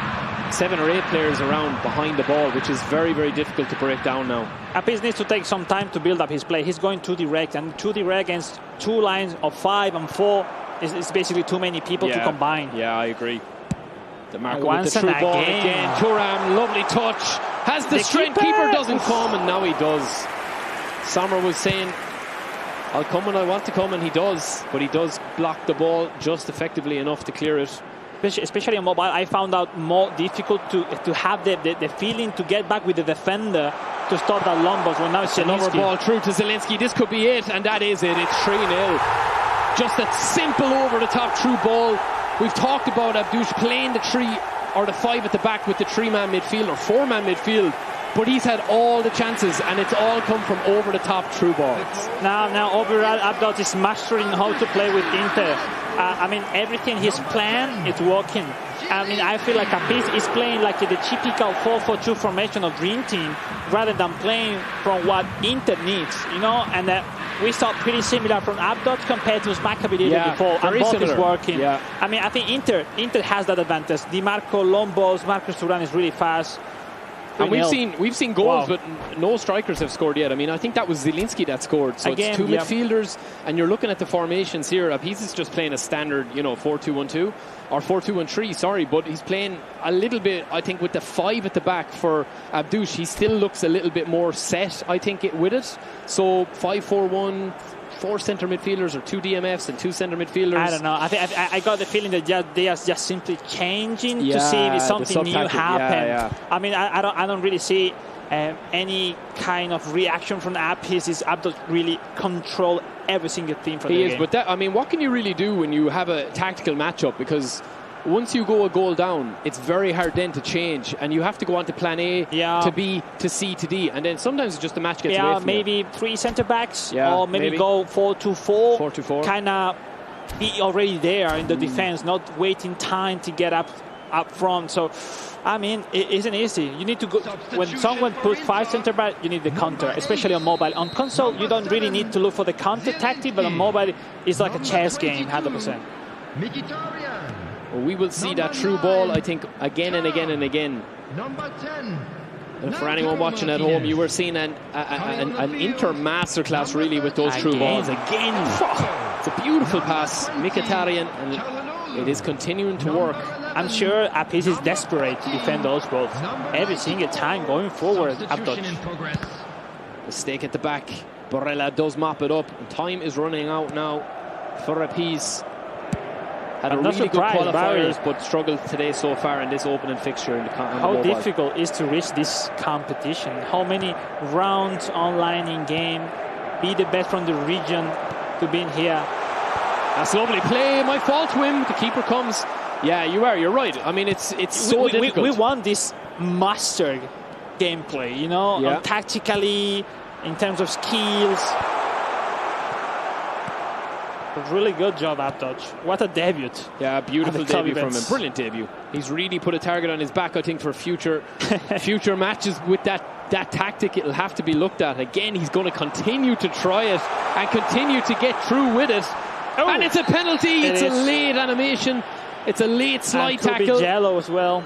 7 or 8 players around behind the ball, which is very, very difficult to break down now. Appice needs to take some time to build up his play. He's going too direct, and too direct against 2 lines of 5 and 4 is basically too many people to combine. Yeah, I agree. DeMarco with the through ball again. Thuram, lovely touch. Has the strength. Keeper doesn't come, and now he does. Sommer was saying, I'll come when I want to come, and he does. But he does block the ball just effectively enough to clear it. Especially on mobile, I found out more difficult to have the feeling to get back with the defender to stop that long ball. Well, now it's another ball through to Zielinski. This could be it, and that is it. It's 3-0. Just a simple over-the-top through ball. We've talked about Abdouche playing the 3 or the 5 at the back with the 3-man midfield or 4-man midfield. But he's had all the chances, and it's all come from over-the-top through balls. Now overall, Abdoj is mastering how to play with Inter. I mean, everything he's planned is working. I mean, I feel like Appice is playing like the typical 4-4-2 formation of Dream Team rather than playing from what Inter needs, you know. And we saw pretty similar from Abdoj compared to Makabil before. And both is working. I mean, I think Inter has that advantage. Di Marco, long balls, Marcus Thuram is really fast. And we've seen goals, but no strikers have scored yet. I mean, I think that was Zielinski that scored. So again, it's 2 midfielders, and you're looking at the formations here. Appice is just playing a standard, 4-2-1-2 or 4-2-1-3. Sorry, but he's playing a little bit. I think with the 5 at the back for Abdouche, he still looks a little bit more set. I think with it. So 5-4-1. 4 centre midfielders or 2 DMFs and 2 centre midfielders. I don't know. I got the feeling that they are just simply changing to see if something new happens. I mean, I don't really see any kind of reaction from Appice. Abdul really control every single thing from the game. But that, I mean, what can you really do when you have a tactical matchup? Because once you go a goal down, it's very hard then to change, and you have to go on to plan A to B to C to D, and then sometimes just the match gets away from maybe you. 3 centre backs, or maybe go 4-2-4. 4-2-4. Kind of be already there in the defense, not waiting time to get up front. So, I mean, it isn't easy. You need to go when someone puts 5 centre back. You need the counter, especially on mobile. On console, you don't really need to look for the counter tactic, but on mobile, it's like a chess game, 100%. Well, we will see that through ball, I think, again and again and again. And for anyone watching at home, you were seeing an Inter masterclass really with those through balls. Again, it's a beautiful pass, Mkhitaryan, and it is continuing to work. I'm sure Appice is desperate to defend those balls every single time going forward. Mistake at the back. Borrella does mop it up. And time is running out now for Appice. Had a really good qualifiers, but struggled today so far in this opening fixture. In the How difficult is to reach this competition? How many rounds online in game? Be the best from the region to be in here. That's lovely play. My fault, Wim. The keeper comes. Yeah, you're right. I mean, it's so difficult. We want this master gameplay, tactically, in terms of skills. Really good job, Abdoj. What a debut. Yeah, beautiful debut from him. Brilliant debut. He's really put a target on his back, I think, for future matches with that tactic. It'll have to be looked at. Again, he's going to continue to try it and continue to get through with it. Oh, and it's a penalty. It's a late animation. It's a late slide tackle. Could be yellow as well.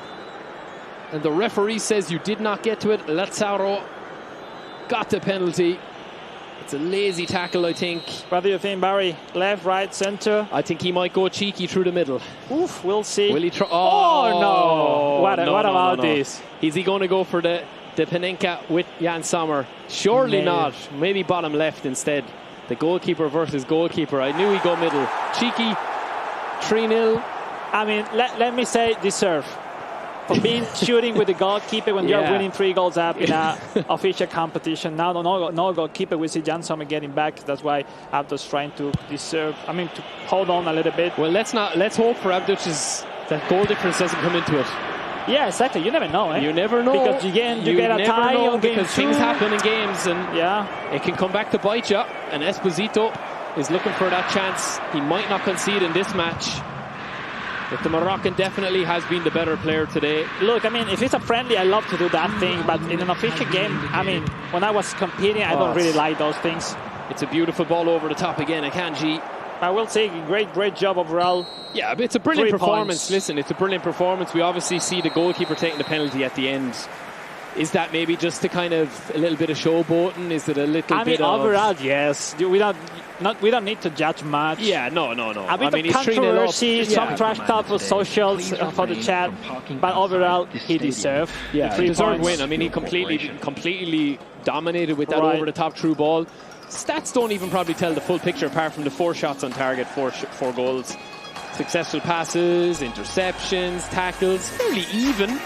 And the referee says you did not get to it. Lazzaro got the penalty. It's a lazy tackle, I think. What do you think, Barry? Left, right, centre? I think he might go cheeky through the middle. Oof, we'll see. Will he try? Oh, no. What about this? Is he going to go for the Panenka with Jan Sommer? Surely not. Maybe bottom left instead. The goalkeeper versus goalkeeper. I knew he'd go middle. Cheeky. 3-0. I mean, let me say, deserve. For being shooting with the goalkeeper when you're winning 3 goals up in an official competition. Now, no goalkeeper. We see Jan Sommer getting back. That's why Abdou's trying to deserve. I mean, to hold on a little bit. Well, let's hope for Abdou's that goal difference doesn't come into it. Yeah, exactly. You never know, eh? You never know. Because you get a tie on game because 2. things happen in games, and it can come back to bite you. And Esposito is looking for that chance. He might not concede in this match. But the Moroccan definitely has been the better player today. Look, I mean, if it's a friendly, I love to do that thing. But in an official game, I mean, when I was competing, I don't really like those things. It's a beautiful ball over the top again, Akanji. I will say, great job overall. Yeah, but it's a brilliant 3 performance. points. Listen, it's a brilliant performance. We obviously see the goalkeeper taking the penalty at the end. Is that maybe just a kind of a little bit of showboating? Is it a little bit of... overall, yes. We don't need to judge much. Yeah, no. A bit of controversy, some trash talk for socials, for the chat. But overall, he deserved the 3 deserved points. win. I mean, he completely dominated with that over-the-top through ball. Stats don't even probably tell the full picture apart from the 4 shots on target, 4 goals. Successful passes, interceptions, tackles, fairly even.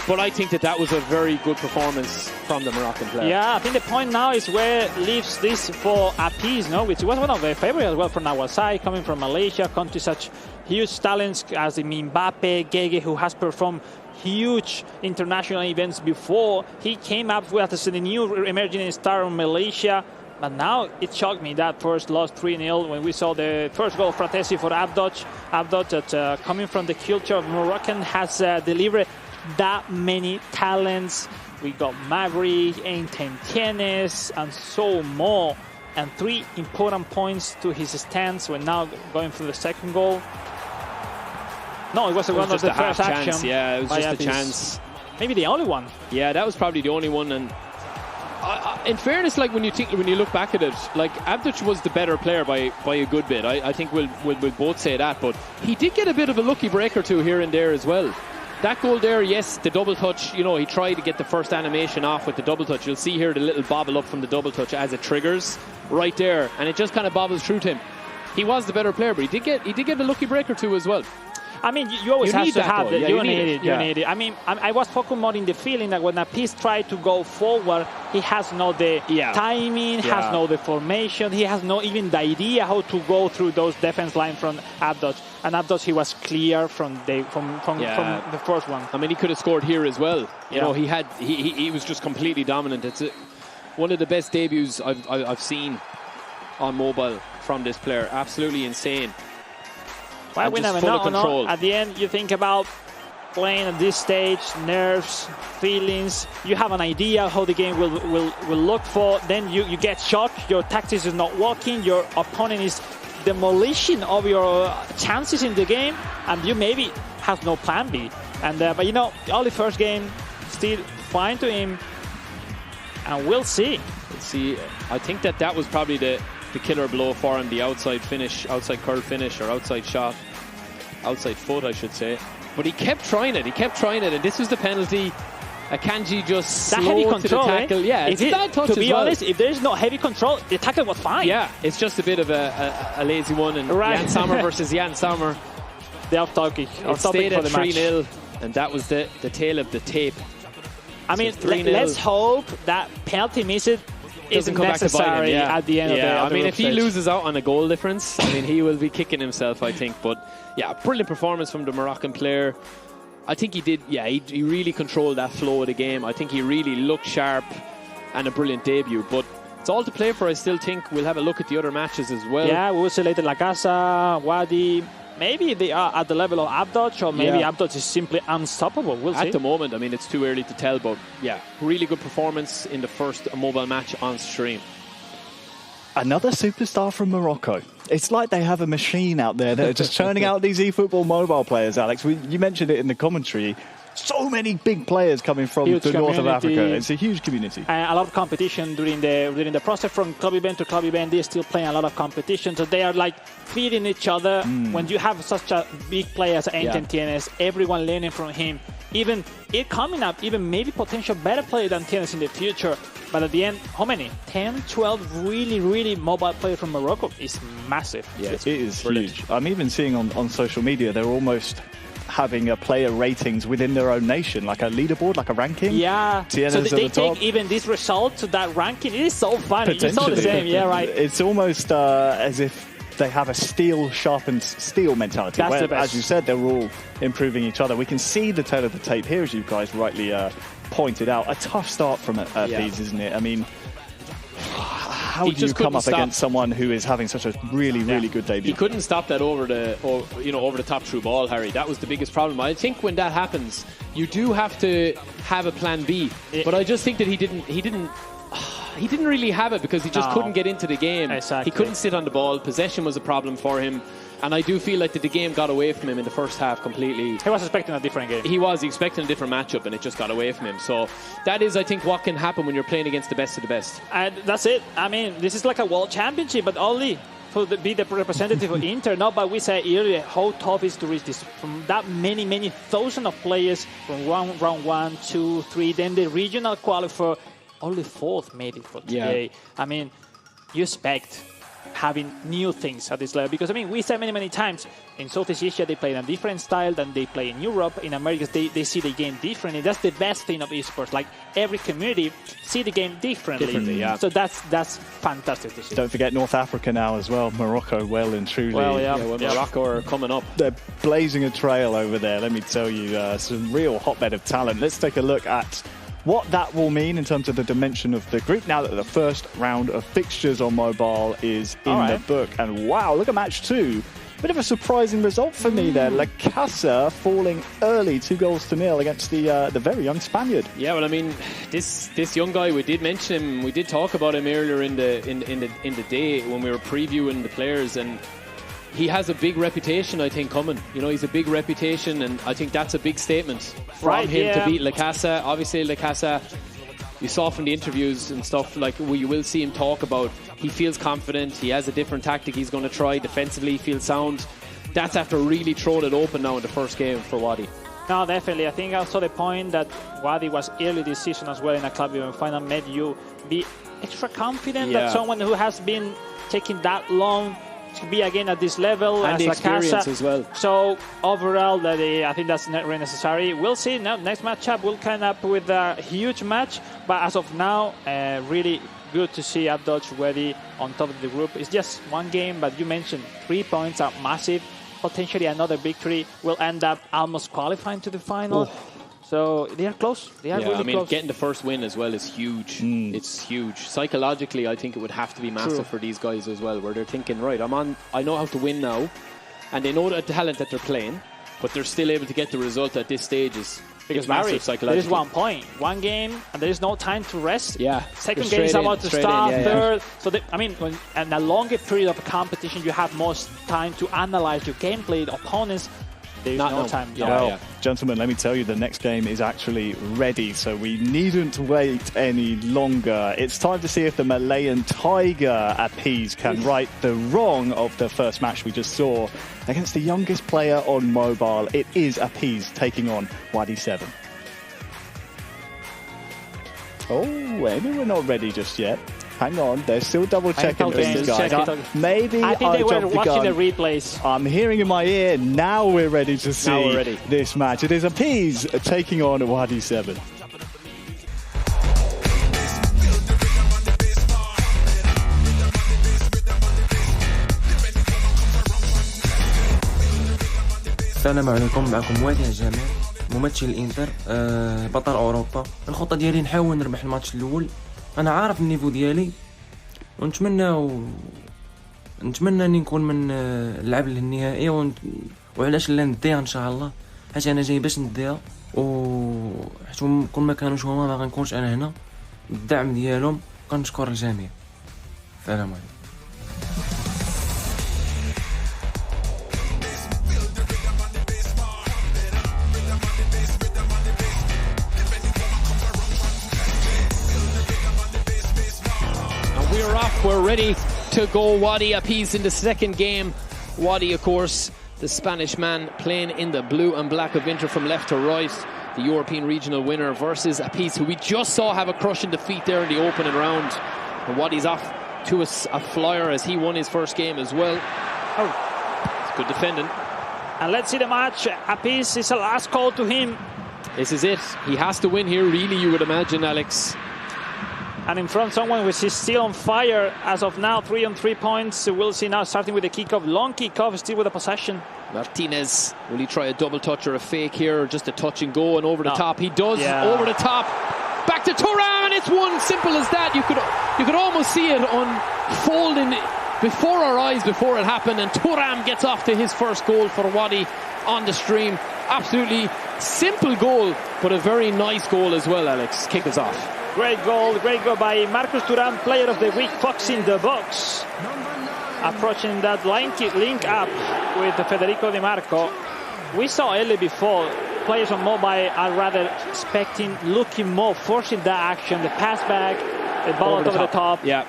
But I think that was a very good performance from the Moroccan player. Yeah, I think the point now is where leaves this for a piece, no? Which was one of the favorites as well from our side, coming from Malaysia, come to such huge talents as Mbappe, Gege, who has performed huge international events before. He came up with as the new emerging star of Malaysia. But now it shocked me that first loss 3-0 when we saw the first goal of Fratesi for Abdou. Abdou, that coming from the culture of Moroccan, has delivered that many talents. We got Maverick, Tienes, and so more. And 3 important points to his stance. We're now going for the second goal. No, it was one of the first actions. Yeah, it was just a chance. Maybe the only one. Yeah, that was probably the only one. And in fairness, like when you look back at it, like Abdou was the better player by a good bit. I think we'll both say that. But he did get a bit of a lucky break or two here and there as well. That goal there, yes, the double touch, you know, he tried to get the first animation off with the double touch. You'll see here the little bobble up from the double touch as it triggers right there, and it just kind of bobbles through to him. He was the better player, but he did get a lucky break or two as well. I mean, you always have to have it. You need it. I mean, I was focused more in the feeling that when a piece tried to go forward, he has no the timing, has no the formation, he has no even the idea how to go through those defense line from Abdou. And Abdou, he was clear from the first one. I mean, he could have scored here as well. You know, he was just completely dominant. It's one of the best debuts I've seen on mobile from this player. Absolutely insane. Well, we never know. No? At the end, you think about playing at this stage, nerves, feelings. You have an idea how the game will look for. Then you get shocked. Your tactics is not working. Your opponent is demolishing of your chances in the game, and you maybe have no plan B. And but you know, only first game, still fine to him, and we'll see. I think that was probably the killer blow for him, the outside finish, outside curl finish, or outside shot, outside foot, I should say. But he kept trying it, and this was the penalty. Akanji just that heavy control, to the tackle. Yeah, it's a bad touch to be as well. honest, if there's no heavy control, the tackle was fine. Yeah, it's just a bit of a lazy one. And Jan Sommer versus Jan Sommer. The off-topic for the match. 3-0, and that was the tail of the tape. I mean, let's hope that penalty miss it isn't necessary at the end of the I mean, if he loses out on a goal difference, I mean, he will be kicking himself, I think. But yeah, brilliant performance from the Moroccan player. I think he did, he really controlled that flow of the game. I think he really looked sharp, and a brilliant debut. But it's all to play for. I still think we'll have a look at the other matches as well. Yeah, we'll see later La Casa, Wadi. Maybe they are at the level of Abdou, or maybe Abdou is simply unstoppable. We'll see. At the moment, I mean, it's too early to tell, but yeah, really good performance in the first mobile match on stream. Another superstar from Morocco. It's like they have a machine out there that are just churning out these eFootball mobile players, Alex. You mentioned it in the commentary. so many big players coming from the north of Africa. It's a huge community. And a lot of competition during the process from club event to club event. They're still playing a lot of competition. So they are like feeding each other. When you have such a big player as Enten Tienes, everyone learning from him. Even it coming up, even maybe potential better player than Tienes in the future. But at the end, how many? 10, 12 really mobile players from Morocco is massive. Yeah, it is huge. I'm even seeing on social media, they're almost having a player ratings within their own nation, like a leaderboard, like a ranking. Yeah, Tienes so they at the take top. even this result to that ranking. It is so funny. It's all the same, yeah, right. It's almost as if they have a sharpened steel mentality. That's where, the best. as you said, they're all improving each other. We can see the tail of the tape here, as you guys rightly pointed out. A tough start from Peas, isn't it? I mean, how do you come up against someone who is having such a really good debut? He couldn't stop that over the top through ball, Harry. That was the biggest problem. I think when that happens, you do have to have a plan B. But I just think that he didn't really have it because he just couldn't get into the game. Exactly. He couldn't sit on the ball. Possession was a problem for him. And I do feel like that the game got away from him in the first half completely. He was expecting a different game. He was expecting a different matchup, and it just got away from him. So that is, I think, what can happen when you're playing against the best of the best. And that's it. I mean, this is like a world championship, but only to be the representative of Inter. Not, but we said earlier how tough it is to reach this. From that many thousands of players from round 1, 2, 3, then the regional qualifier, only 4th made it for today. Yeah. I mean, you expect having new things at this level, because I mean, we said many times in Southeast Asia they play in a different style than they play in Europe. In America they see the game differently. That's the best thing of esports. Like every community see the game differently. Yeah. So that's fantastic to see. Don't forget North Africa now as well. Morocco, well and truly. Morocco are coming up. They're blazing a trail over there. Let me tell you, some real hotbed of talent. Let's take a look at what that will mean in terms of the dimension of the group now that the first round of fixtures on mobile is in the book. And wow, look at match 2. Bit of a surprising result for me there. La Casa falling early, 2-0 against the very young Spaniard. Yeah, well, I mean, this young guy, we did mention him, we did talk about him earlier in the day when we were previewing the players, and he has a big reputation, I think, coming. You know, he's a big reputation, and I think that's a big statement from him to beat La Casa. Obviously, La Casa, you saw from the interviews and stuff, like, you will see him talk about he feels confident, he has a different tactic he's going to try defensively, he feels sound. That's after really throwing it open now in the first game for Wadi. No, definitely. I think also the point that Wadi was early this season as well in a club event final made you be extra confident that someone who has been taking that long to be again at this level and as the La experience Casa as well. So overall, I think that's not really necessary. We'll see. Now, next matchup, we'll come up with a huge match. But as of now, really good to see Abdoj Wadi on top of the group. It's just one game, but you mentioned 3 points are massive. Potentially another victory will end up almost qualifying to the final. So they are close. They are really close. Getting the first win as well is huge. It's huge. Psychologically, I think it would have to be massive for these guys as well, where they're thinking, right, I know how to win now, and they know the talent that they're playing, but they're still able to get the result at this stage. It's massive psychologically. There is 1 point, one game, and there is no time to rest. Yeah. Second game is about to start. Third. So I mean, in a longer period of competition, you have more time to analyze your gameplay, the opponents. There's no time. Gentlemen, let me tell you, the next game is actually ready, so we needn't wait any longer. It's time to see if the Malayan Tiger Appease can right the wrong of the first match we just saw against the youngest player on mobile. It is Appease taking on Wadi 7. Oh, maybe we're not ready just yet. Hang on, they're still double checking things, guys. Maybe I think they were watching the gun. replays. I'm hearing in my ear, now we're ready to see this match. It is Appease taking on Wadi 7. السلام عليكم، معكم وادي جمال ممثل الانتر بطل اوروبا. الخطه ديالي نحاول نربح الماتش الاول. انا عارف النيفو ديالي ونتمنى اني نكون من اللعب للنهائي وعلاش لا نديها ان شاء الله، حيت انا جاي باش نديها حيت كل ما كانوش هما ما غنكونش انا هنا. الدعم ديالهم كنشكر الجميع. السلام عليكم. We're ready to go. Wadi apiece in the second game. Wadi, of course, the Spanish man playing in the blue and black of Inter from left to right. The European regional winner versus apiece, who we just saw have a crushing defeat there in the opening round. And Wadi's off to a flyer as he won his first game as well. Oh, it's good defending. And let's see the match. Apiece is a last call to him. This is it. He has to win here, really, you would imagine, Alex. And in front, someone which is still on fire as of now. 3 on 3 points. We'll see now, starting with the kickoff. Long kickoff, still with the possession. Martinez, will he try a double touch or a fake here, or just a touch and go and over the top? He does, over the top. Back to Thuram, and it's one. Simple as that. You could almost see it unfolding before our eyes before it happened, and Thuram gets off to his first goal for Wadi on the stream. Absolutely simple goal, but a very nice goal as well, Alex. Kick us off. Great goal by Marcus Thuram, player of the week, Fox in the box. Approaching that link up with Federico Di Marco. We saw earlier before, players on mobile are rather expecting, looking more, forcing that action, the pass back, the ball over the top. Yeah.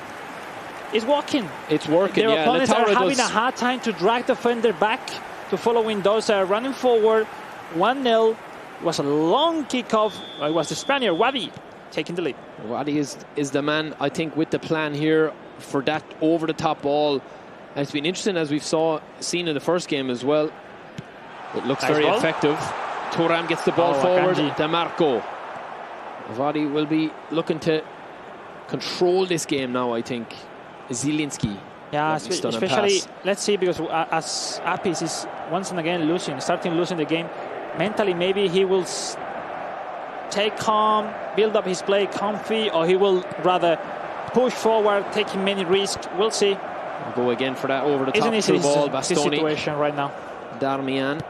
It's working. It's working, Their opponents are having a hard time to drag the defender back to following those running forward. 1-0. It was a long kickoff. It was the Spaniard, Wadi, taking the lead. Wadi is the man, I think, with the plan here for that over-the-top ball. And it's been interesting, as we've seen in the first game as well. It looks very effective. Thuram gets the ball forward. Di Marco. Wadi will be looking to control this game now, I think. Zielinski. Yeah, especially, let's see, because as Apiece is once and again starting losing the game, mentally maybe he will take calm, build up his play comfy, or he will rather push forward, taking many risks. We'll see. We'll go again for that over the top through ball. Bastoni. Situation right now. Darmian.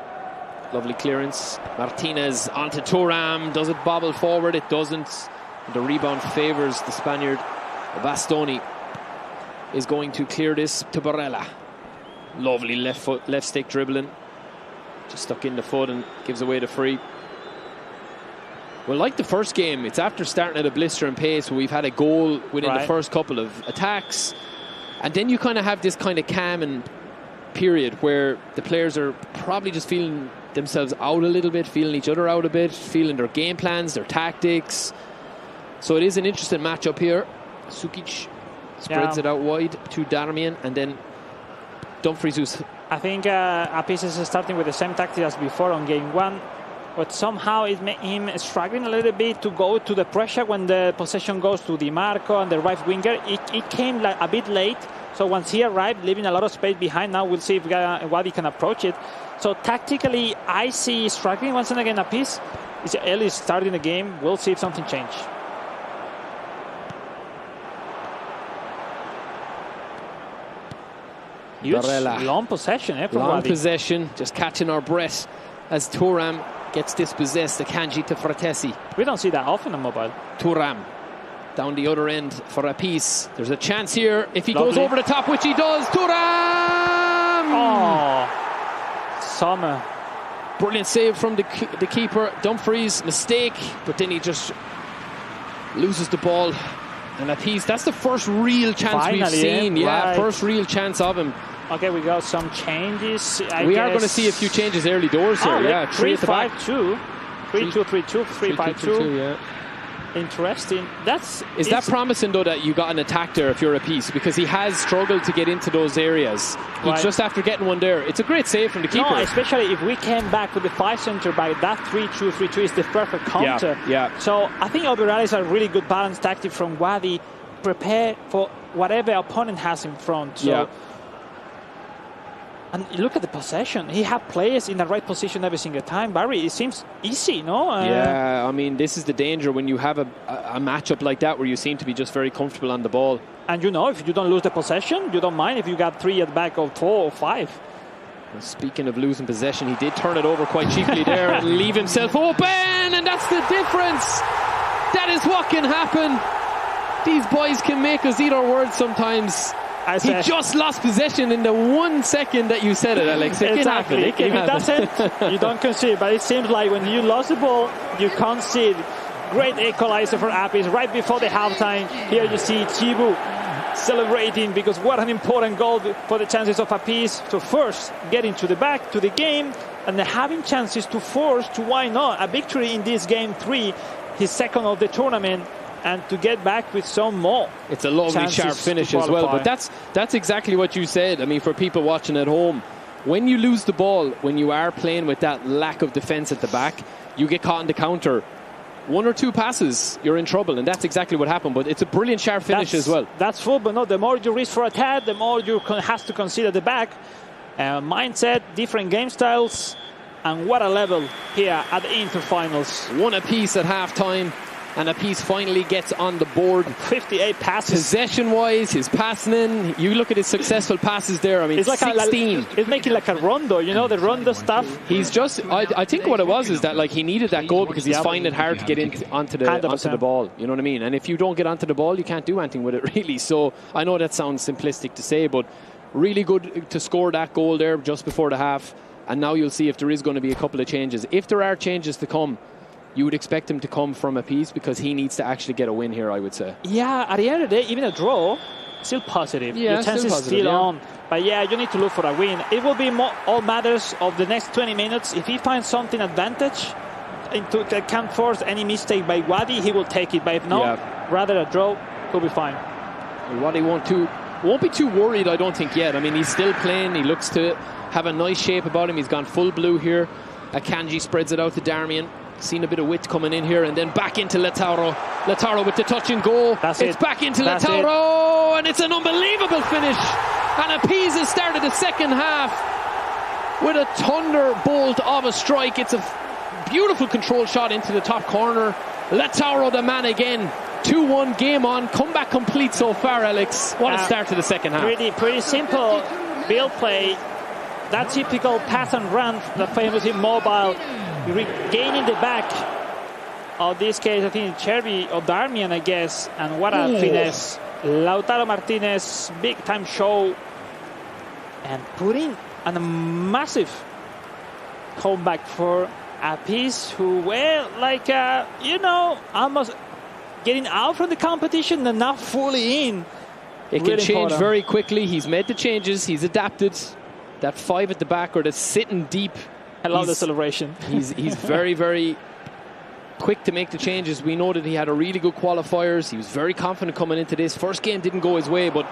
Lovely clearance. Martinez onto Thuram. Does it bobble forward? It doesn't. The rebound favours the Spaniard. Bastoni is going to clear this to Barella. Lovely left stick dribbling. Just stuck in the foot and gives away the free. Well, like the first game, it's after starting at a blistering pace where we've had a goal within the first couple of attacks. And then you kind of have this kind of calming period where the players are probably just feeling themselves out a little bit, feeling each other out a bit, feeling their game plans, their tactics. So it is an interesting matchup here. Sukic spreads it out wide to Darmian, and then Dumfries. I think Apiece is starting with the same tactic as before on game one, but somehow it made him struggling a little bit to go to the pressure when the possession goes to Di Marco and the right winger. It came like a bit late, so once he arrived, leaving a lot of space behind. Now we'll see if Wadi can approach it. So tactically, I see struggling once and again Apiece. It's early starting the game. We'll see if something changed. Long possession from Long Wadi. possession, just catching our breath as Thuram gets dispossessed. Akanji to Fratesi. We don't see that often on mobile. Thuram down the other end for Apiece. There's a chance here if he goes over the top, which he does. Thuram! Oh, Sommer. Brilliant save from the keeper. Dumfries, mistake, but then he just loses the ball. And Apiece, that's the first real chance we've seen. First real chance of him. Okay, we got some changes. We are going to see a few changes early doors here. 3-5-2. 3-2-3-2, 3-5-2. Yeah. Interesting. Is that promising, though, that you got an attack there if you're Apiece? Because he has struggled to get into those areas. He's just after getting one there. It's a great save from the keeper. No, especially if we came back with the 5 centre back, that 3-2-3-2 is the perfect counter. Yeah. So I think overall is a really good balanced tactic from Wadi. Prepare for whatever opponent has in front. So, and look at the possession. He had players in the right position every single time. Barry, it seems easy, no? I mean, this is the danger when you have a matchup like that where you seem to be just very comfortable on the ball. And if you don't lose the possession, you don't mind if you got 3 at the back of 4 or 5. Well, speaking of losing possession, he did turn it over quite cheaply there and leave himself open, and that's the difference. That is what can happen. These boys can make us eat our words sometimes. He just lost possession in the 1 second that you said it, Alex. It can happen. If it doesn't, you don't concede. But it seems like when you lost the ball, you concede. Great equalizer for Apiece right before the halftime. Here you see Chibu celebrating because what an important goal for the chances of Apis to first get into the back to the game and having chances to force to, why not, a victory in this game 3, his second of the tournament, and to get back with some more. It's a lovely sharp finish as well, but that's exactly what you said. I mean, for people watching at home, when you lose the ball, when you are playing with that lack of defense at the back, you get caught in the counter. 1 or 2 passes, you're in trouble, and that's exactly what happened. But it's a brilliant sharp finish as well. That's football. No, the more you risk for attack, the more you have to consider the back. Mindset, different game styles, and what a level here at the Inter finals. 1 apiece at half-time, and Apis finally gets on the board. 58 passes. Possession-wise, his passing in, you look at his successful passes there. I mean, it's like 16. It's making like a rondo, you know, the rondo stuff. He's just, I think what it was is that like he needed that goal because he's finding it hard to get onto the ball. You know what I mean? And if you don't get onto the ball, you can't do anything with it really. So I know that sounds simplistic to say, but really good to score that goal there just before the half. And now you'll see if there is going to be a couple of changes. If there are changes to come, you would expect him to come from Apis because he needs to actually get a win here, I would say. Yeah, at the end of the day, even a draw, still positive. Yeah, the chance is still on. But yeah, you need to look for a win. It will be all matters of the next 20 minutes. If he finds something advantage that can't force any mistake by Wadi, he will take it. But if not, rather a draw, he'll be fine. Wadi won't be too worried, I don't think, yet. I mean, he's still playing. He looks to have a nice shape about him. He's gone full blue here. Akanji spreads it out to Darmian. Seen a bit of width coming in here, and then back into Lautaro. Lautaro with the touch and go. It's back into Lautaro, and it's an unbelievable finish. And Apis has started the second half with a thunderbolt of a strike. It's a beautiful control shot into the top corner. Lautaro the man again. 2-1 game on. Comeback complete so far, Alex. What a start to the second half. Pretty simple build play. That typical pass and run, the famous immobile, regaining the back. Of this case, I think Cherby or Darmian, I guess. And what a finesse. Lautaro Martinez, big time show. And putting a massive comeback for Apis, who were like, almost getting out from the competition and now fully in. It can change very quickly. He's made the changes. He's adapted. That 5 at the back, or the sitting deep. I love the celebration. He's very, very quick to make the changes. We know that he had a really good qualifiers. He was very confident coming into this. First game didn't go his way, but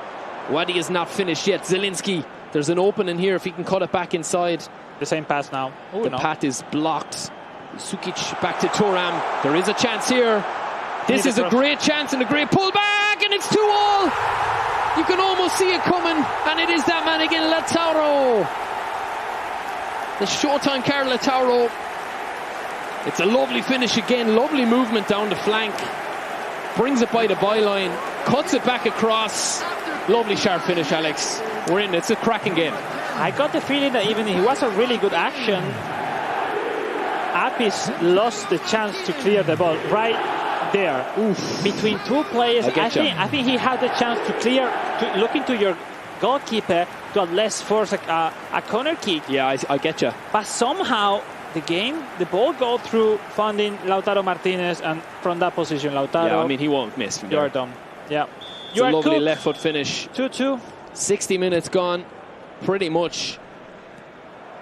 Wadi is not finished yet. Zielinski, there's an opening here if he can cut it back inside. The same pass now. The path is blocked. Sukic back to Thuram. There is a chance here. This is a great chance and a great pullback, and it's 2-2. You can almost see it coming, and it is that man again, Lautaro. The showtime card, Lautaro. It's a lovely finish again, lovely movement down the flank. Brings it by the byline, cuts it back across. Lovely sharp finish, Alex. We're in, it's a cracking game. I got the feeling that even if it was a really good action, Apis lost the chance to clear the ball right there. Between two players. I think he had the chance to clear, to look into your goalkeeper to at least force a corner kick. Yeah, I get you. But somehow the ball go through finding Lautaro Martinez, and from that position, Lautaro. Yeah, I mean, he won't miss from there. You're done. Yeah. It's a lovely left foot finish. 2-2. 60 minutes gone, pretty much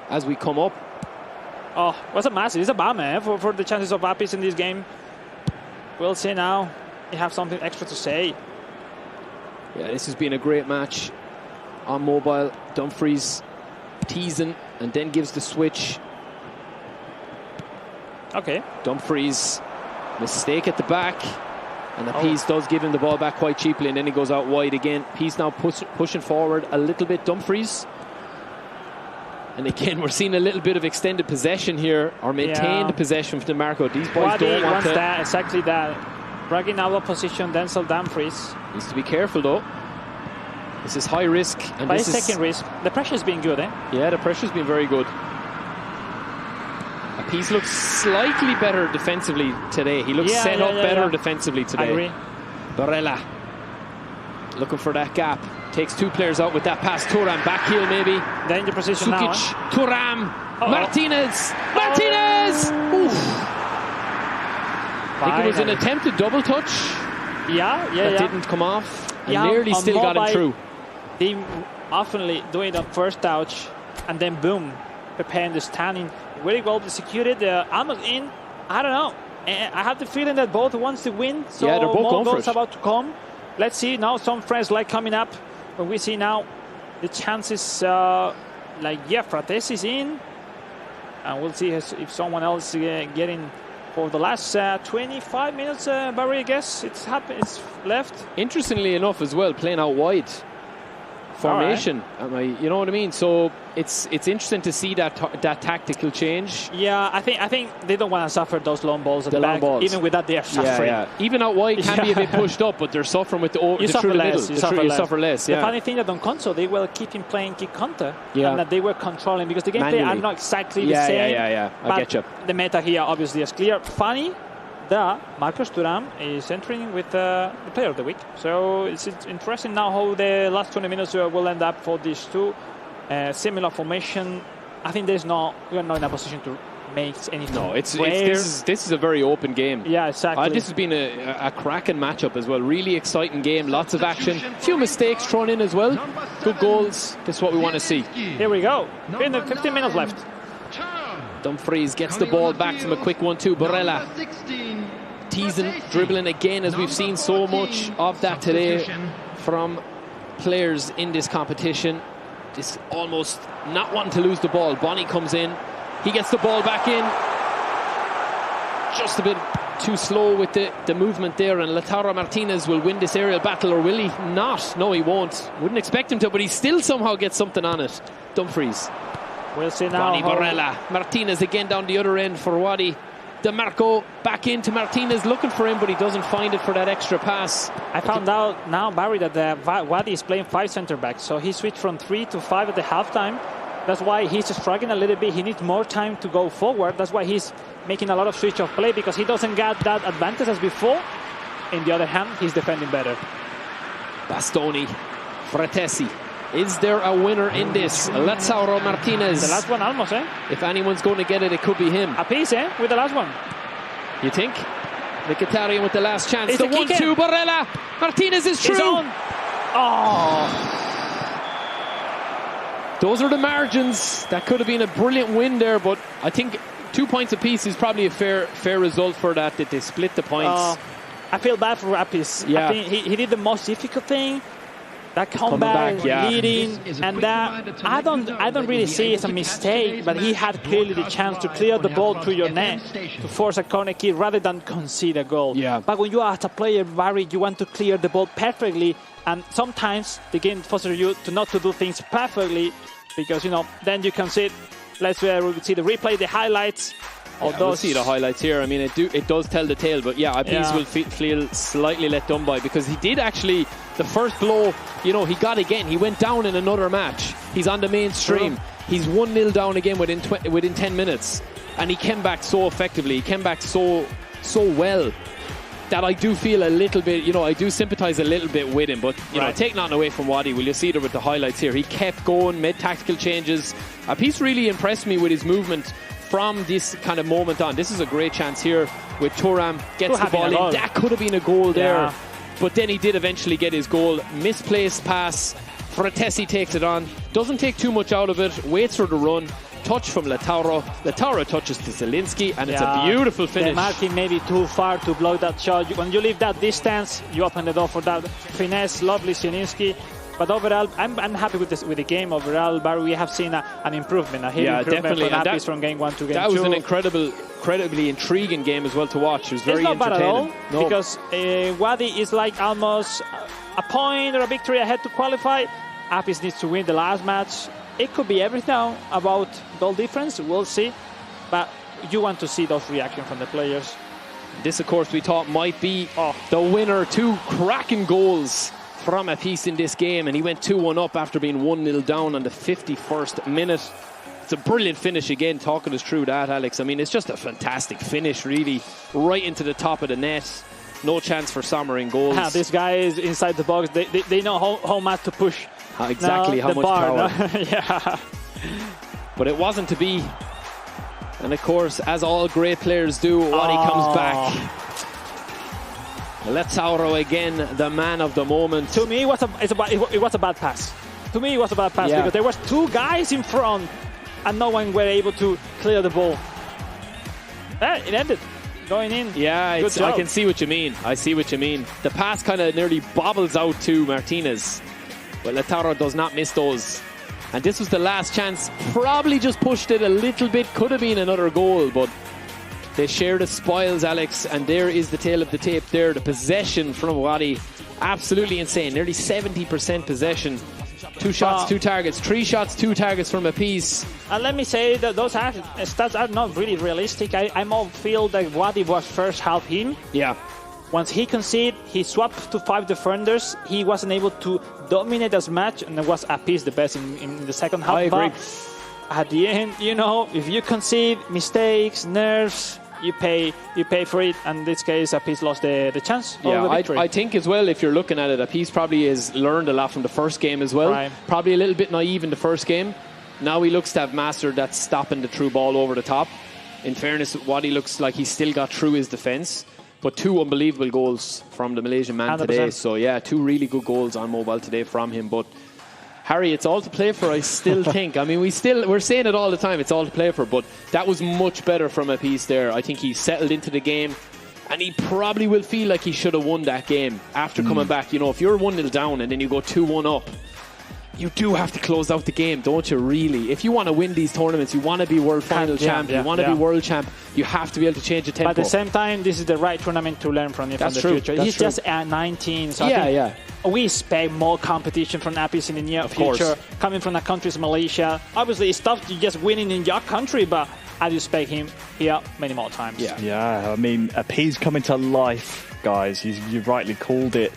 as we come up. Oh, what's a massive. It's a bad man for the chances of Apis in this game. We'll see now. You have something extra to say. Yeah, this has been a great match. On mobile, Dumfries teasing and then gives the switch. Okay. Dumfries, mistake at the back. And Apis does give him the ball back quite cheaply, and then he goes out wide again. Apis now pushing forward a little bit. Dumfries. And again, we're seeing a little bit of extended possession here, or maintained possession from DeMarco. These boys Wadi don't want wants to. That, exactly that. Bragging out of position, Denzel Dumfries. Needs to be careful though. This is high risk. And But this it's taking risk. The pressure's been good, eh? Yeah, the pressure's been very good. Apis looks slightly better defensively today. He looks set up better defensively today. I agree. Barella looking for that gap. Takes two players out with that pass. Thuram, back heel maybe. Danger position Sukic, now. Eh? Thuram, Martinez. Martinez! Oof. I think it was an attempted double touch. Yeah. That didn't come off. And nearly still got him through. They often do it on first touch, and then boom, preparing the standing. Very well executed. Almost in. I don't know. I have the feeling that both wants to win. So yeah, they're both more going goals for it. about to come. Let's see now. Some friends like coming up. When we see now the chances, Fratesi's in, and we'll see if someone else getting for the last 25 minutes. Barry, I guess it's left. Interestingly enough, as well, playing out wide formation. Right. You know what I mean? So it's interesting to see that tactical change. Yeah, I think they don't want to suffer those long balls at the back. Long balls. Even with that, they are suffering. Yeah. Even out wide can be a bit pushed up, but they're suffering with you suffer less. You suffer less. Yeah. The funny thing that on console they will keep him playing kick counter, and that they were controlling because the gameplay are not exactly the same. Yeah. I get you. The meta here obviously is clear. Funny that Marcus Thuram is entering with the player of the week. So it's interesting now how the last 20 minutes will end up for these two. Similar formation. I think we're not in a position to make anything. No, this is a very open game. Yeah, exactly. This has been a cracking matchup as well. Really exciting game, lots of action. Few mistakes thrown in as well. Good goals. This is what we want to see. Here we go. 15 minutes left. Dumfries gets the ball back from a quick 1-2. Barella teasing, dribbling again, as we've seen so much of that today from players in this competition. Just almost not wanting to lose the ball. Bonnie comes in. He gets the ball back in. Just a bit too slow with the movement there, and Lautaro Martinez will win this aerial battle, or will he not? No, he won't. Wouldn't expect him to, but he still somehow gets something on it. Dumfries. We'll see now. Bonnie Barella. Martinez again down the other end for Wadi. DeMarco back into Martinez, looking for him, but he doesn't find it for that extra pass. I found out now, Barry, that Wadi is playing 5 centre-backs, so he switched from 3 to 5 at the halftime. That's why he's struggling a little bit. He needs more time to go forward. That's why he's making a lot of switch of play, because he doesn't get that advantage as before. On the other hand, he's defending better. Bastoni, Fratesi. Is there a winner in this? Lautaro Martinez. The last one almost, eh? If anyone's going to get it, it could be him. A piece, eh? With the last one. You think? Mkhitaryan with the last chance. It's the 1-2, Barella. Martinez is through. Oh. Those are the margins. That could have been a brilliant win there, but I think 2 points apiece is probably a fair result for that they split the points. I feel bad for Rapis. Yeah. I think he did the most difficult thing. That comeback, leading, and that I don't really see it as a mistake, but he had clearly the chance to clear the ball through your net to force a corner kick rather than concede a goal. Yeah. But when you are as a player, Barry, you want to clear the ball perfectly, and sometimes the game forces you to not to do things perfectly, because then you can see. Let's see the replay, the highlights. We'll see the highlights here. I mean, it does tell the tale, but Appice will feel slightly let down by, because he did actually, the first blow, he got again. He went down in another match. He's on the mainstream. He's 1-0 down again within 10 minutes, and he came back so effectively. He came back so well that I do feel a little bit, I do sympathise a little bit with him. But take nothing away from Wadi. Will you see there with the highlights here? He kept going, made tactical changes. Appice really impressed me with his movement from this kind of moment on. This is a great chance here with Thuram, gets the ball in. That could have been a goal there, but then he did eventually get his goal. Misplaced pass. Fratesi takes it on, doesn't take too much out of it, waits for the run. Touch from Lautaro. Lautaro touches to Zielinski, and it's a beautiful finish. The marking maybe too far to block that shot. When you leave that distance, you open the door for that finesse. Lovely Zielinski. But overall, I'm happy with the game overall. But we have seen an improvement, a huge improvement from Appice from game 1 to game 2. That was an incredibly intriguing game as well to watch. It was very entertaining. It's not bad at all, because Wadi is like almost a point or a victory ahead to qualify. Appice needs to win the last match. It could be everything about goal difference. We'll see. But you want to see those reactions from the players. This, of course, we thought might be the winner. 2 cracking goals from Appice in this game, and he went 2-1 up after being 1-0 down on the 51st minute. It's a brilliant finish again, talking us through that, Alex. I mean, it's just a fantastic finish, really, right into the top of the net. No chance for Sommer in goals. This guy is inside the box. They know how much to push. Exactly how much power. Yeah. But it wasn't to be. And of course, as all great players do, Wadi comes back. Letauro again, the man of the moment. To me, it was a bad pass. To me, it was a bad pass because there was two guys in front and no one were able to clear the ball. It ended. Going in. Yeah, I can see what you mean. I see what you mean. The pass kind of nearly bobbles out to Martinez. But Letauro does not miss those. And this was the last chance. Probably just pushed it a little bit. Could have been another goal, but they share the spoils, Alex. And there is the tail of the tape there. The possession from Wadi. Absolutely insane. Nearly 70% possession. 2 shots, 2 targets. 3 shots, 2 targets from a piece. And let me say that those stats are not really realistic. I more feel that Wadi was first half him. Yeah. Once he conceded, he swapped to 5 defenders. He wasn't able to dominate as much, and it was a piece the best in the second half. I agree. But at the end, you know, if you concede mistakes, nerves, you pay for it. And in this case, a piece lost the chance of the victory. I think as well, if you're looking at it, a piece probably has learned a lot from the first game as well. Right. Probably a little bit naive in the first game. Now he looks to have mastered that stopping the through ball over the top. In fairness, Wadi looks like he's still got through his defence. But 2 unbelievable goals from the Malaysian man 100%. today. So yeah, 2 really good goals on mobile today from him. But Harry, it's all to play for, I still think. I mean, we're saying it all the time, it's all to play for, but that was much better from a piece there. I think he settled into the game, and he probably will feel like he should have won that game after coming back. You know, if you're 1-0 down and then you go 2-1 up, you do have to close out the game, don't you, really? If you want to win these tournaments, you want to be world final champ, you want to be world champ, you have to be able to change the tempo. But at the same time, this is the right tournament to learn from the future. That's He's true. just at 19, so I think we expect more competition from Apis in the near future. Coming from a country as Malaysia, obviously it's tough to just winning in your country, but I expect him here many more times. Yeah, I mean, Apis coming to life, guys. You rightly called it.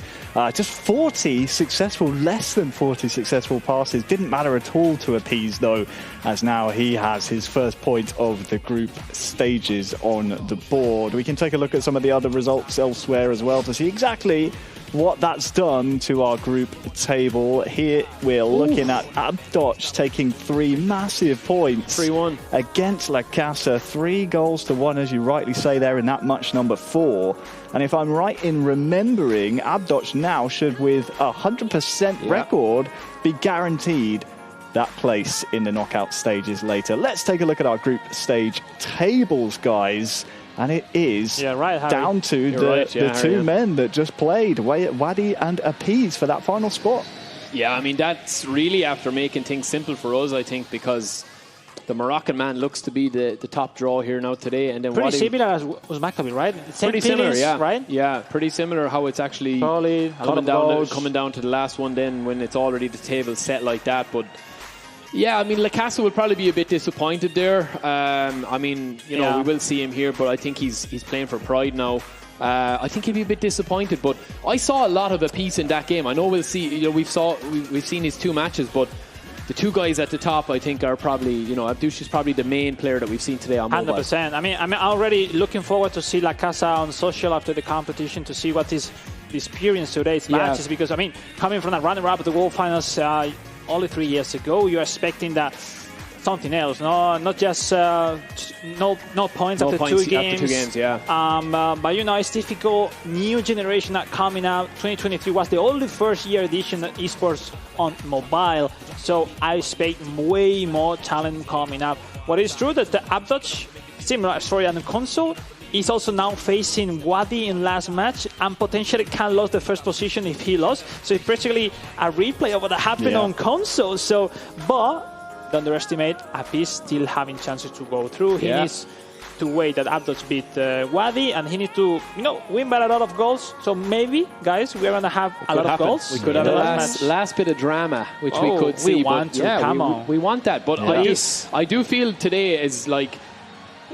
Just 40 successful, less than 40 successful passes. Didn't matter at all to Apis, though, as now he has his first point of the group stages on the board. We can take a look at some of the other results elsewhere as well to see exactly what that's done to our group table. Here we're looking at Abdoch taking 3 massive points 3-1 against La Casa, 3-1, as you rightly say there, in that match number 4. And if I'm right in remembering, Abdoch now should, with a 100% record, be guaranteed that place in the knockout stages later. Let's take a look at our group stage tables, guys. And it is down to the 2 men that just played, Wadi and Apis, for that final spot. Yeah, I mean, that's really after making things simple for us, I think, because the Moroccan man looks to be the top draw here now today. And then pretty Wadi, similar as was Makabil, right? Pretty similar, yeah. Right? Yeah, pretty similar how it's actually coming down to the last one then when it's already the table set like that. But yeah, I mean, La Casa will probably be a bit disappointed there. I mean, you know, we will see him here, but I think he's playing for pride now. I think he'll be a bit disappointed, but I saw a lot of Apis in that game. I know we'll see. You know, we've seen his 2 matches, but the 2 guys at the top, I think, are probably, you know, Abdouche is probably the main player that we've seen today on mobile. 100%. I mean, I'm already looking forward to see La Casa on social after the competition to see what is the experience today's matches, because I mean, coming from a runner-up at the World Finals only 3 years ago, you're expecting that something else, not just no points after 2 games. After 2 games, yeah. But you know, it's difficult. New generation that coming out. 2023 was the only first-year edition of esports on mobile, so I expect way more talent coming up. What is true that the Abdoch, similar story on the console, is also now facing Wadi in last match and potentially can lose the first position if he lost. So it's basically a replay of what happened on console. So, but don't underestimate, Apis still having chances to go through. He needs to wait that Abdoch beat Wadi, and he needs to, you know, win by a lot of goals. So maybe, guys, we're going to have a lot of goals. We could have a last bit of drama, which we could see. We want to, come on. We want that. But I do feel today is like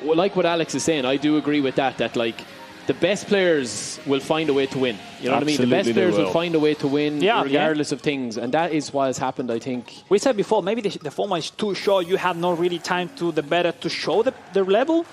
what Alex is saying. I do agree with that like the best players will find a way to win. You know what I mean? The best players will find a way to win regardless of things. And that is what has happened, I think. We said before, maybe the format is too short. You have not really time to the better to show the level.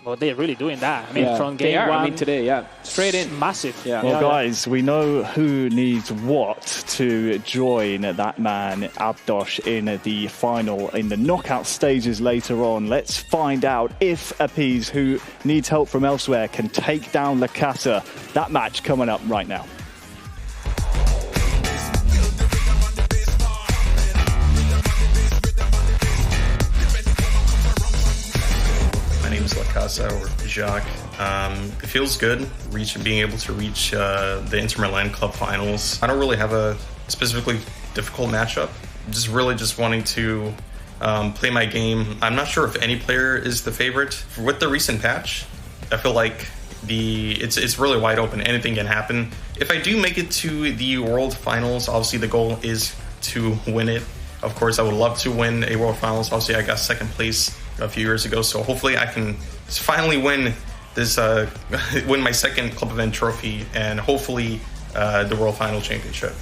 Well, they're really doing that. I mean, from game they are. one, I mean, today, straight in. massive. Yeah. Well, guys, we know who needs what to join that man, Abdosh, in the final, in the knockout stages later on. Let's find out if Apiz, who needs help from elsewhere, can take down La Casa. That match coming up right now. La Casa or Jacques. It feels good being able to reach the Inter Milan club finals. I don't really have a specifically difficult matchup. Just wanting to play my game. I'm not sure if any player is the favorite. With the recent patch, I feel like it's really wide open. Anything can happen. If I do make it to the World Finals, obviously the goal is to win it. Of course, I would love to win a World Finals. Obviously, I got second place a few years ago, so hopefully I can finally win this, win my second club event trophy, and hopefully the World Final Championship.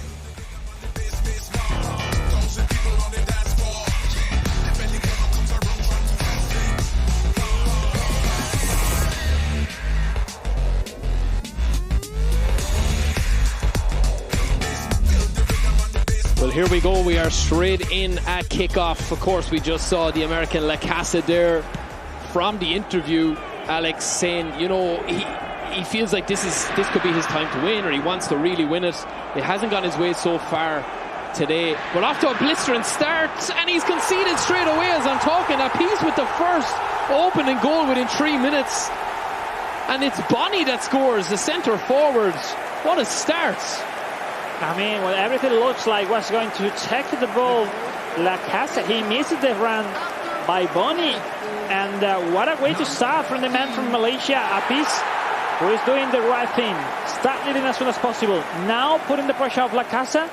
Well, here we go. We are straight in at kickoff. Of course, we just saw the American La Casa there from the interview. Alex saying, you know, he feels like this could be his time to win, or he wants to really win it. It hasn't gone his way so far today, but off to a blistering start, and he's conceded straight away as I'm talking. Apiz with the first opening goal within 3 minutes, and it's Bonnie that scores, the centre forward. What a start! I mean, well, everything looks like was going to take the ball. La Casa, he missed the run by Bonnie. And what a way to start from the man from Malaysia, Apiz, who is doing the right thing. Start leading as soon as possible. Now putting the pressure of La Casa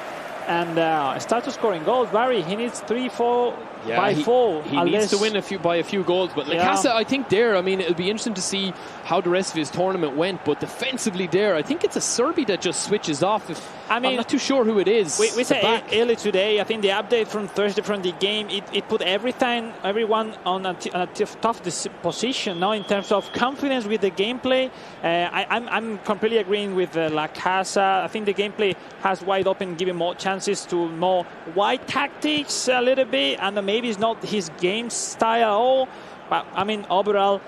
and start to scoring goals. Barry, he needs 3-4 by 4. He needs to win by a few goals. But La Casa, I think there, I mean, it'll be interesting to see how the rest of his tournament went. But defensively there, I think it's a Serbi that just switches off. I'm not too sure who it is. We said early today, I think the update from Thursday from the game, it put everyone on a tough position now in terms of confidence with the gameplay. I'm completely agreeing with La Casa. I think the gameplay has wide open, giving more chances to more wide tactics a little bit, and maybe it's not his game style at all. But I mean, overall,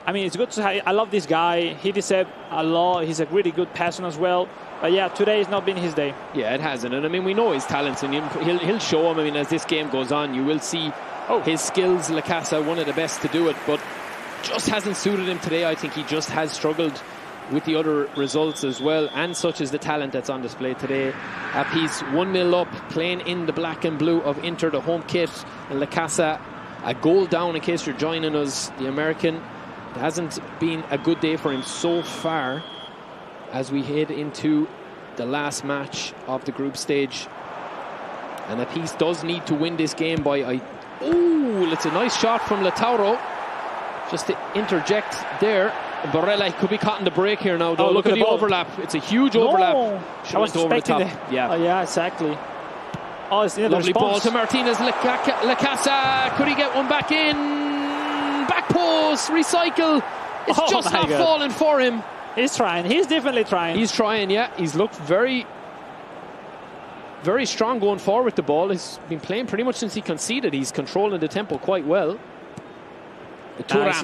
I mean, it's good to have. I love this guy. He deserves a lot. He's a really good person as well. But yeah, today has not been his day. Yeah, it hasn't. And I mean, we know his talents, and he'll show him. I mean, as this game goes on, you will see his skills. La Casa, one of the best to do it, but just hasn't suited him today. I think he just has struggled with the other results as well, and such is the talent that's on display today. Apiz 1-0 up, playing in the black and blue of Inter, the home kit, and La Casa a goal down. In case you're joining us, the American, it hasn't been a good day for him so far as we head into the last match of the group stage. And Apiz does need to win this game by it's a nice shot from Lautaro, just to interject there. Barella could be caught in the break here now, though. Look at the overlap. It's a huge overlap. I was over the top. Yeah. Yeah, exactly. Oh, it's lovely ball to Martinez. La Casa, could he get one back in? Back post, recycle. It's just not falling for him. He's trying. He's definitely trying. He's trying, yeah. He's looked very, very strong going forward with the ball. He's been playing pretty much since he conceded. He's controlling the tempo quite well.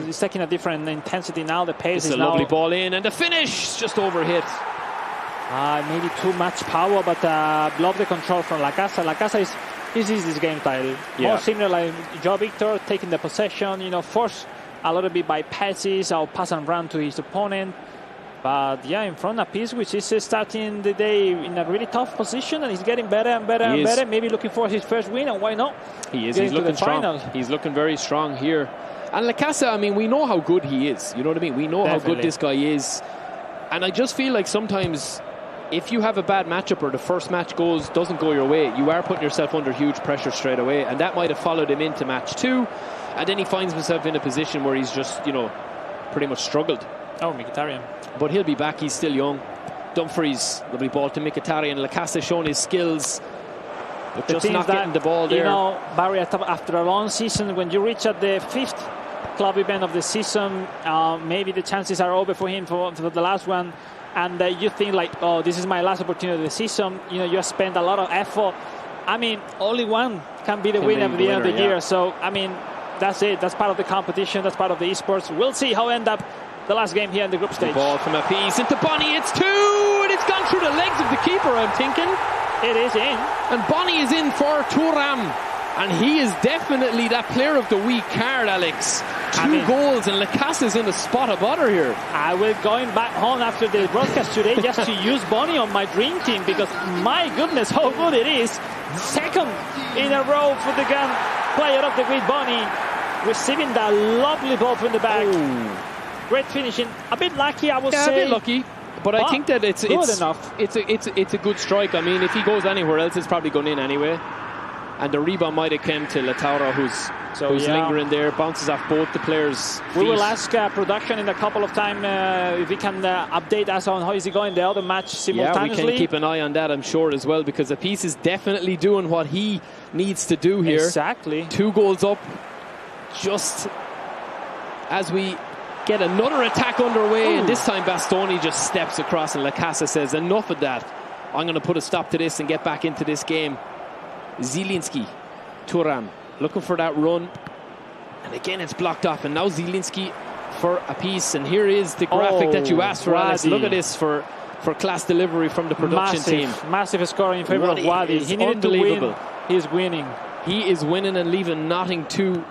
He's taking a different intensity now. The pace is now. A lovely ball in, and the finish just overhit. Maybe too much power, but love the control from La Casa. La Casa is this game style. More similar like Joe Victor, taking the possession, you know, force a little bit by passes or pass and run to his opponent. But yeah, in front of Apiz, which is starting the day in a really tough position, and he's getting better and better and better. Maybe looking for his first win, and why not? He is. He's looking strong. He's looking very strong here. And La Casa, I mean, we know how good he is. You know what I mean? We know how good this guy is. And I just feel like sometimes if you have a bad matchup or the first match doesn't go your way, you are putting yourself under huge pressure straight away. And that might have followed him into match 2. And then he finds himself in a position where he's just, you know, pretty much struggled. Oh, Mkhitaryan. But he'll be back. He's still young. Dumfries, lovely ball to Mkhitaryan. La Casa showing his skills, but just not getting the ball there. You know, Barry, after a long season, when you reach at the 5th club event of the season. Maybe the chances are over for him for the last one. And you think like, oh, this is my last opportunity of the season. You know, you have spent a lot of effort. I mean, only one can be the winner at the end of the year. So, I mean, that's it. That's part of the competition. That's part of the esports. We'll see how end up the last game here in the group stage. The ball from a piece into Bonnie. It's 2, and it's gone through the legs of the keeper, I'm thinking. It is in. And Bonnie is in for Thuram. And he is definitely that player of the week card, Alex. Two goals, and Lacasa's in a spot of butter here. I will going back home after the broadcast today just to use Bonnie on my dream team, because my goodness, how good it is. Second in a row for the gun player of the week, Bonnie, receiving that lovely ball from the back. Ooh. Great finishing. A bit lucky, I would say. A bit lucky. But I think that it's enough. It's a good strike. I mean, if he goes anywhere else, it's probably gone in anyway. And the rebound might have come to Lataura, who's lingering there. Bounces off both the players' feet. We will ask production in a couple of time if we can update us on how is he going the other match simultaneously. Yeah, we can keep an eye on that, I'm sure, as well, because the piece is definitely doing what he needs to do here. Exactly. 2 goals up, just as we get another attack underway. Ooh. And this time Bastoni just steps across, and Lacasa says, enough of that. I'm going to put a stop to this and get back into this game. Zielinski, Thuram looking for that run, and again it's blocked off, and now Zielinski for a piece. And here is the graphic that you asked for, Wadi. Alex. Look at this for class delivery from the production team. Massive scoring in favor of Wadi. He needed to win. He's winning. He is winning and leaving nothing to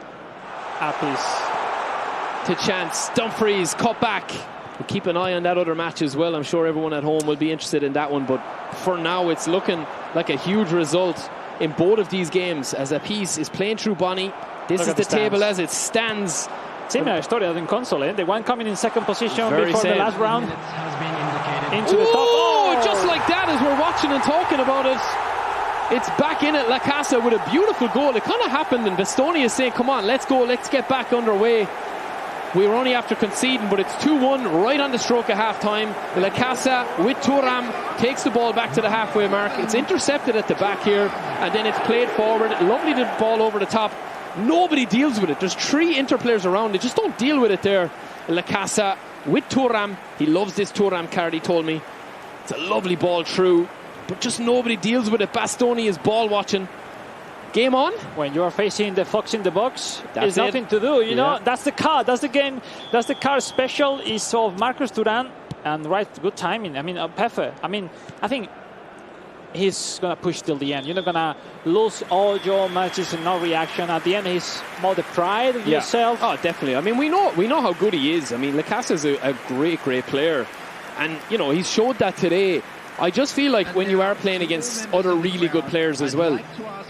chance. Dumfries cut back. We'll keep an eye on that other match as well. I'm sure everyone at home will be interested in that one, but for now it's looking like a huge result in both of these games, as a piece is playing through Bonnie. This is the table as it stands. Similar story as in console, eh? The one coming in second position before the last round into the top. Oh, just like that, as we're watching and talking about it, it's back in at Lacasa with a beautiful goal. It kind of happened, and Bastoni is saying, come on, let's go, let's get back underway. We were only after conceding, but it's 2-1 right on the stroke of half-time. Lacasa with Thuram takes the ball back to the halfway mark. It's intercepted at the back here, and then it's played forward. Lovely the ball over the top. Nobody deals with it. There's 3 interplayers around. They just don't deal with it there. Lacasa with Thuram. He loves this Thuram card, he told me. It's a lovely ball through, but just nobody deals with it. Bastoni is ball watching. Game on. When you are facing the fox in the box, there's nothing to do. You know, that's the card. That's the game. That's the card special is of Marcus Thuram, and good timing. I mean, Pefe. I mean, I think he's gonna push till the end. You're not gonna lose all your matches and no reaction. At the end, he's more the pride of yourself. Oh, definitely. I mean, we know how good he is. I mean, Lacasa is a great player, and you know he's showed that today. I just feel like when you are playing against other really good players as well,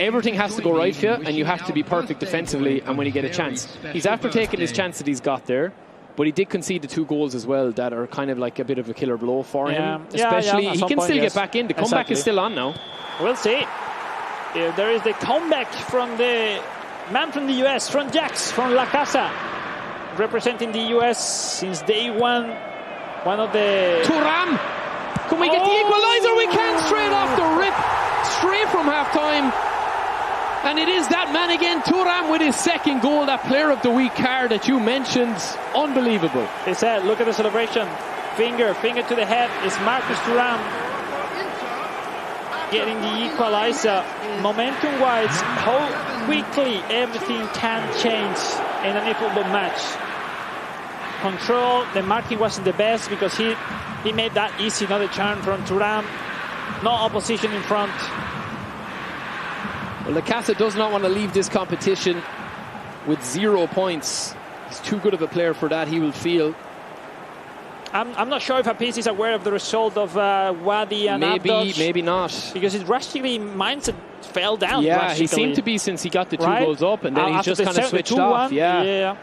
everything has to go right for you, and you have to be perfect defensively and when you get a chance. He's after taking his chance that he's got there, but he did concede the 2 goals as well that are kind of like a bit of a killer blow for him. Especially, he can still get back in. The comeback is still on now. We'll see. There is the comeback from the man from the US, from Jax, from Lacasa, representing the US since day one. One of the... Thuram! Can we get the equaliser? We can, straight off the rip, straight from half-time. And it is that man again, Thuram, with his 2nd goal, that player of the week card that you mentioned. Unbelievable. They said, look at the celebration. Finger to the head. It's Marcus Thuram getting the equaliser. Momentum-wise, how quickly everything can change in an eFootball match. Control, the marking wasn't the best because he made that easy, another turn from Thuram. No opposition in front. Well, Lacasa does not want to leave this competition with 0 points. He's too good of a player for that, he will feel. I'm not sure if Apis is aware of the result of Wadi and maybe not. Because his drastically mindset fell down. Yeah, he seemed to be since he got the 2 goals up, and then he's just kind of switched off. Yeah.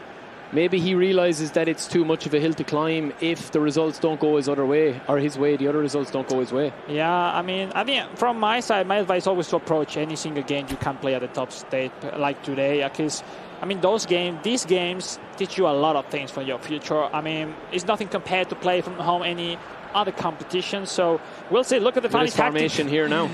Maybe he realizes that it's too much of a hill to climb if the results don't go his other way, or his way, the other results don't go his way. Yeah, I mean, from my side, my advice is always to approach any single game you can play at the top stage, like today, because, I mean, these games teach you a lot of things for your future. I mean, it's nothing compared to play from home any other competition, so we'll see. Look at the funny formation here now.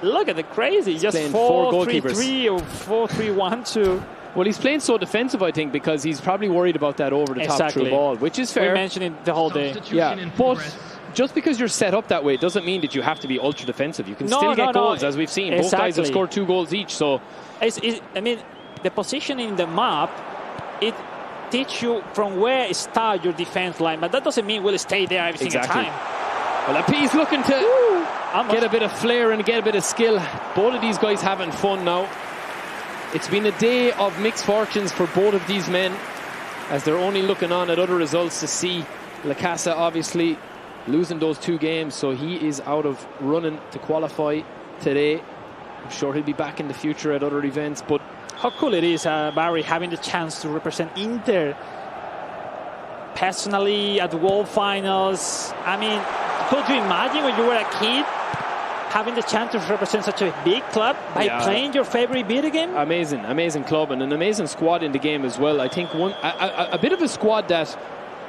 Look at the crazy, just 4-3-3 or 4-3-1-2. Well, he's playing so defensive, I think, because he's probably worried about that over-the-top through ball, which is fair. We mentioned it the whole day. Yeah, but just because you're set up that way doesn't mean that you have to be ultra-defensive. You can still get goals, as we've seen. Both guys have scored 2 goals each, so... I mean, the position in the map, it teach you from where start your defense line, but that doesn't mean we'll stay there every single time. Well, Api's looking to get a bit of flair and get a bit of skill. Both of these guys having fun now. It's been a day of mixed fortunes for both of these men, as they're only looking on at other results to see Lacasa obviously losing those 2 games, so he is out of running to qualify today. I'm sure he'll be back in the future at other events, but how cool it is, Barry, having the chance to represent Inter personally at the World Finals. I mean, could you imagine when you were a kid having the chance to represent such a big club by playing your favorite video game? Amazing club and an amazing squad in the game as well. I think a bit of a squad that,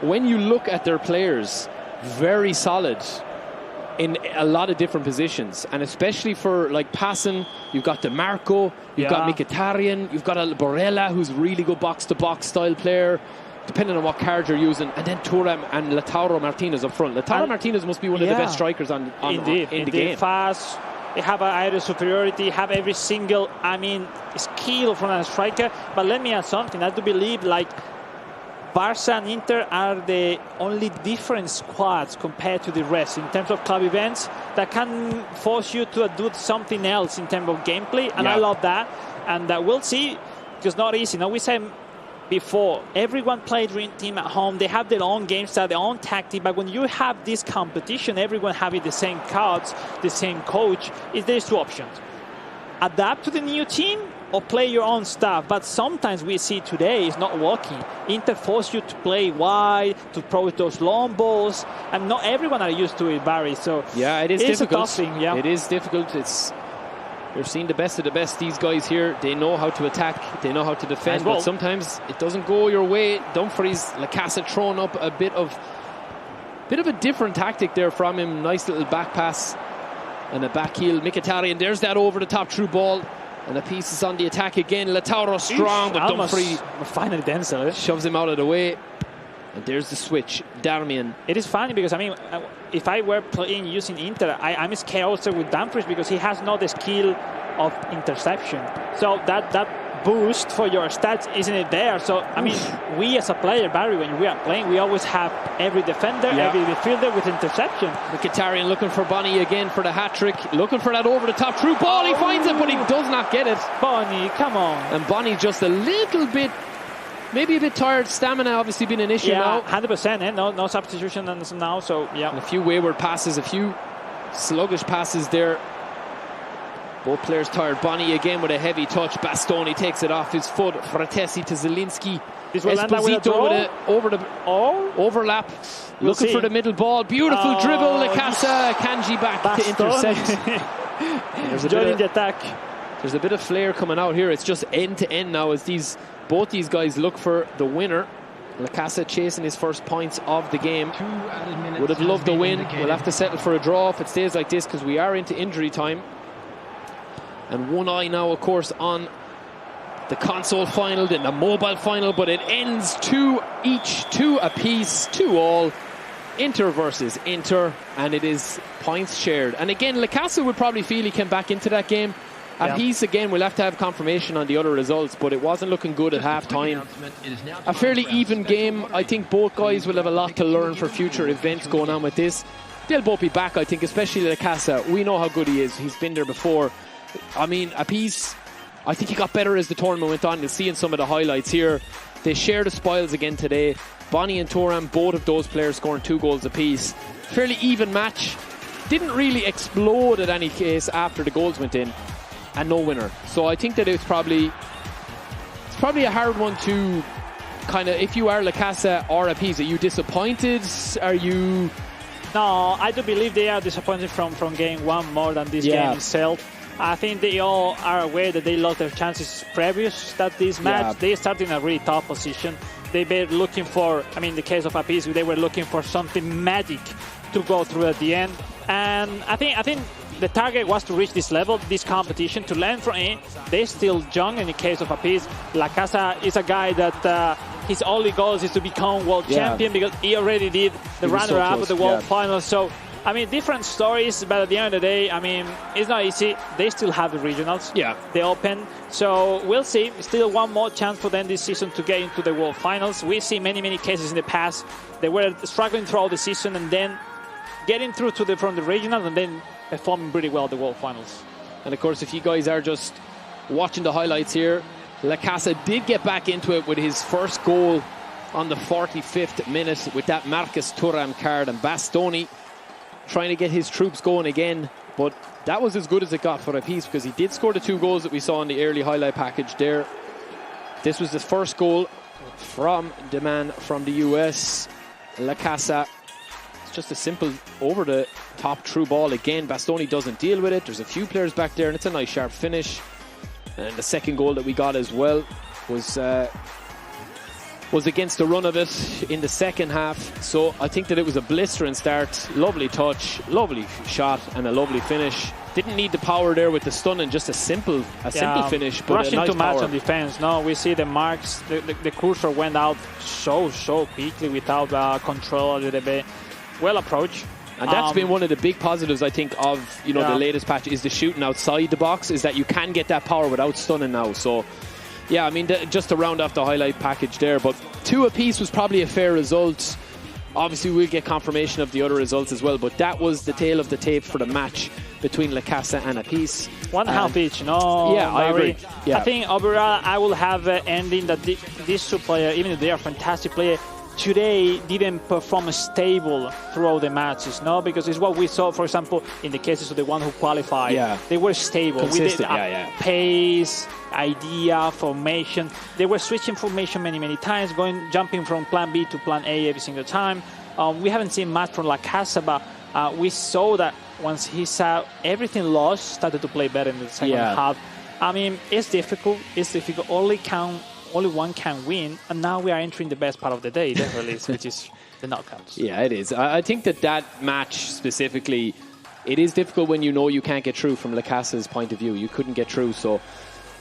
when you look at their players, very solid in a lot of different positions, and especially for like passing, you've got DeMarco, you've got Mkhitaryan, you've got Borrella, who's really good box-to-box style player, depending on what card you're using, and then Thuram and Lautaro Martinez up front. Lautaro Martinez must be one of the best strikers in the game. Fast, they have an aerial superiority, have every single, skill from a striker. But let me add something. I do believe like Barca and Inter are the only different squads compared to the rest in terms of club events that can force you to do something else in terms of gameplay, and I love that. And we'll see, because not easy. Now, we said before, everyone played Dream Team at home. They have their own game style, their own tactic, but when you have this competition, everyone having the same cards, the same coach, there's 2 options. Adapt to the new team or play your own stuff. But sometimes we see today it's not working. Inter force you to play wide, to throw those long balls, and not everyone are used to it, Barry. So yeah, it is difficult. A tough thing, It is difficult. You're seeing the best of the best. These guys here, they know how to attack, they know how to defend, but sometimes it doesn't go your way. Dumfries, Lacasa throwing up a bit of a different tactic there from him. Nice little back pass and a back heel. Mkhitaryan, there's that over the top through ball. And the piece is on the attack again. Lautaro strong, but Dumfries finally Denzel shoves him out of the way. And there's the switch. Darmian. It is funny because, if I were playing using Inter, I'm scared also with Dumfries because he has not the skill of interception. So that boost for your stats isn't there. So, we as a player, Barry, when we are playing, we always have every defender, every midfielder with interception. Mkhitaryan looking for Bonnie again for the hat-trick. Looking for that over-the-top through ball. He finds it, but he does not get it. Bonnie, come on. And Bonnie just a little bit, maybe a bit tired. Stamina obviously been an issue now. 100%. No substitution now. So, yeah. And a few wayward passes, a few sluggish passes there. Both players tired. Bonnie again with a heavy touch. Bastoni takes it off his foot. Fratesi to Zielinski. Esposito with it over the overlap. Looking for the middle ball. Beautiful dribble. Lacasa. Kanji back to intercept. Joining the attack. There's a bit of flair coming out here. It's just end to end now as both these guys look for the winner. Lacasa chasing his first points of the game. Would have loved the win. We'll have to settle for a draw if it stays like this because we are into injury time. And one eye now, of course, on the console final, then the mobile final, but it ends 2 each, 2 apiece, 2 all. Inter versus Inter, and it is points shared. And again, Lacasa would probably feel he came back into that game. Apiece again, we'll have to have confirmation on the other results, but it wasn't looking good at half-time. A fairly even game. I think both guys will have a lot to learn for future events going on with this. They'll both be back, I think, especially Lacasa. We know how good he is. He's been there before. Apiece, I think he got better as the tournament went on. You'll see in some of the highlights here. They share the spoils again today. Bonnie and Thuram, both of those players scoring 2 goals apiece. Fairly even match. Didn't really explode at any case after the goals went in. And no winner. So I think that it's probably a hard one to kind of, if you are Lacasa or Apiece, are you disappointed? Are you... No, I do believe they are disappointed from game 1 more than this game itself. I think they all are aware that they lost their chances previous to this match. They started in a really tough position. They were looking for, in the case of Apiece, they were looking for something magic to go through at the end. And I think the target was to reach this level, this competition, to learn from it. They're still young in the case of Apis. La Casa is a guy that his only goal is to become world champion because he already did the runner-up of the world final. So, I mean, different stories, but at the end of the day, I mean, it's not easy. They still have the regionals. Yeah. They open. So we'll see. Still one more chance for them this season to get into the world finals. We see many, many cases in the past. They were struggling throughout the season and then getting through from the regionals and then performing pretty well at the world finals. And of course, if you guys are just watching the highlights here, La Casa did get back into it with his first goal on the 45th minute with that Marcus Thuram card, and Bastoni trying to get his troops going again, but that was as good as it got for Apis because he did score the 2 goals that we saw in the early highlight package there. This was the first goal from the man from the US, La Casa. It's just a simple over the top through ball again. Bastoni doesn't deal with it. There's a few players back there and it's a nice sharp finish. And the second goal that we got as well was against the run of it in the second half. So I think that it was a blistering start. Lovely touch, lovely shot, and a lovely finish. Didn't need the power there with the stun and just a simple finish. But rushing a nice to match power on defense. No, we see the marks. The cursor went out so quickly without control a little bit. Well approached. And that's been one of the big positives, I think, of the latest patch is the shooting outside the box. Is that you can get that power without stunning now. So. Yeah, I mean, just to round off the highlight package there, but 2 apiece was probably a fair result. Obviously, we'll get confirmation of the other results as well, but that was the tail of the tape for the match between La Casa and Apis. 1.5 each, no? Yeah, I agree. Yeah. I think overall, I will have ending that these 2 players, even if they are fantastic players, today didn't perform stable throughout the matches, no? Because it's what we saw, for example, in the cases of the one who qualified. Yeah. They were stable. Consistent, pace, idea, formation. They were switching formation many times, jumping from plan B to plan A every single time. We haven't seen much from La Casa, but we saw that once he saw everything lost, started to play better in the second half. I mean, it's difficult. Only one can win, and now we are entering the best part of the day, definitely, which is the knockouts. Yeah, it is. I think that match specifically, it is difficult when you know you can't get through from La Casa's point of view. You couldn't get through, so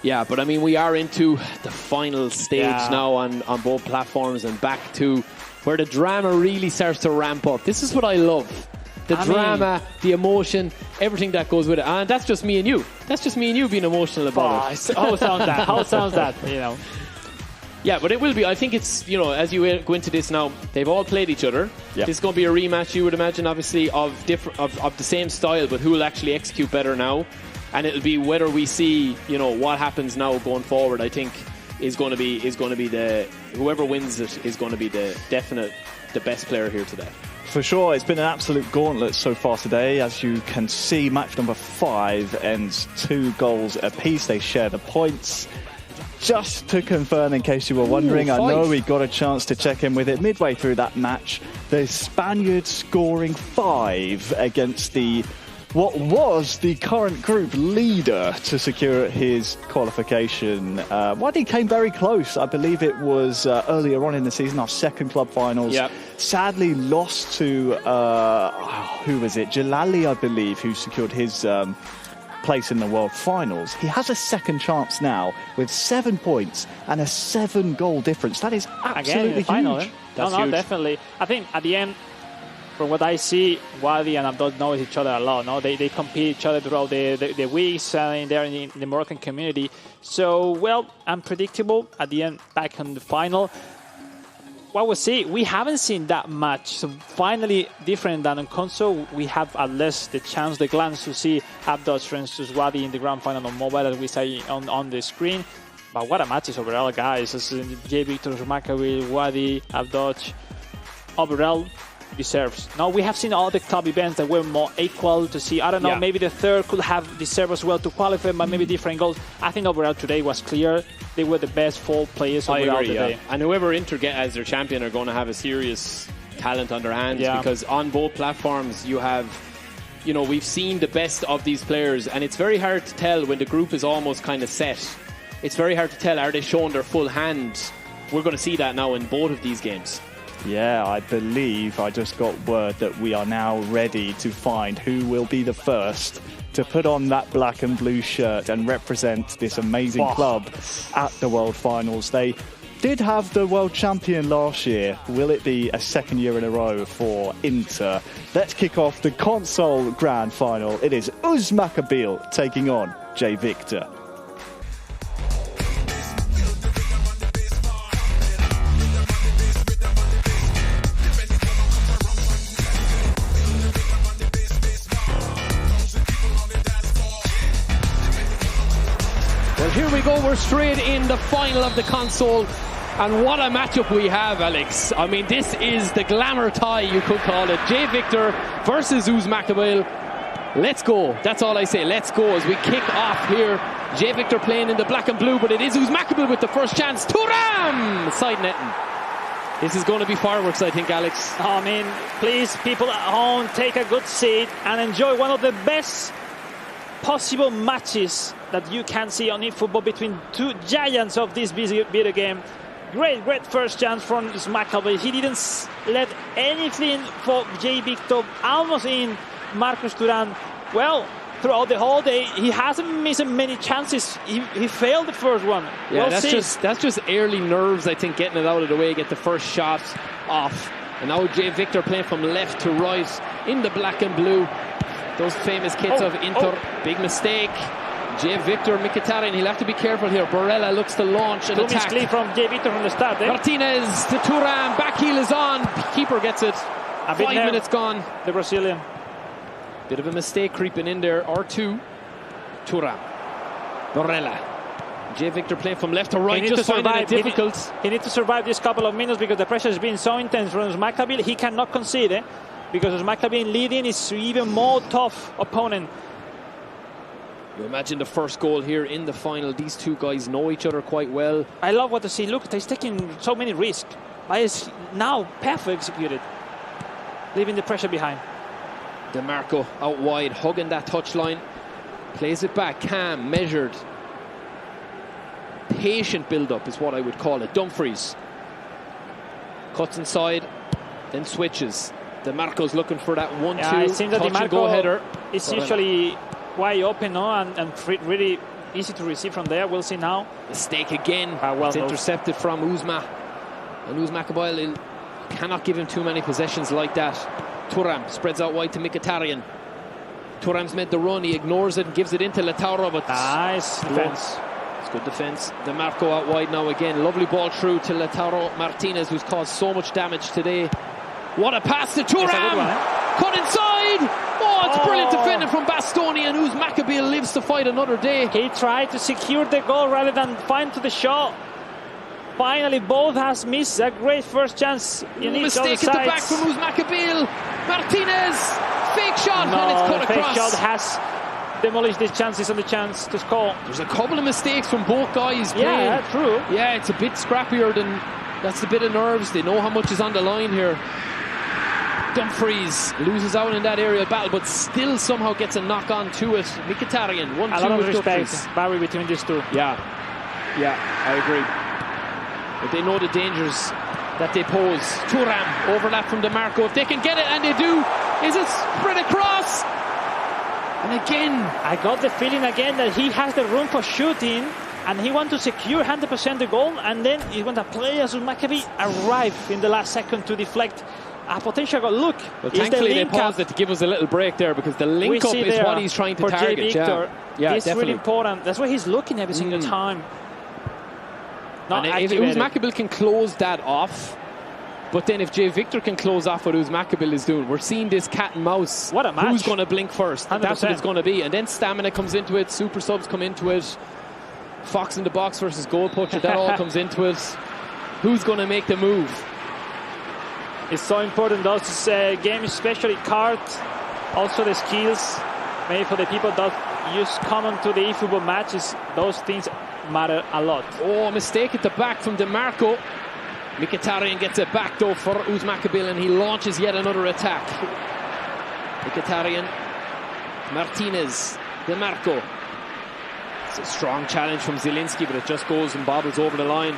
yeah. But I mean, we are into the final stage now on both platforms and back to where the drama really starts to ramp up. This is what I love. The drama, the emotion, everything that goes with it. And that's just me and you. That's just me and you being emotional about it. How sounds that, Yeah, but it will be. I think it's, as you go into this now, they've all played each other. Yep. This is going to be a rematch, you would imagine, obviously, of the same style, but who will actually execute better now. And it'll be whether we see, what happens now going forward, I think, is going to be whoever wins it is going to be the best player here today. For sure, it's been an absolute gauntlet so far today. As you can see, match number 5 ends 2 goals apiece. They share the points. Just to confirm, in case you were wondering, I know we got a chance to check in with it midway through that match. The Spaniards scoring 5 against what was the current group leader to secure his qualification. Wadi came very close. I believe it was earlier on in the season, our second club finals. Yep. Sadly lost to, who was it? Jalali, I believe, who secured his place in the world finals. He has a second chance now with 7 points and a 7-goal difference. That is absolutely huge. That's huge. Definitely. I think at the end, from what I see, Wadi and Abdul know each other a lot. No, they compete each other throughout the weeks and they're in the Moroccan community. So, unpredictable at the end, back on the final. What we'll see, we haven't seen that much. So finally, different than on console, we have at least the glance to see Abdul versus Wadi in the grand final on mobile, as we say on the screen. But what a match is overall, guys. It's J. Victor, Makabil, Wadi, Abdul. Overall, deserves. Now, we have seen all the club events that were more equal to see. I don't know, maybe the third could have deserved as well to qualify, but maybe different goals. I think overall today was clear. They were the best 4 players overall today. And whoever Inter get as their champion are going to have a serious talent on their hands because on both platforms you have, we've seen the best of these players, and it's very hard to tell when the group is almost kind of set. It's very hard to tell, are they showing their full hand? We're going to see that now in both of these games. Yeah, I believe I just got word that we are now ready to find who will be the first to put on that black and blue shirt and represent this amazing club at the World Finals. They did have the world champion last year. Will it be a second year in a row for Inter? Let's kick off the console grand final. It is Makabil taking on J Victor. Well, here we go. We're straight in the final of the console. And what a matchup we have, Alex. I mean, this is the glamour tie, you could call it. J Victor versus Makabil. Let's go. That's all I say. Let's go as we kick off here. J Victor playing in the black and blue, but it is Makabil with the first chance. Thuram! Side netting. This is going to be fireworks, I think, Alex. I mean, please, people at home, take a good seat and enjoy one of the best possible matches that you can see on eFootball between two giants of this video game. Great first chance from Makabil. He didn't let anything for J Victor. Almost in Marcus Thuram. Well, throughout the whole day, he hasn't missed many chances. He failed the first one. Yeah, that's just early nerves, I think, getting it out of the way, get the first shot off. And now J Victor playing from left to right in the black and blue. Those famous kids of Inter. Big mistake. J Victor, Mkhitaryan, he'll have to be careful here. Barella looks to launch an attack. Clean from J Victor from the start. Martinez to Thuram, back heel is on. Keeper gets it. 5 minutes gone. The Brazilian. Bit of a mistake creeping in there. R2. Thuram. Barella. J Victor playing from left to right, just finding it difficult. He needs to survive this couple of minutes because the pressure has been so intense from Makabil. He cannot concede because Makabil leading is even more tough opponent. You imagine the first goal here in the final. These two guys know each other quite well. I love what to see. Look, he's taking so many risks. But it's now perfectly executed, leaving the pressure behind. DeMarco out wide, hugging that touchline. Plays it back, calm, measured. Patient build-up is what I would call it. Dumfries cuts inside, then switches. DeMarco's looking for that 1-2 it seems that touch-and-go header. Is usually wide open, and really easy to receive from there. We'll see now. Mistake again. It's intercepted from Uzma. And Makabil cannot give him too many possessions like that. Thuram spreads out wide to Mkhitaryan. Thuram's made the run. He ignores it and gives it into Lautaro. But nice defense. It's good defense. DeMarco out wide now again. Lovely ball through to Lautaro Martinez, who's caused so much damage today. What a pass to Thuram! Cut inside! Oh, it's brilliant defending from Bastoni, and Makabil lives to fight another day. He tried to secure the goal rather than find to the shot. Finally, both has missed a great first chance in each mistake at the back from Makabil. Martinez, fake shot, and it's cut across. Fake shot has demolished his chances and the chance to score. There's a couple of mistakes from both guys playing. Yeah, true. Yeah, it's a bit scrappier than that's a bit of nerves. They know how much is on the line here. Dumfries loses out in that aerial battle, but still somehow gets a knock on to it. Mkhitaryan, 1-2 a lot of respect, Dumfries. Barry, between these two. Yeah, I agree. But they know the dangers that they pose. Thuram, overlap from DeMarco. If they can get it, and they do, is it spread across? And again, I got the feeling again that he has the room for shooting, and he wants to secure 100% the goal, and then he's going to play as Makabil arrive in the last second to deflect a potential goal. Look, well, thankfully they paused it to give us a little break there, because the link up is what he's trying to target. J Victor. Yeah, it's really important. That's why he's looking every single time. And if Makabil can close that off, but then if J Victor can close off what Makabil is doing, we're seeing this cat and mouse. What a match. Who's going to blink first? 100%. That's what it's going to be. And then stamina comes into it, super subs come into it, Fox in the box versus goal poacher, that all comes into it. Who's going to make the move? It's so important, those games, especially cards, also the skills. Maybe for the people that use common to the eFootball matches, those things matter a lot. Oh, a mistake at the back from DeMarco. Mkhitaryan gets it back though for Makabil, and he launches yet another attack. Mkhitaryan, Martinez, DeMarco. It's a strong challenge from Zielinski, but it just goes and bobbles over the line.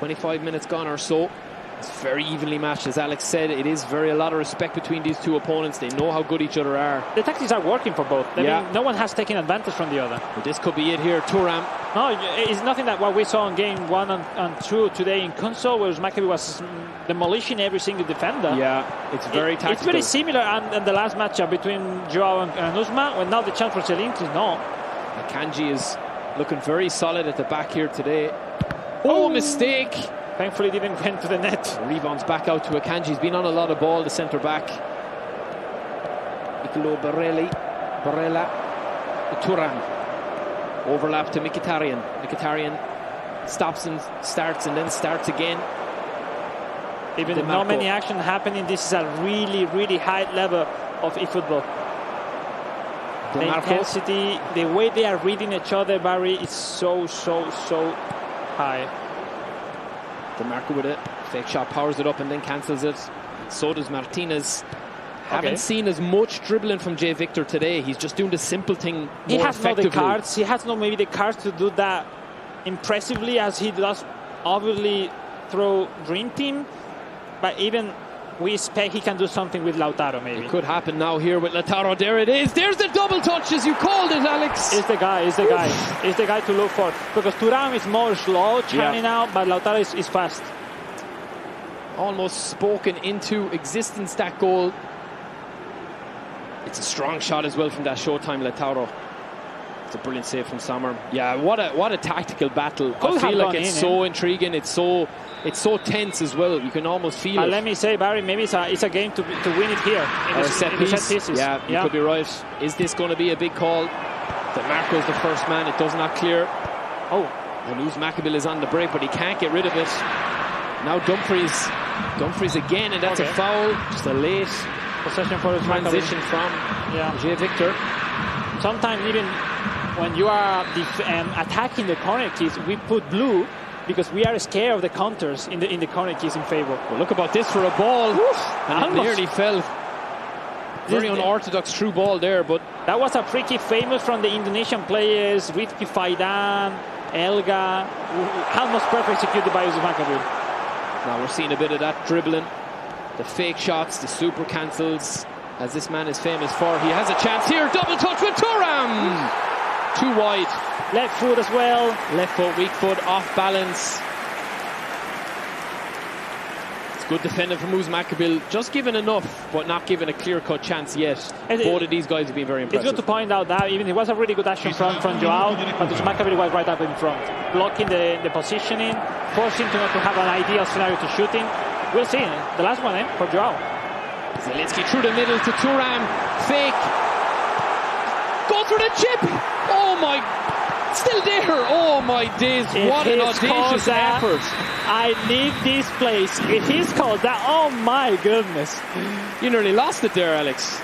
25 minutes gone or so. It's very evenly matched, as Alex said. It is a lot of respect between these two opponents. They know how good each other are. The tactics are working for both. I mean, no one has taken advantage from the other. But this could be it here. Thuram. No, it's nothing like what we saw in game 1 and 2 today in console, where Makabil was demolishing every single defender. Yeah, it's very tactical. It's very similar in the last matchup between Joao and Usman, when now the chance for Celine is not. Akanji is looking very solid at the back here today. Oh, mistake! Thankfully didn't went to the net. The rebounds back out to Akanji. He's been on a lot of ball, the centre back. Nicolo Barella. Thuram. Overlap to Mkhitaryan. Mkhitaryan stops and starts and then starts again. Even not many action happening. This is a really, really high level of eFootball. The intensity, the way they are reading each other, Barry, is so high. DeMarco with it. Fake shot, powers it up and then cancels it. So does Martinez. Haven't seen as much dribbling from Jay Victor today. He's just doing the simple thing more effectively. He has not the cards. He has not maybe the cards to do that impressively as he does obviously through Dream Team. But even we expect he can do something with Lautaro maybe. It could happen now here with Lautaro. There it is. There's the double touch as you called it, Alex. It's the guy. It's the guy to look for. Because Thuram is more slow churning out, but Lautaro is fast. Almost spoken into existence, that goal. It's a strong shot as well from that Showtime Lautaro. It's a brilliant save from Sommer. Yeah, what a tactical battle. I feel like it's so intriguing. It's so tense as well. You can almost feel it. Let me say, Barry, maybe it's a game to win it here. Or a set piece. Yeah, you could be right. Is this going to be a big call? DeMarco's the first man. It does not clear. Oh, and Makabil is on the break, but he can't get rid of it. Now Dumfries again, and that's a foul. Just a late possession for his transition from Jay Victor. Sometimes even when you are attacking the corner kicks, we put blue because we are scared of the counters in the corner kicks in favor. Well, look about this for a ball. And it nearly fell. Very unorthodox through ball there, but that was a free kick famous from the Indonesian players, Rifki Faidan, Elga, almost perfect executed by Makabil. Now we're seeing a bit of that dribbling, the fake shots, the super cancels, as this man is famous for. He has a chance here, double touch with Thuram. Too wide. Left foot as well. Left foot, weak foot, off balance. It's good defending from Makabil, just given enough, but not given a clear-cut chance yet. Both of these guys have been very impressive. It's good to point out that even it was a really good action from Joao, but Makabil was right up in front, blocking the positioning, forcing to not to have an ideal scenario to shooting. We'll see. The last one for Joao. Zelensky through the middle to Thuram. Fake. Go for the chip. Oh my. Still there. Oh my days. What an audacious effort. I need this place. If he scores that, oh my goodness. You nearly lost it there, Alex.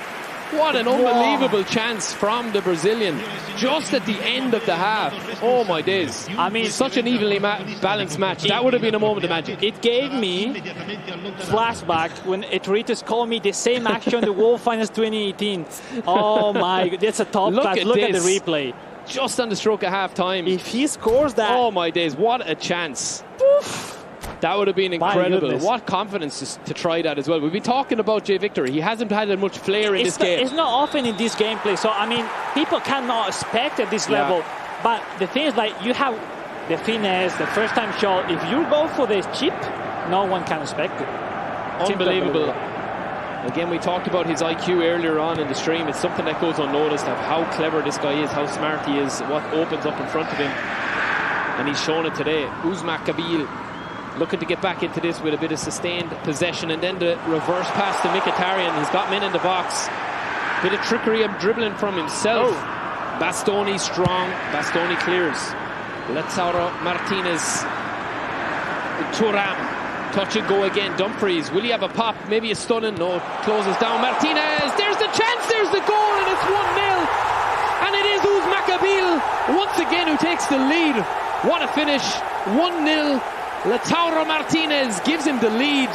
What an unbelievable chance from the Brazilian just at the end of the half. Oh my days. I mean, such an evenly balanced match. That would have been a moment of magic. It gave me flashback when Etoritos called me the same action the World Finals 2018. Oh my god, that's a top class. Look at the replay. Just on the stroke of half time. If he scores that, oh my days, what a chance. Oof. That would have been incredible. What confidence to try that as well. We've been talking about Jay Victor. He hasn't had as much flair in this game. It's not often in this gameplay. So, I mean, people cannot expect at this level. But the thing is, like, you have the finesse, the first-time shot. If you go for the chip, no one can expect it. Unbelievable. Again, we talked about his IQ earlier on in the stream. It's something that goes unnoticed of how clever this guy is, how smart he is, what opens up in front of him. And he's shown it today. Makabil looking to get back into this with a bit of sustained possession, and then the reverse pass to Mkhitaryan. He's got men in the box. Bit of trickery of dribbling from himself. Bastoni strong. Bastoni clears. Lautaro Martinez. Thuram. Touch and go again. Dumfries. Will he have a pop? Maybe a stunning. No. Closes down. Martinez. There's the chance. There's the goal, and it's 1-0. And it is Makabil once again who takes the lead. What a finish. 1-0. Lautaro Martinez gives him the lead.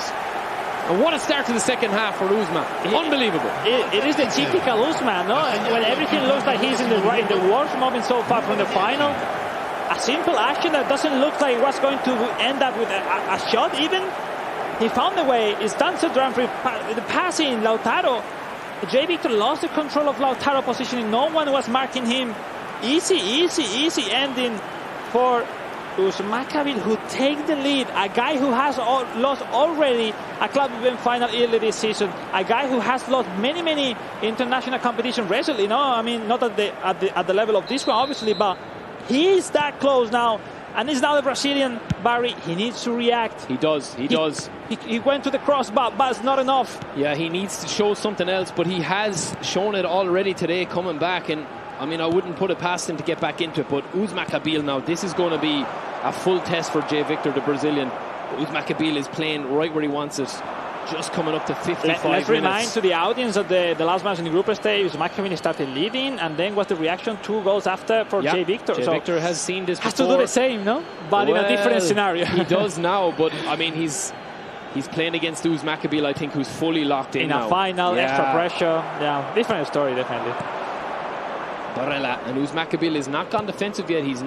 And what a start to the second half for Usman. Unbelievable. It is the typical Usman, no? When everything looks like he's in the worst moment so far from the final. a simple action that doesn't look like it was going to end up with a shot even. He found a way. It's done to Dramfrey. The passing, Lautaro. J. Victor lost the control of Lautaro positioning. No one was marking him. Easy ending for Makabil, who take the lead. A guy who has lost already a club event final early this season. A guy who has lost many international competition recently. I mean, not at the level of this one, obviously, but he's that close now. And it's now the Brazilian, Barry. He needs to react. He does. He went to the crossbar, but it's not enough. Yeah, he needs to show something else, but he has shown it already today coming back. And I mean, I wouldn't put it past him to get back into it, but Makabil now, this is going to be a full test for J. Victor, the Brazilian. Makabil is playing right where he wants it, just coming up to 55 minutes. Let's remind to the audience that the last match in the group stage, Makabil started leading, and then was the reaction 2 goals after for J. Victor. J. Victor has seen this before. Has to do the same, no? But in a different scenario. He does now, but I mean, he's playing against Makabil, I think, who's fully locked in now. A final, extra pressure. Yeah, different story, definitely. Barella, and Makabil is not gone defensive yet. He's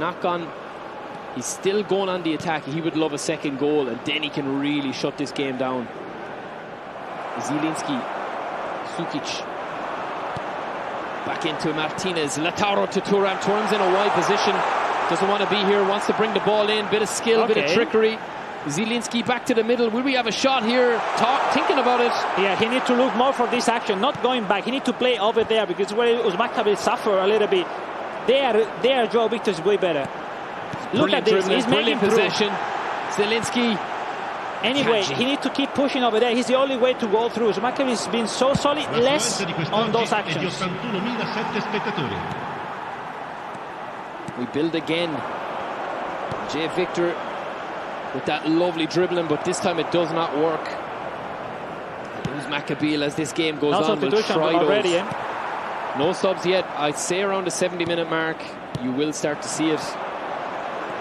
still going on the attack. He would love a second goal, and then he can really shut this game down. Zielinski, Sukic, back into Martinez, Lautaro to Thuram. Thuram's in a wide position, doesn't want to be here, wants to bring the ball in, bit of skill, bit of trickery. Zielinski back to the middle. Will we have a shot here? Thinking about it. Yeah, he needs to look more for this action, not going back. He needs to play over there, because where Makabil suffer a little bit. There, Joe Victor is way better. Look at this. He's making possession. Zielinski. Anyway, he needs to keep pushing over there. He's the only way to go through. Makabil has been so solid, less on those actions. We build again. J. Victor with that lovely dribbling, but this time it does not work. Makabil, as this game goes on, will try already, those. No subs yet. I'd say around the 70-minute mark you will start to see it.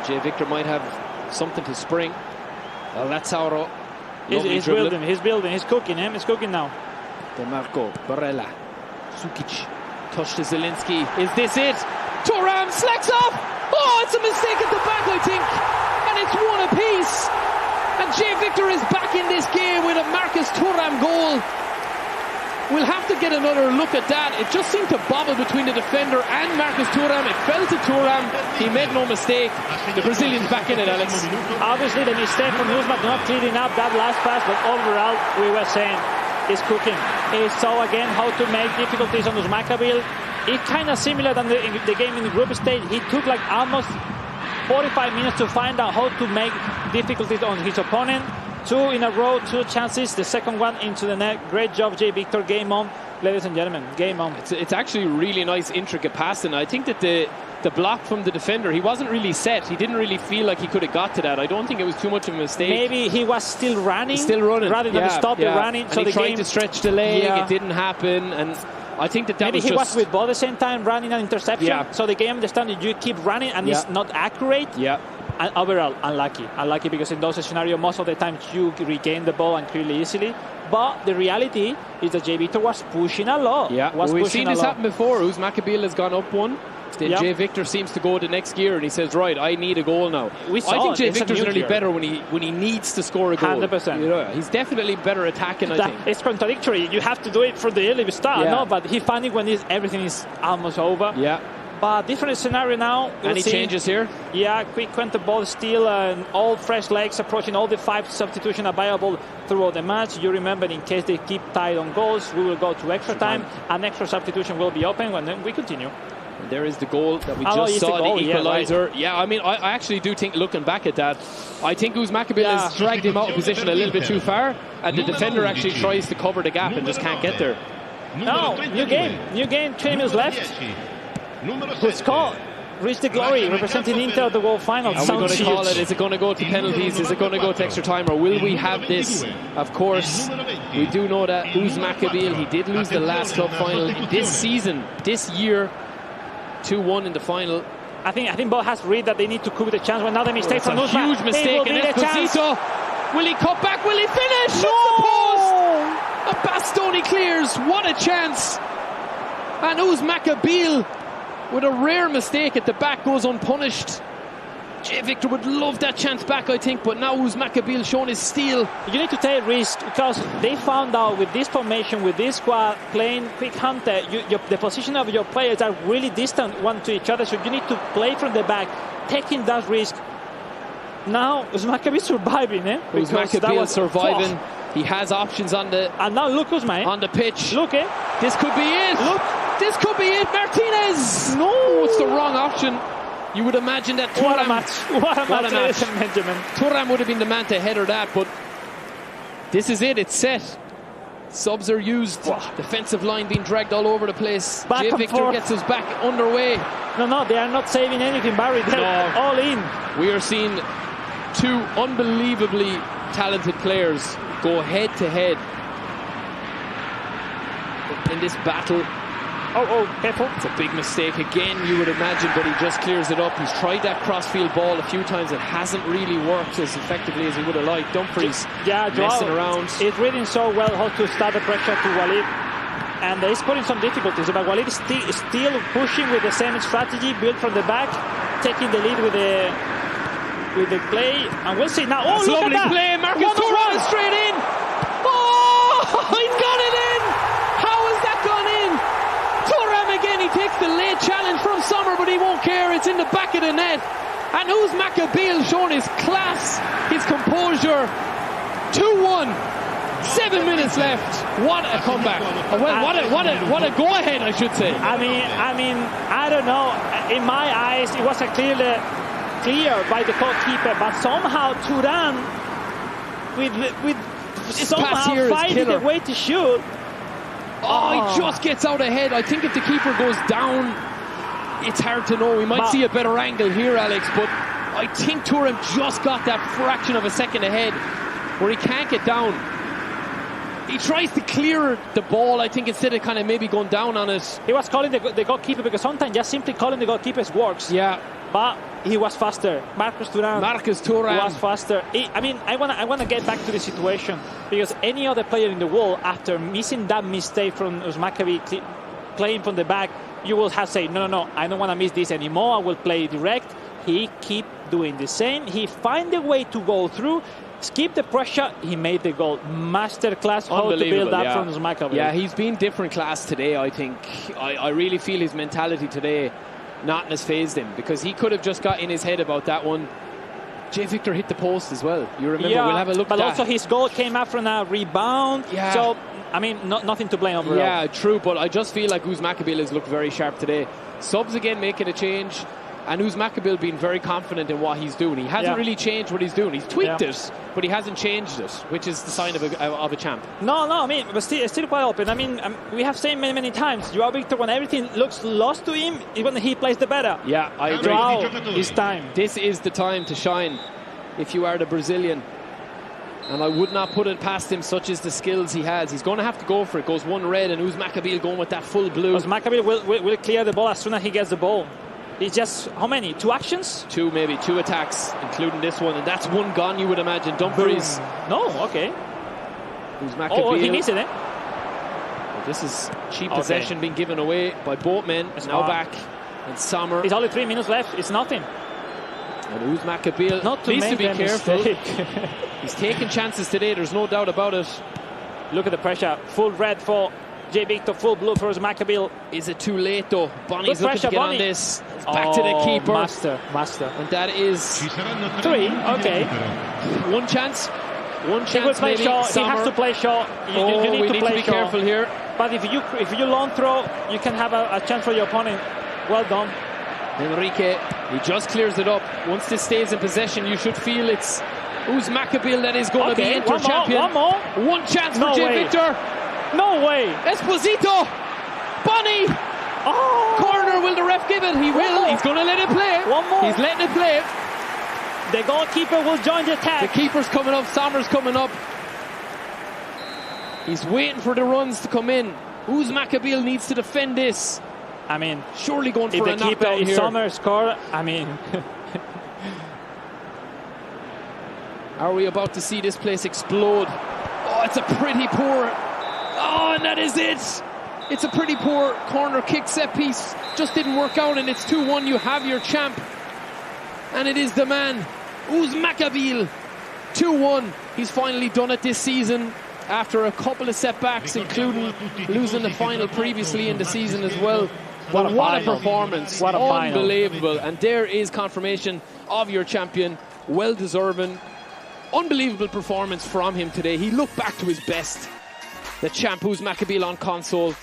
J. Victor might have something to spring. Lautaro, he's building, he's cooking now. DeMarco, Barella, Sukic, touch to Zielinski. Is this it? Thuram slacks off. Oh, it's a mistake at the back, I think. And it's one apiece. And J. Victor is back in this game with a Marcus Thuram goal. We'll have to get another look at that. It just seemed to bobble between the defender and Marcus Thuram. It fell to Thuram. He made no mistake. The Brazilian's back in it, Alex. Obviously, the mistake from Usman not cleaning up that last pass, but overall, we were saying, he's cooking. He saw again how to make difficulties on Makabil. It's kind of similar than the game in the group stage. He took like almost 45 minutes to find out how to make difficulties on his opponent. 2 in a row, 2 chances. The second one into the net. Great job, J. Victor. Game on, ladies and gentlemen. Game on. It's actually really nice, intricate passing. I think that the block from the defender, he wasn't really set. He didn't really feel like he could have got to that. I don't think it was too much of a mistake. Maybe he was still running. Rather than stop the running. And so he tried to stretch the leg. It didn't happen. And I think that maybe was he just... was with ball at the same time, running an interception. Yeah. So the game understand that you keep running and it's not accurate. Yeah. And overall, unlucky because in those scenarios, most of the time you regain the ball and clearly easily. But the reality is that J. Victor was pushing a lot. Yeah, we've seen this happen before. Makabil has gone up 1. Then J. Victor seems to go the next gear and he says, right, I need a goal now. I think J. Victor's really better when he needs to score a goal. 100%. You know, he's definitely better attacking, I think. It's contradictory. You have to do it for the early start, no? But he found it when everything is almost over. Yeah. But different scenario now. Any changes here? Yeah, quick counter ball still, all fresh legs approaching all the 5 substitutions available throughout the match. You remember, in case they keep tied on goals, we will go to extra time. An extra substitution will be open when we continue. And there is the goal that we just saw, the equaliser. Yeah, I mean, I actually do think, looking back at that, I think Makabil has dragged him out of position a little bit too far, and the defender actually tries to cover the gap and just can't get there. No, new game, 3 minutes left. Who's called? Reach the glory, representing Inter at the World Final. Are we going to call it? Is it going to go to penalties? Is it going to go to extra time? Or will we have this? Of course, we do know that Makabil, he did lose the last club final this season, this year, 2-1 in the final. I think Bo has read that they need to cook the chance. Another mistake from Usman. Huge mistake. And Esposito, will he cut back? Will he finish? No! The post! A Bastoni clears. What a chance! And Makabil, with a rare mistake at the back, goes unpunished. Jay Victor would love that chance back, I think, but now who's Makabil showing his steel. You need to take risk because they found out with this formation, with this squad, playing quick hunter, the position of your players are really distant one to each other, so you need to play from the back, taking that risk. Now, Makabil surviving, eh? Makabil surviving. He has options on the... And now look on the pitch. Look, eh? This could be it. Look. This could be it. Martinez. No. It's the wrong option. You would imagine that What a match. What a match, Benjamin. Thuram would have been the man to header that, but this is it. It's set. Subs are used. Defensive line being dragged all over the place. Back Jay and Victor forth. gets us back underway. No, they are not saving anything, Barry. They're all in. We are seeing two unbelievably talented players go head to head in this battle. Oh, careful. It's a big mistake again, you would imagine, but he just clears it up. He's tried that crossfield ball a few times. It hasn't really worked as effectively as he would have liked. Dumfries messing around. He's reading so well how to start the pressure to Walid. And he's putting some difficulties, but Walid is still pushing with the same strategy, built from the back, taking the lead with the play. And we'll see now. Oh, that's look lovely at that. Play. Marcus Thuram straight in. Oh, he's got it in. How has that gone in? Thuram again. He takes the late challenge from Sommer, but he won't care. It's in the back of the net. And who's Makabil showing his class, his composure? 2-1. 7 minutes left. What a comeback. Well, what a go-ahead, I should say. I mean, I don't know. In my eyes, it was a clear by the goalkeeper, but somehow Thuram with somehow finding the way to shoot. Oh, he just gets out ahead. I think if the keeper goes down, it's hard to know. We might see a better angle here, Alex, but I think Thuram just got that fraction of a second ahead where he can't get down. He tries to clear the ball, I think, instead of kind of maybe going down on it. He was calling the goalkeeper because sometimes just simply calling the goalkeeper works. Yeah. But he was faster. Marcus Thuram was faster. I want to get back to the situation because any other player in the world, after missing that mistake from Makabil playing from the back, you will have say, no, I don't want to miss this anymore. I will play direct. He keep doing the same. He find a way to go through, skip the pressure. He made the goal. Masterclass how to build up from Makabil. Yeah, he's been different class today, I think. I really feel his mentality today not has phased him because he could have just got in his head about that one. Jay Victor hit the post as well. You remember, we'll have a look at that. But also his goal came up from a rebound. Yeah. So, nothing to blame overall. Yeah, true, but I just feel like Makabil has looked very sharp today. Subs again making a change, and Makabil being very confident in what he's doing. He hasn't really changed what he's doing. He's tweaked it, but he hasn't changed it, which is the sign of a champ. No, but still quite open. We have seen many times, Joao Victor, when everything looks lost to him, when he plays the better. Yeah, I agree. Joao, it's time. This is the time to shine if you are the Brazilian. And I would not put it past him, such as the skills he has. He's going to have to go for it. Goes one red, and Makabil going with that full blue. Makabil will clear the ball as soon as he gets the ball. It's just, how many? 2 actions? 2 maybe, 2 attacks, including this one. And that's one gone, you would imagine. Dumfries. No, okay. Makabil. Oh, he missed it, eh? Well, this is cheap possession being given away by both men. It's now back. And Sommer. It's only 3 minutes left. It's nothing. And Makabil needs to be careful. He's taking chances today, there's no doubt about it. Look at the pressure. Full red for Jay Victor, full blue for Makabil. Is it too late though? Bonnie's looking to get on this. It's back to the keeper. Master. And that is 3. Okay. One chance. He will play short. He has to play short. You need to play be careful here. But if you long throw, you can have a chance for your opponent. Well done. Enrique, he just clears it up. Once this stays in possession, you should feel it's Makabil that is going to be inter-champion. One more. One chance for Jay Victor. No way. Esposito. Bonnie. Corner, will the ref give it? He will. He's going to let it play. One more. He's letting it play. The goalkeeper will join the attack. The keeper's coming up. Sommer's coming up. He's waiting for the runs to come in. Makabil needs to defend this. Surely going for a knockdown here. If Sommer score, Are we about to see this place explode? Oh, it's a pretty poor... Oh, and that is it! It's a pretty poor corner kick set piece. Just didn't work out, and it's 2-1. You have your champ. And it is the man, Makabil, 2-1. He's finally done it this season after a couple of setbacks, including losing the final previously in the season as well. What a performance. What a unbelievable. And there is confirmation of your champion. Well deserving. Unbelievable performance from him today. He looked back to his best. The champ Makabil on console.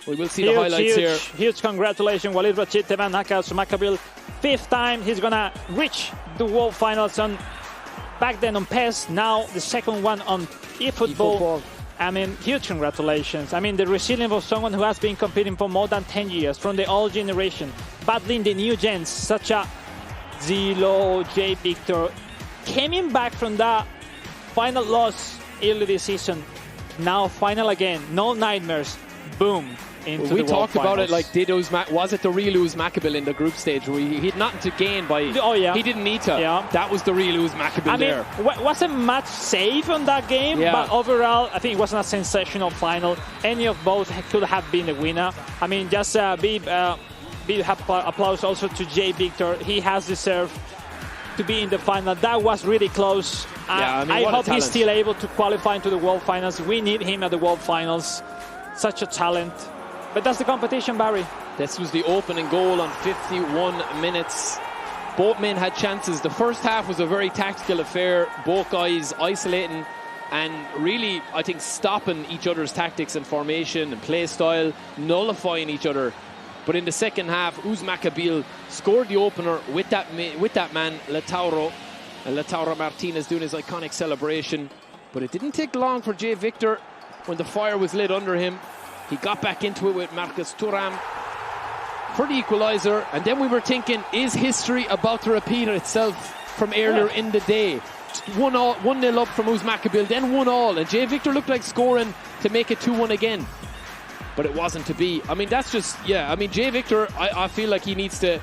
We will see the highlights here. Huge congratulations, Walid Rachid, Teban knockouts Makabil. 5th time he's gonna reach the World Finals on back then on PES, now the second one on eFootball. I mean, huge congratulations. I mean, the resilience of someone who has been competing for more than 10 years, from the old generation, battling the new gens, such as Zilo, J. Victor, coming back from that final loss early this season. Now final again, no nightmares, boom. We talked about it like, was it the real Makabil in the group stage where he had nothing to gain by, he didn't need to. Yeah. That was the real Makabil there. I mean, wasn't much safe on that game, but overall, I think it wasn't a sensational final. Any of both could have been the winner. I mean, just big applause also to J. Victor. He has deserved to be in the final. That was really close. I hope he's still able to qualify into the World Finals. We need him at the World Finals. Such a talent. But that's the competition, Barry. This was the opening goal on 51 minutes. Both men had chances. The first half was a very tactical affair. Both guys isolating and really, I think, stopping each other's tactics and formation and play style, nullifying each other. But in the second half, Makabil scored the opener with that man, Lautaro. And Lautaro Martinez doing his iconic celebration. But it didn't take long for J. Victor when the fire was lit under him. He got back into it with Marcus Thuram for the equaliser. And then we were thinking, is history about to repeat itself from earlier in the day? 1-0 up from Makabil, then 1-1. And J. Victor looked like scoring to make it 2-1 again. But it wasn't to be. I mean, that's just, I mean, J. Victor, I feel like he needs to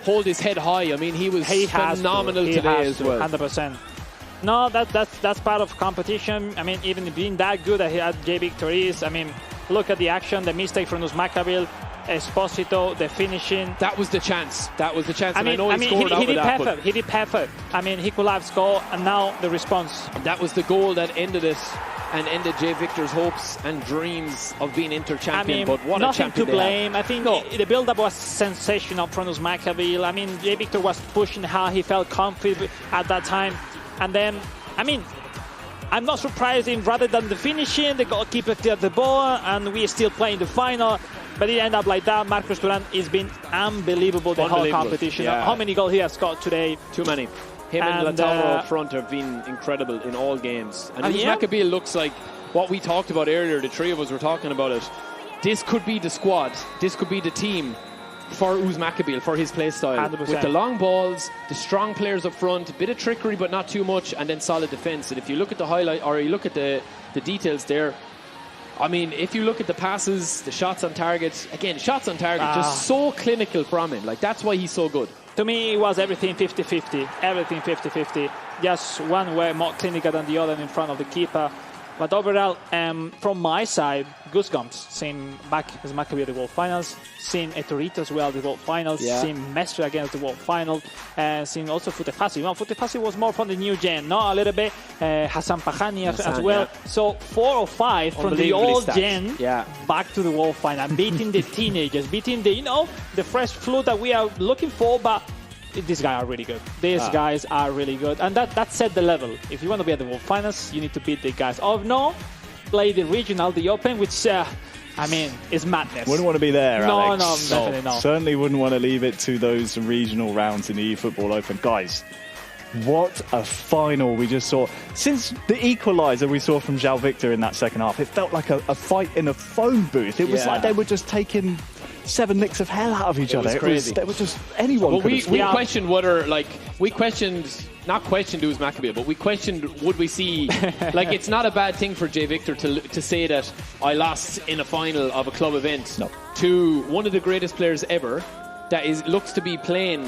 hold his head high. I mean, he was phenomenal today as well. 100%. No, that's part of competition. I mean, even being that good as J. Victor is, I mean, look at the action, the mistake from Makabil, Esposito, the finishing. That was the chance. That was the chance. I mean, he did perfect. He did perfect. I mean, he could have scored, and now the response. That was the goal that ended it and ended J. Victor's hopes and dreams of being inter-champion. I mean, but what a champion nothing to blame. I think the build-up was sensational from Makabil. I mean, J. Victor was pushing hard. He felt confident at that time. And then, I mean, I'm not surprised in rather than the finishing, the goalkeeper cleared the ball, and we are still playing the final. But it ended up like that. Marcus Thuram has been unbelievable the whole competition. Yeah. How many goals he has scored today? Too many. Him and Lautaro up front have been incredible in all games. And Makabil looks like what we talked about earlier. The three of us were talking about it. This could be the squad. This could be the team for Makabil, for his play style. 100%. With the long balls, the strong players up front, a bit of trickery but not too much, and then solid defence. And if you look at the highlight, or you look at the details there, I mean, if you look at the passes, the shots on target, again, shots on target, just so clinical from him. Like, that's why he's so good. To me, it was everything 50-50. Everything 50-50. Just one way more clinical than the other in front of the keeper. But overall, from my side, goosebumps. Seeing back as Makabil at the World Finals, seeing Etorito as well at the World Finals, seeing Mestre against the World Final, and seeing also Futefasi. Well, Futefasi was more from the new gen, no? A little bit. Hassan Pahani as well. Yeah. So 4 or 5 from the old gen back to the World Final, beating the teenagers, beating the, the fresh fluid that we are looking for, but these guys are really good. These guys are really good. And that set the level. If you want to be at the World Finals, you need to beat the guys. Oh, no, play the regional, the open, which, I mean, is madness. Wouldn't want to be there, Alex. No, definitely not. Certainly wouldn't want to leave it to those regional rounds in the eFootball Open. Guys, what a final we just saw. Since the equaliser we saw from João Victor in that second half, it felt like a fight in a phone booth. It was like they were just taking 7 licks of hell out of each other. Was crazy. They were just anyone. Well, we questioned whether, like, not questioned Makabil, but we questioned would we see, like, it's not a bad thing for J. Victor to say that I lost in a final of a club event to one of the greatest players ever that looks to be playing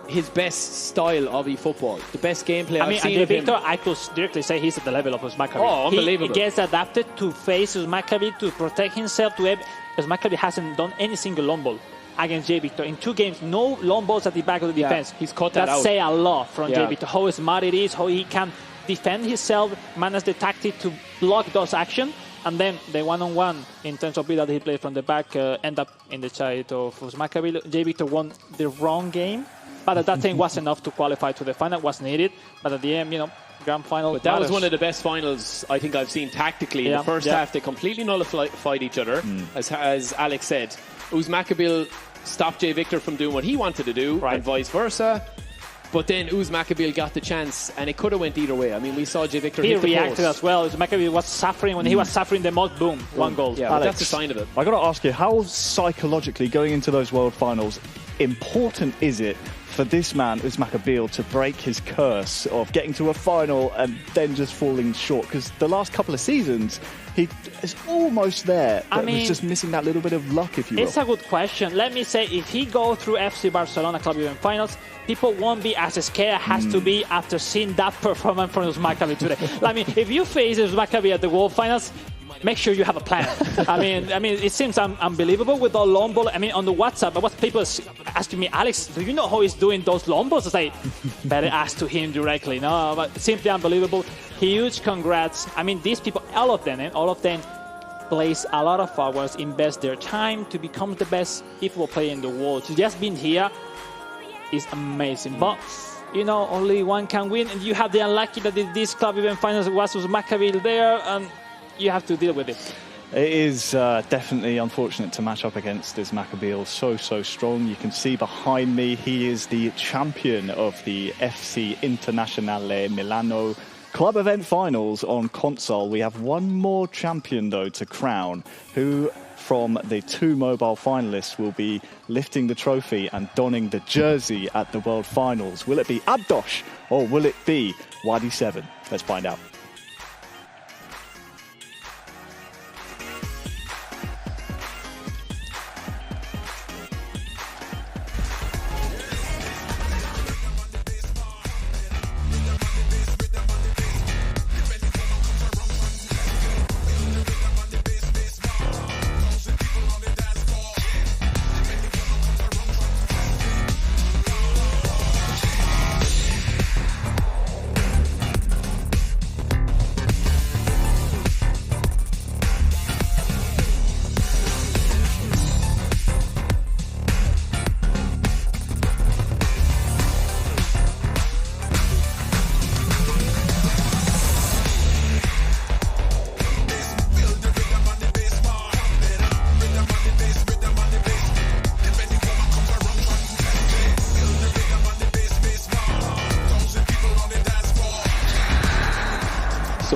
his best style of eFootball, the best gameplay I've seen of him. Victor, I could directly say he's at the level of Makabil. Oh, unbelievable. He gets adapted to face Makabil, to protect himself, because Makabil hasn't done any single long ball. against Jay Victor. In 2 games, no long balls at the back of the defense. He's cut that out. Say a lot from Jay Victor. How smart it is, how he can defend himself, manage the tactic to block those actions. And then the one-on-one in terms of that he played from the back end up in the side of Makabil. Jay Victor won the wrong game, but at that time was enough to qualify to the final. Was needed, but at the end, grand final. But that was one of the best finals I think I've seen tactically. In the first half, they completely nullified each other, as Alex said. Makabil stopped Jay Victor from doing what he wanted to do, and vice versa. But then Makabil got the chance, and it could have went either way. I mean, we saw Jay Victor hit the reacted as well. Makabil was suffering. When he was suffering the most, boom, 1 goal. Yeah, Alex, that's a sign of it. I got to ask you, how psychologically going into those World Finals important is it for this man, Makabil, to break his curse of getting to a final and then just falling short? Because the last couple of seasons, he is almost there, but was just missing that little bit of luck, if you will. It's a good question. Let me say, if he go through FC Barcelona Club Event Finals, people won't be as scared as to be after seeing that performance from Makabil today. I mean, if you face Makabil at the World Finals, make sure you have a plan. I mean, it seems unbelievable with the long ball. I mean, on the WhatsApp, what people asking me, Alex, do you know how he's doing those long balls? I say, better ask to him directly. No, but simply unbelievable. Huge congrats. I mean, these people, all of them place a lot of hours, invest their time to become the best eFootball player in the world. To just being here is amazing. But only one can win, and you have the unlucky that this club event finals was Makabil there, and you have to deal with it. It is definitely unfortunate to match up against this Makabil. So strong. You can see behind me, he is the champion of the FC Internazionale Milano Club Event Finals on console. We have one more champion, though, to crown, who from the 2 mobile finalists will be lifting the trophy and donning the jersey at the World Finals. Will it be Abdosh or will it be Wadi 7? Let's find out.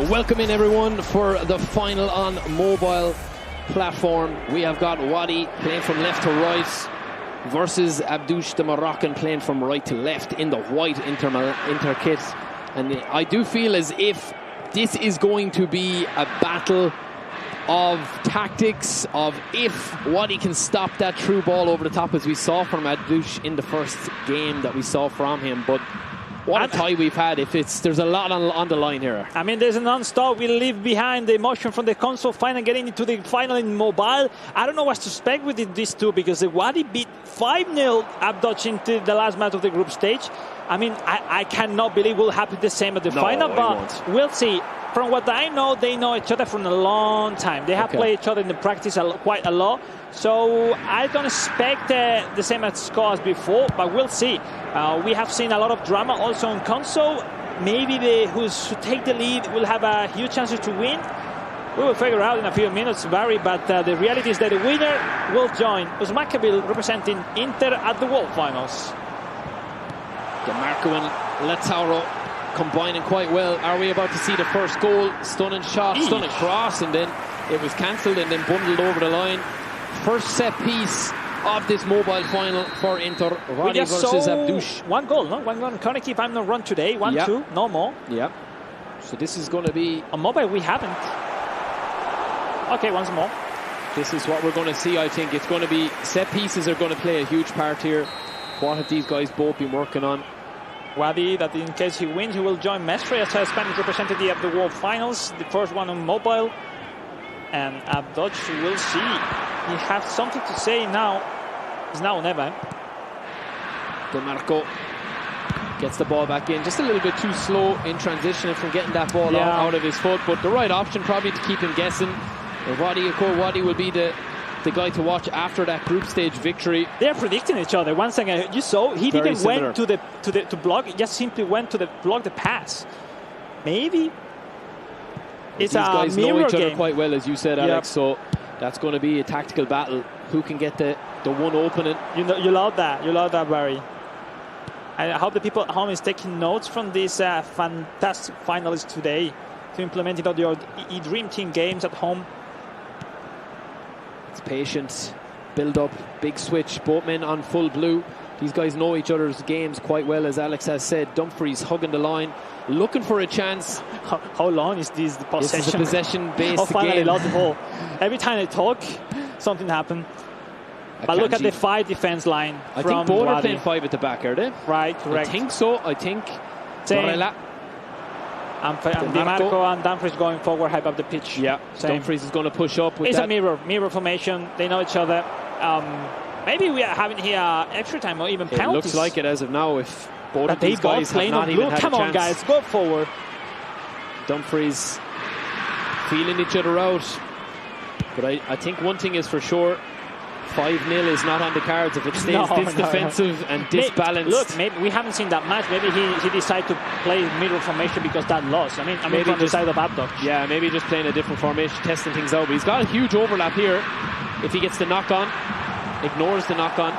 Welcome in everyone for the final on mobile platform. We have got Wadi playing from left to right versus Abdouche, the Moroccan, playing from right to left in the white Inter kit. And I do feel as if this is going to be a battle of tactics, of if Wadi can stop that through ball over the top, as we saw from Abdouche in the first game that we saw from him. But what a tie we've had. There's a lot on the line here. I mean, there's a non-stop. We leave behind the emotion from the console final, getting into the final in mobile. I don't know what to expect with these two, because the Wadi beat 5-0 Abdoch into the last match of the group stage. I mean, I cannot believe we'll happen the same at the final, but we'll see. From what I know, they know each other for a long time. They have played each other in the practice quite a lot. So I don't expect the same score as before, but we'll see. We have seen a lot of drama also on console. Maybe who should take the lead will have a huge chance to win. We will figure out in a few minutes, Barry, but the reality is that the winner will join Makabil representing Inter at the World Finals. DeMarco and Lautaro combining quite well. Are we about to see the first goal? Stunning shot, stunning cross, and then it was cancelled and then bundled over the line. First set piece of this mobile final for Inter. Wadi versus Abdouche. One goal, no? One goal. Corner keep, I'm not run today. 1-2, no more. Yep. So this is going to be... On mobile, we haven't. Okay, once more. This is what we're going to see, I think. It's going to be... Set pieces are going to play a huge part here. What have these guys both been working on? Wadi, that in case he wins, he will join Mestre as a Spanish representative of the World Finals. The first one on mobile. And Abdoch, we'll see. He has something to say now. It's now or never. DeMarco gets the ball back in. Just a little bit too slow in transition from getting that ball out of his foot. But the right option probably to keep him guessing. Wadi will be the guy to watch after that group stage victory. They're predicting each other. One second, you saw he didn't went to block. He just simply went to block the pass. Maybe it's these guys know each other game. quite well, as you said, Alex. So that's going to be a tactical battle. Who can get the one opening? You love that. You love that, Barry. I hope the people at home is taking notes from these fantastic finalists today to implement it on your Dream Team games at home. It's patient, build up, big switch, both men on full blue. These guys know each other's games quite well, as Alex has said. Dumfries hugging the line, looking for a chance. How long is this possession? This is a possession-based finally game. lost the ball. Every time they talk, something happens. But look at the 5 defense line. I think both are playing 5 at the back, are they? Right, correct. I think so. I think Barella and DeMarco and Dumfries going forward, hype up the pitch. Yeah, Dumfries is going to push up with it's a mirror formation. They know each other. Maybe we are having here extra time or even penalties. It looks like it as of now. If both of these guys playing have not even had Come a on, chance. guys, go forward. Dumfries feeling each other out. But I think one thing is for sure. 5-0 is not on the cards if it stays defensive and disbalanced. Look, maybe we haven't seen that much. Maybe he decided to play mirror formation because that lost. I mean maybe from the side of Abdoc. Yeah, maybe just playing a different formation, testing things out. But he's got a huge overlap here. If he gets the knock on, ignores the knock on,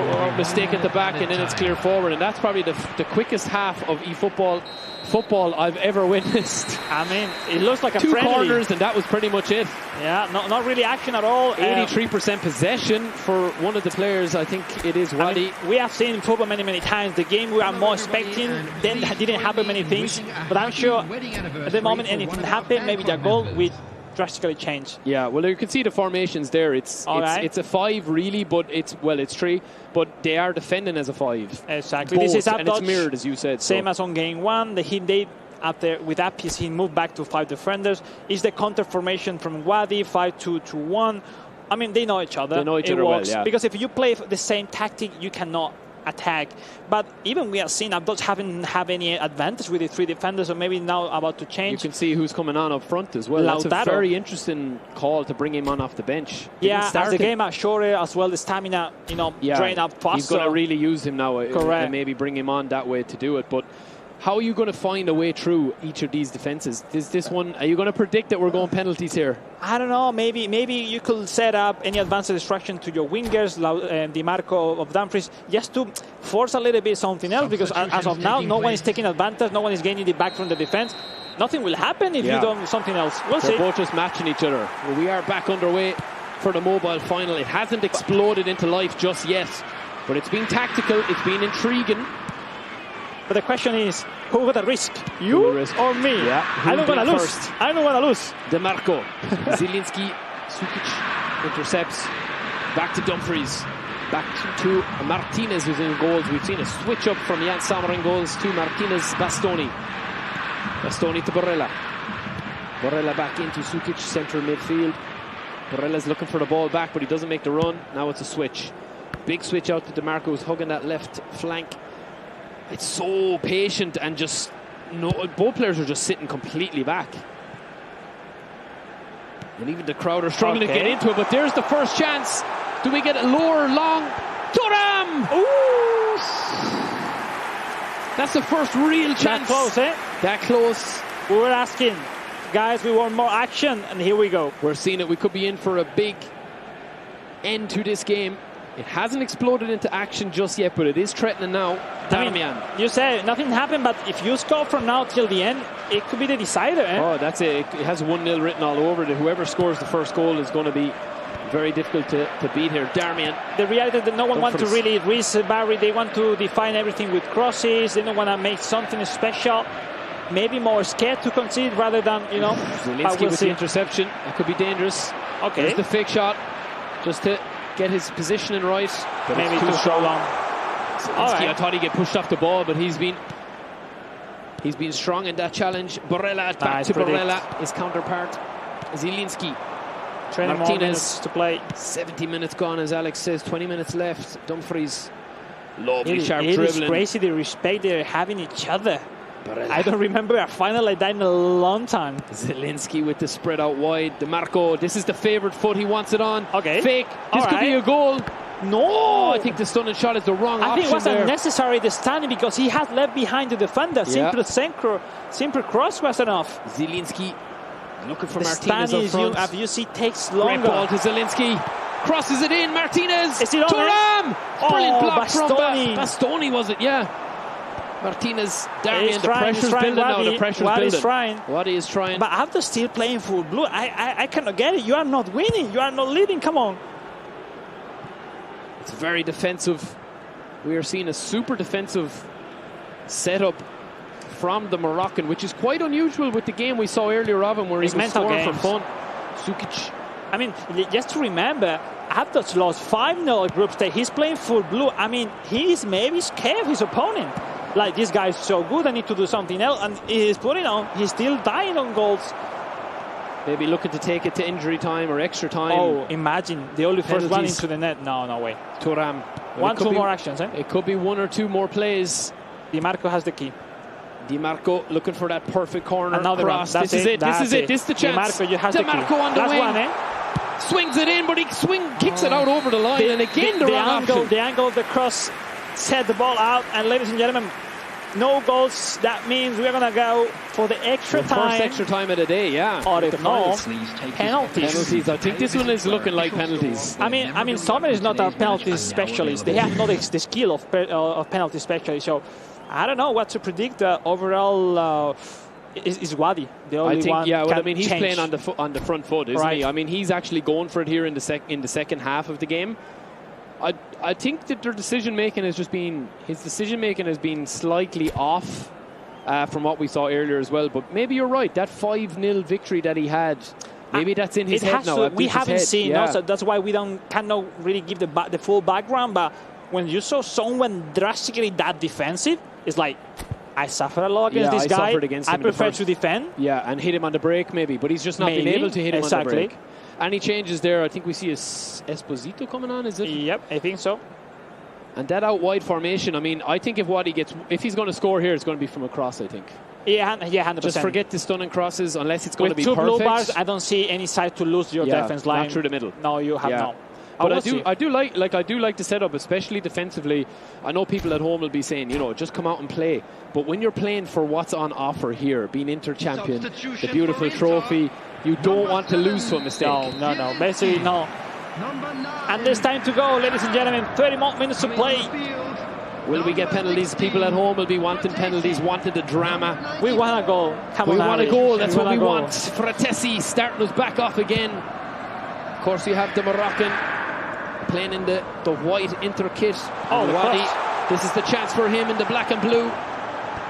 or mistake at the back, and then it's clear forward. And that's probably the quickest half of eFootball football I've ever witnessed. I mean, it looks like a 2 friendly. corners, and that was pretty much it. Yeah, not really action at all. 83% possession for one of the players. I think it is Wadi. I mean, we have seen in football many times the game we are more expecting. Then didn't happen many things, but I'm sure at the moment anything happened. Maybe the goal will drastically change. Yeah, well, you can see the formations there. It's a 5 really, but it's 3, but they are defending as a 5. Exactly. Both, this is and it's mirrored, as you said. Same as on game 1. They after with that piece he moved back to 5 defenders. Is the counter formation from Wadi 5-2-2-1? I mean, they know each other. They know each other works. well, yeah. Because if you play the same tactic, you cannot attack. But even we have seen Abdoc haven't have any advantage with the 3 defenders, or maybe now about to change. You can see who's coming on up front as well. Lautaro. That's a very interesting call to bring him on off the bench. Yeah, as the game has shorter as well, the stamina, drain up faster. He's going to really use him now. Correct. And maybe bring him on that way to do it. But how are you going to find a way through each of these defenses? This one, are you going to predict that we're going penalties here? I don't know. Maybe you could set up any advanced distraction to your wingers, DeMarco of Dumfries, just to force a little bit something else. Because as of now, no one is taking advantage. No one is gaining the back from the defense. Nothing will happen if you do something else. We'll see. They're both just matching each other. Well, we are back underway for the mobile final. It hasn't exploded into life just yet, but it's been tactical. It's been intriguing. But the question is, who will the risk? You or me? Yeah. I don't want to lose. I don't want to lose. DeMarco. Zielinski. Sukic intercepts. Back to Dumfries. Back to Martinez, who's in goals. We've seen a switch up from Jan Sommer in goals to Martinez. Bastoni. Bastoni to Barella. Barella back into Sukic, central midfield. Barella's looking for the ball back, but he doesn't make the run. Now it's a switch. Big switch out to DeMarco, who's hugging that left flank. It's so patient and just both players are just sitting completely back. And even the crowd are struggling to get into it, but there's the first chance. Do we get it lower, long? Thuram! Ooh! That's the first real chance. That close, eh? That close. We were asking, guys, we want more action, and here we go. We're seeing it. We could be in for a big end to this game. It hasn't exploded into action just yet, but it is threatening now. Darmian. You said nothing happened, but if you score from now till the end, it could be the decider. Eh? Oh, that's it. It has 1-0 written all over it. Whoever scores the first goal is going to be very difficult to beat here. Darmian. The reality is that no one wants to really risk Barry. They want to define everything with crosses. They don't want to make something special. Maybe more scared to concede rather than, Zielinski with the interception. That could be dangerous. Okay. There's the fake shot. Just to get his positioning right. But maybe too long. I thought he'd get pushed off the ball, but he's been strong in that challenge. Barella back to Barella, his counterpart. Zielinski 20 more minutes to play. 70 minutes gone, as Alex says. 20 minutes left. Dumfries, lovely sharp it dribbling. It's crazy the respect they're having each other. I don't remember a final like that in a long time. Zielinski with the spread out wide. DeMarco, this is the favourite foot. He wants it on. Okay. Fake. This could be a goal. No. Oh, I think the stunning shot is the wrong option. I think it was there. unnecessary, the standing, because he has left behind the defender. Simple cross was enough. Zielinski looking for the Martinez up front. As you see, takes longer. Great ball to Zielinski. Crosses it in. Martinez. Is it on Thuram. Brilliant block Bastoni. from Bastoni, was it? Yeah. Martinez, Darmian, the trying, pressure's building now. Wadi. The pressure's Wadi's building. trying. Wadi is trying. But after still playing full blue, I cannot get it. You are not winning. You are not leading. Come on. It's very defensive. We are seeing a super defensive setup from the Moroccan, which is quite unusual with the game we saw earlier of him, where he was scoring for fun. Sukic. I mean, just to remember, after lost 5-0 at group stage, he's playing full blue. I mean, he's maybe scared of his opponent. Like, this guy is so good, I need to do something else. And he's putting on, he's still dying on goals. Maybe looking to take it to injury time or extra time. Oh, imagine the only first one into the net. No way. Thuram. Two more actions, eh? It could be 1 or 2 more plays. DiMarco has the key. DiMarco looking for that perfect corner cross. This is it. This is the chance. DiMarco, you have DiMarco the key. on the wing. One, eh? Swings it in, but he kicks it out over the line. And again, the wrong option. The angle of the cross set the ball out. And ladies and gentlemen, no goals. That means we're going to go for the extra time. First extra time of the day, yeah. Or if not, penalties. I think this one is looking like penalties. I mean, Sommer is not a penalty specialist. They have not the skill of penalty specialist. So I don't know what to predict. Overall, is Wadi the only one? Yeah, well, I mean, he's change. playing on the front foot, isn't he? I mean, he's actually going for it here in the second half of the game. I think that his decision making has been slightly off from what we saw earlier as well. But maybe you're right. That 5-0 victory that he had, maybe that's in his head now. We haven't seen, so that's why we cannot really give the full background. But when you saw someone drastically that defensive, it's like, I suffer a lot against this guy. I prefer to defend. Yeah, and hit him on the break maybe, but he's just not been able to hit him on the break. Any changes there? I think we see Esposito coming on, is it? Yep, I think so. And that out wide formation, I mean, I think if he's going to score here, it's going to be from a cross, I think. Yeah, 100%. Just forget the stunning crosses unless it's going to be perfect. With 2 blue bars, I don't see any side to lose your defense line. Not through the middle. No, you have no. But I do like the setup, especially defensively. I know people at home will be saying, just come out and play. But when you're playing for what's on offer here, being Inter-champion, the beautiful trophy, you don't want to lose to a mistake. No. Basically, no. And there's time to go, ladies and gentlemen. 30 more minutes to play. Will we get penalties? People at home will be wanting penalties, wanting the drama. We want a goal. We want a goal. That's what we want. Fratesi starting us back off again. Of course, you have the Moroccan playing in the white Inter kit. Wadi. This is the chance for him in the black and blue.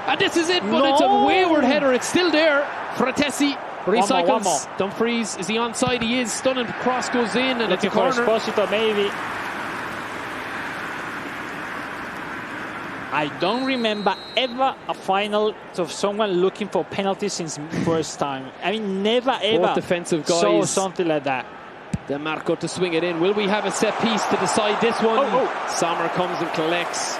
And this is it, but it's a wayward header. It's still there. Fratesi recycles. One more. Dumfries, is he onside? He is. Stunning cross goes in, and it's a corner. Esposito, maybe. I don't remember ever a final of someone looking for penalties since first time. I mean, never ever. Both defensive guys. So something like that. DeMarco to swing it in. Will we have a set piece to decide this one? Sommer comes and collects.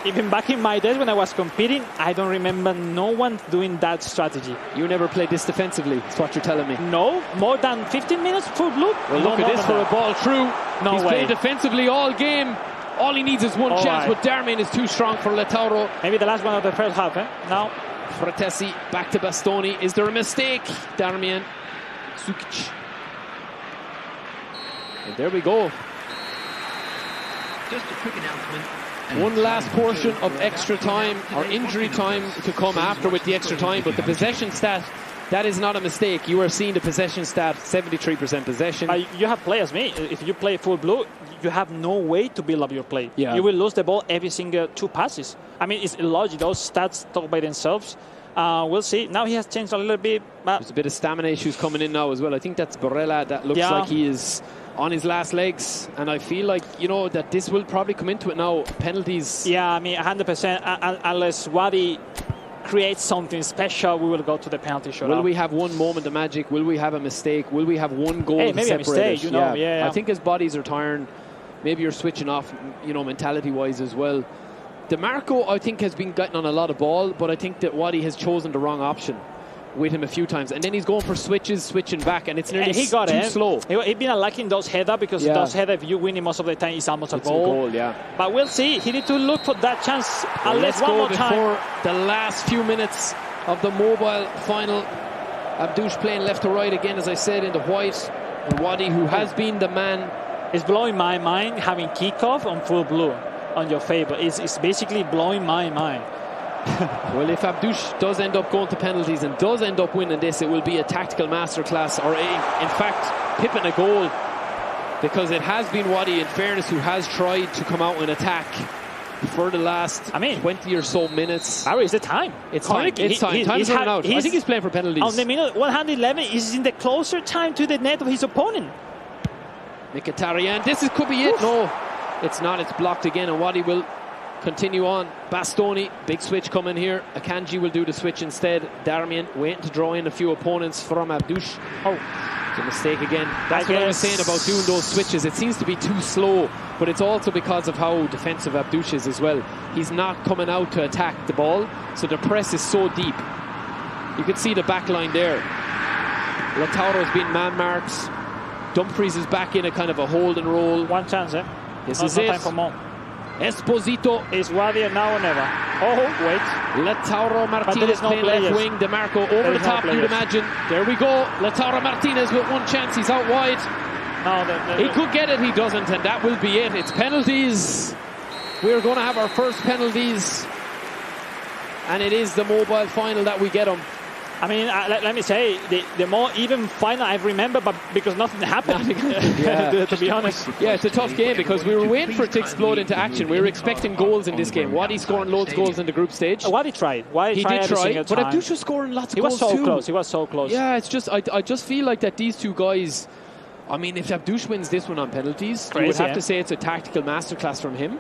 Even back in my days when I was competing, I don't remember no one doing that strategy. You never played this defensively, that's what you're telling me. No, more than 15 minutes full blue. Well, look at this for a ball through. He's played defensively all game. All he needs is one chance, but Darmian is too strong for Lautaro. Maybe the last one of the first half, Now. Fratesi back to Bastoni. Is there a mistake? Darmian. Sukic. And there we go. Just a quick announcement. One last portion of extra time or injury time to come after with the extra time, but the possession stat, that is not a mistake. You are seeing the possession stat, 73% possession. You have players, if you play full blue, you have no way to build up your play. Yeah. You will lose the ball every single 2 passes. I mean, it's illogical. Those stats talk by themselves. We'll see. Now he has changed a little bit. But there's a bit of stamina issues coming in now as well. I think that's Barella. That looks like he is on his last legs, and I feel like that this will probably come into it now. Penalties. Yeah, I mean 100%. Unless Wadi create something special, we will go to the penalty shootout. Will we have one moment of magic? Will we have a mistake? Will we have one goal Hey, to maybe a separate mistake, it? you know, yeah. I think his bodies are tiring. Maybe you're switching off, you know, mentality-wise as well. DeMarco, I think, has been getting on a lot of ball, but I think that Wadi has chosen the wrong option with him a few times. And then he's going for switches, switching back, and it's nearly too slow. He's been unlucky in those header, because those header, if you win it most of the time, it's almost a goal. But we'll see. He need to look for that chance at least one more time. Before the last few minutes of the mobile final. Abdouche playing left to right again, as I said, in the white. And Wadi, who has been the man. It's blowing my mind having kickoff on full blue on your favor. It's basically blowing my mind. Well, if Abdouche does end up going to penalties and does end up winning this, it will be a tactical masterclass, or in fact, pipping a goal, because it has been Wadi, in fairness, who has tried to come out and attack for the last 20 or so minutes. Barry, is the time? It's time. It's time. Time's running out. I think he's playing for penalties. On the minute 111, he's in the closer time to the net of his opponent. Mkhitaryan, could be it. No, it's not. It's blocked again, and Wadi will continue on. Bastoni, big switch coming here. Akanji will do the switch instead. Darmian waiting to draw in a few opponents from Abdouche. Oh, it's a mistake again. That's what I was saying about doing those switches. It seems to be too slow, but it's also because of how defensive Abdouche is as well. He's not coming out to attack the ball, so the press is so deep. You can see the back line there. Latauro's been man-marked. Dumfries is back in a kind of a hold and roll. One chance, eh? This is it. Time for more. Esposito. Is Wadi now or never? Oh, wait. Lautaro Martinez playing left wing. DeMarco over the top, you'd imagine. There we go. Lautaro Martinez with one chance. He's out wide. No, he could get it. He doesn't, and that will be it. It's penalties. We're going to have our first penalties, and it is the mobile final that we get them. I mean, let me say, the more even final I remember, but because nothing happened, to be honest. Yeah, it's a tough game, because we were waiting for it to explode into action. We were expecting goals in this game. Wadi scoring loads of goals in the group stage. Wadi tried. He did try, but Abdouche was scoring lots of goals too. He was so close. He was so close. Yeah, it's just, I just feel like that these two guys, I mean, if Abdouche wins this one on penalties, you would have to say it's a tactical masterclass from him.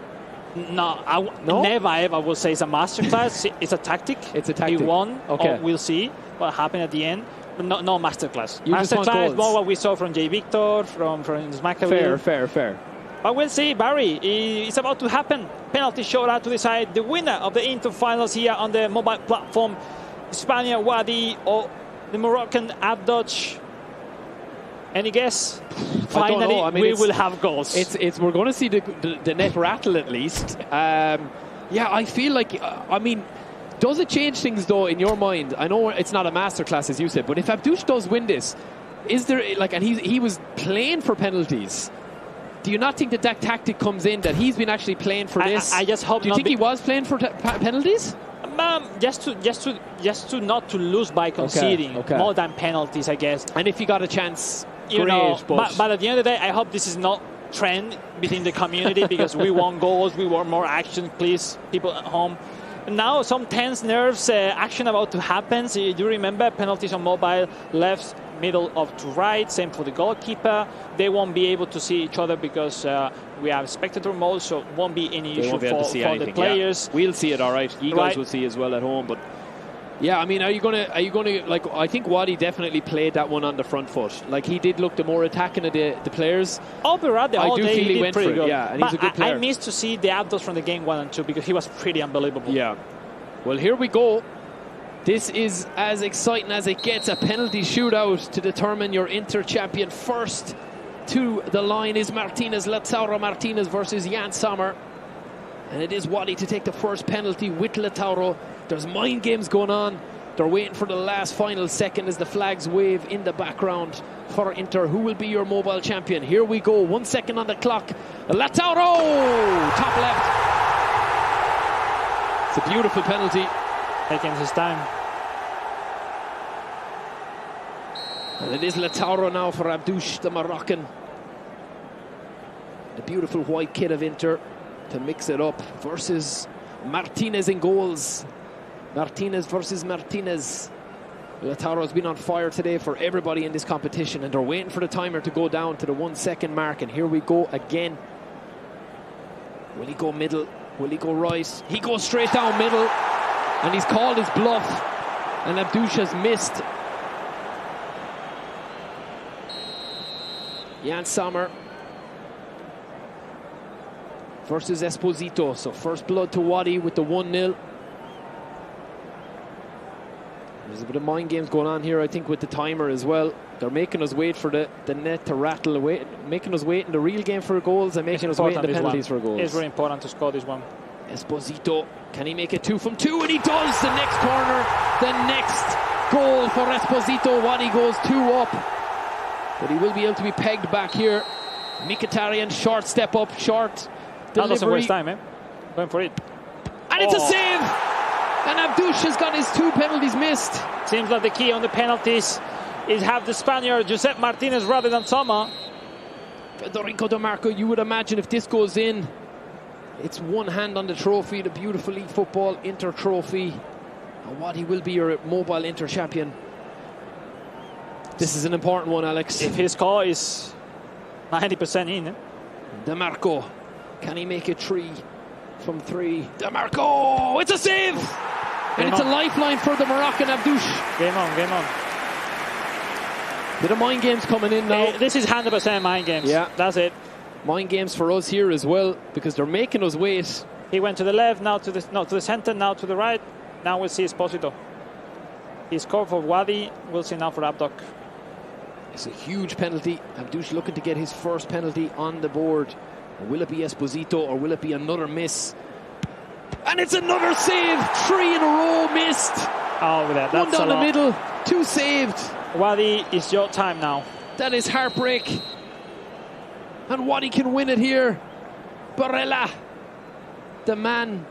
No, never ever will say it's a masterclass. It's a tactic. It's a tactic. He won. Okay. We'll see what happened at the end. But no masterclass. Masterclass is more what we saw from J. Victor, from Makabil. Fair. But we'll see, Barry. It's about to happen. Penalty shootout to decide the winner of the inter-finals here on the mobile platform. Spaniard Wadi or the Moroccan Abdouche. Any guess? Finally, I mean, we will have goals. We're going to see the net rattle at least. I feel like, I mean, does it change things though in your mind? I know it's not a masterclass as you said, but if Abdouche does win this, is there like, and he was playing for penalties, do you not think that tactic comes in, that he's been actually playing for this? I just hope. Do you think he was playing for penalties? Just to not to lose by conceding more than penalties, I guess. And if he got a chance, you know, but at the end of the day, I hope this is not trend within the community, because we want goals, we want more action, please, people at home. Now some tense nerves, action about to happen. So you do remember penalties on mobile, left, middle of to right, same for the goalkeeper. They won't be able to see each other because we have spectator mode, so won't be any issue for the players. Yeah. We'll see it all right. You guys will see as well at home, but yeah, I mean, are you gonna like? I think Wadi definitely played that one on the front foot. Like, he did look the more attacking of the players. Overall, I do feel he went for it. Good. Yeah, and he's a good player. I missed to see the Abdouche from the game 1 and 2 because he was pretty unbelievable. Yeah. Well, here we go. This is as exciting as it gets. A penalty shootout to determine your inter-champion. First to the line is Lautaro Martinez versus Jan Sommer. And it is Wadi to take the first penalty with Lautaro. There's mind games going on. They're waiting for the last final second as the flags wave in the background for Inter. Who will be your mobile champion? Here we go. 1 second on the clock. Lautaro! Top left. It's a beautiful penalty. Taking his time. And it is Lautaro now for Abdouche, the Moroccan. The beautiful white kid of Inter to mix it up versus Martinez in goals. Martinez versus Martinez. Lautaro has been on fire today for everybody in this competition, and they're waiting for the timer to go down to the 1 second mark. And here we go again. Will he go middle? Will he go right? He goes straight down middle. And he's called his bluff. And Abdouche has missed. Jan Sommer versus Esposito. So first blood to Wadi with the 1-0. There's a bit of mind games going on here, I think, with the timer as well. They're making us wait for the net to rattle away, making us wait in the real game for goals and making us wait in the penalties for goals. It's very important to score this one. Esposito, can he make it 2 from 2? And he does. The next corner, the next goal for Esposito. Wadi goes 2 up. But he will be able to be pegged back here. Mkhitaryan, short step up, short delivery. That doesn't waste time, going for it. And it's a save! And Abdouche has got his 2 penalties missed. Seems like the key on the penalties is have the Spaniard Josep Martinez rather than Sommer. Federico Di Marco, you would imagine if this goes in, it's one hand on the trophy, the beautiful eFootball Inter trophy. And Wadi will be your mobile Inter champion. This is an important one, Alex. If his score is 90% in. Di Marco, can he make it 3 from 3? Di Marco, it's a save! And it's a lifeline for the Moroccan Abdouche. Game on, game on. Bit of mind games coming in now. This is 100% mind games. Yeah. That's it. Mind games for us here as well, because they're making us wait. He went to the left, now to the center, now to the right. Now we'll see Esposito. He scored for Wadi. We'll see now for Abdouche. It's a huge penalty. Abdouche looking to get his first penalty on the board. Will it be Esposito or will it be another miss? And it's another save. 3 in a row missed. Oh, that's 1 down the middle, 2 saved. Wadi, it's your time now. That is heartbreak. And Wadi can win it here. Barella, the man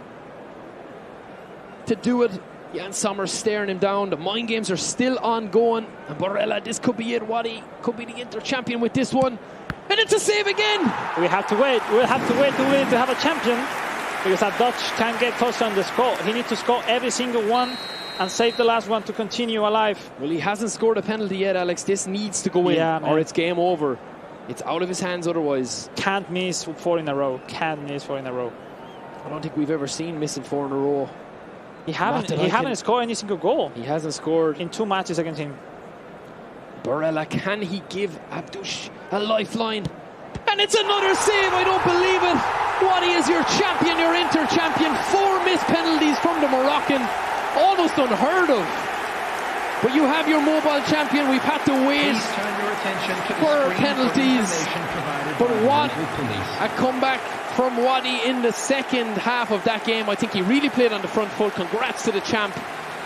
to do it. Jan Sommer staring him down. The mind games are still ongoing. And Barella, this could be it. Wadi could be the Inter champion with this one. And it's a save again. We have to wait. We'll have to wait to win to have a champion. Because that Dutch can't get closer on the score. He needs to score every single one and save the last one to continue alive. Well, he hasn't scored a penalty yet, Alex. This needs to go in or it's game over. It's out of his hands otherwise. Can't miss 4 in a row. Can't miss 4 in a row. I don't think we've ever seen missing 4 in a row. He haven't scored any single goal. He hasn't scored in 2 matches against him. Barella, can he give Abdouche a lifeline? And it's another save. I don't believe it. Wadi is your champion, your Inter champion. 4 missed penalties from the Moroccan. Almost unheard of. But you have your mobile champion. We've had to wait for penalties. But what a comeback from Wadi in the second half of that game. I think he really played on the front foot. Congrats to the champ,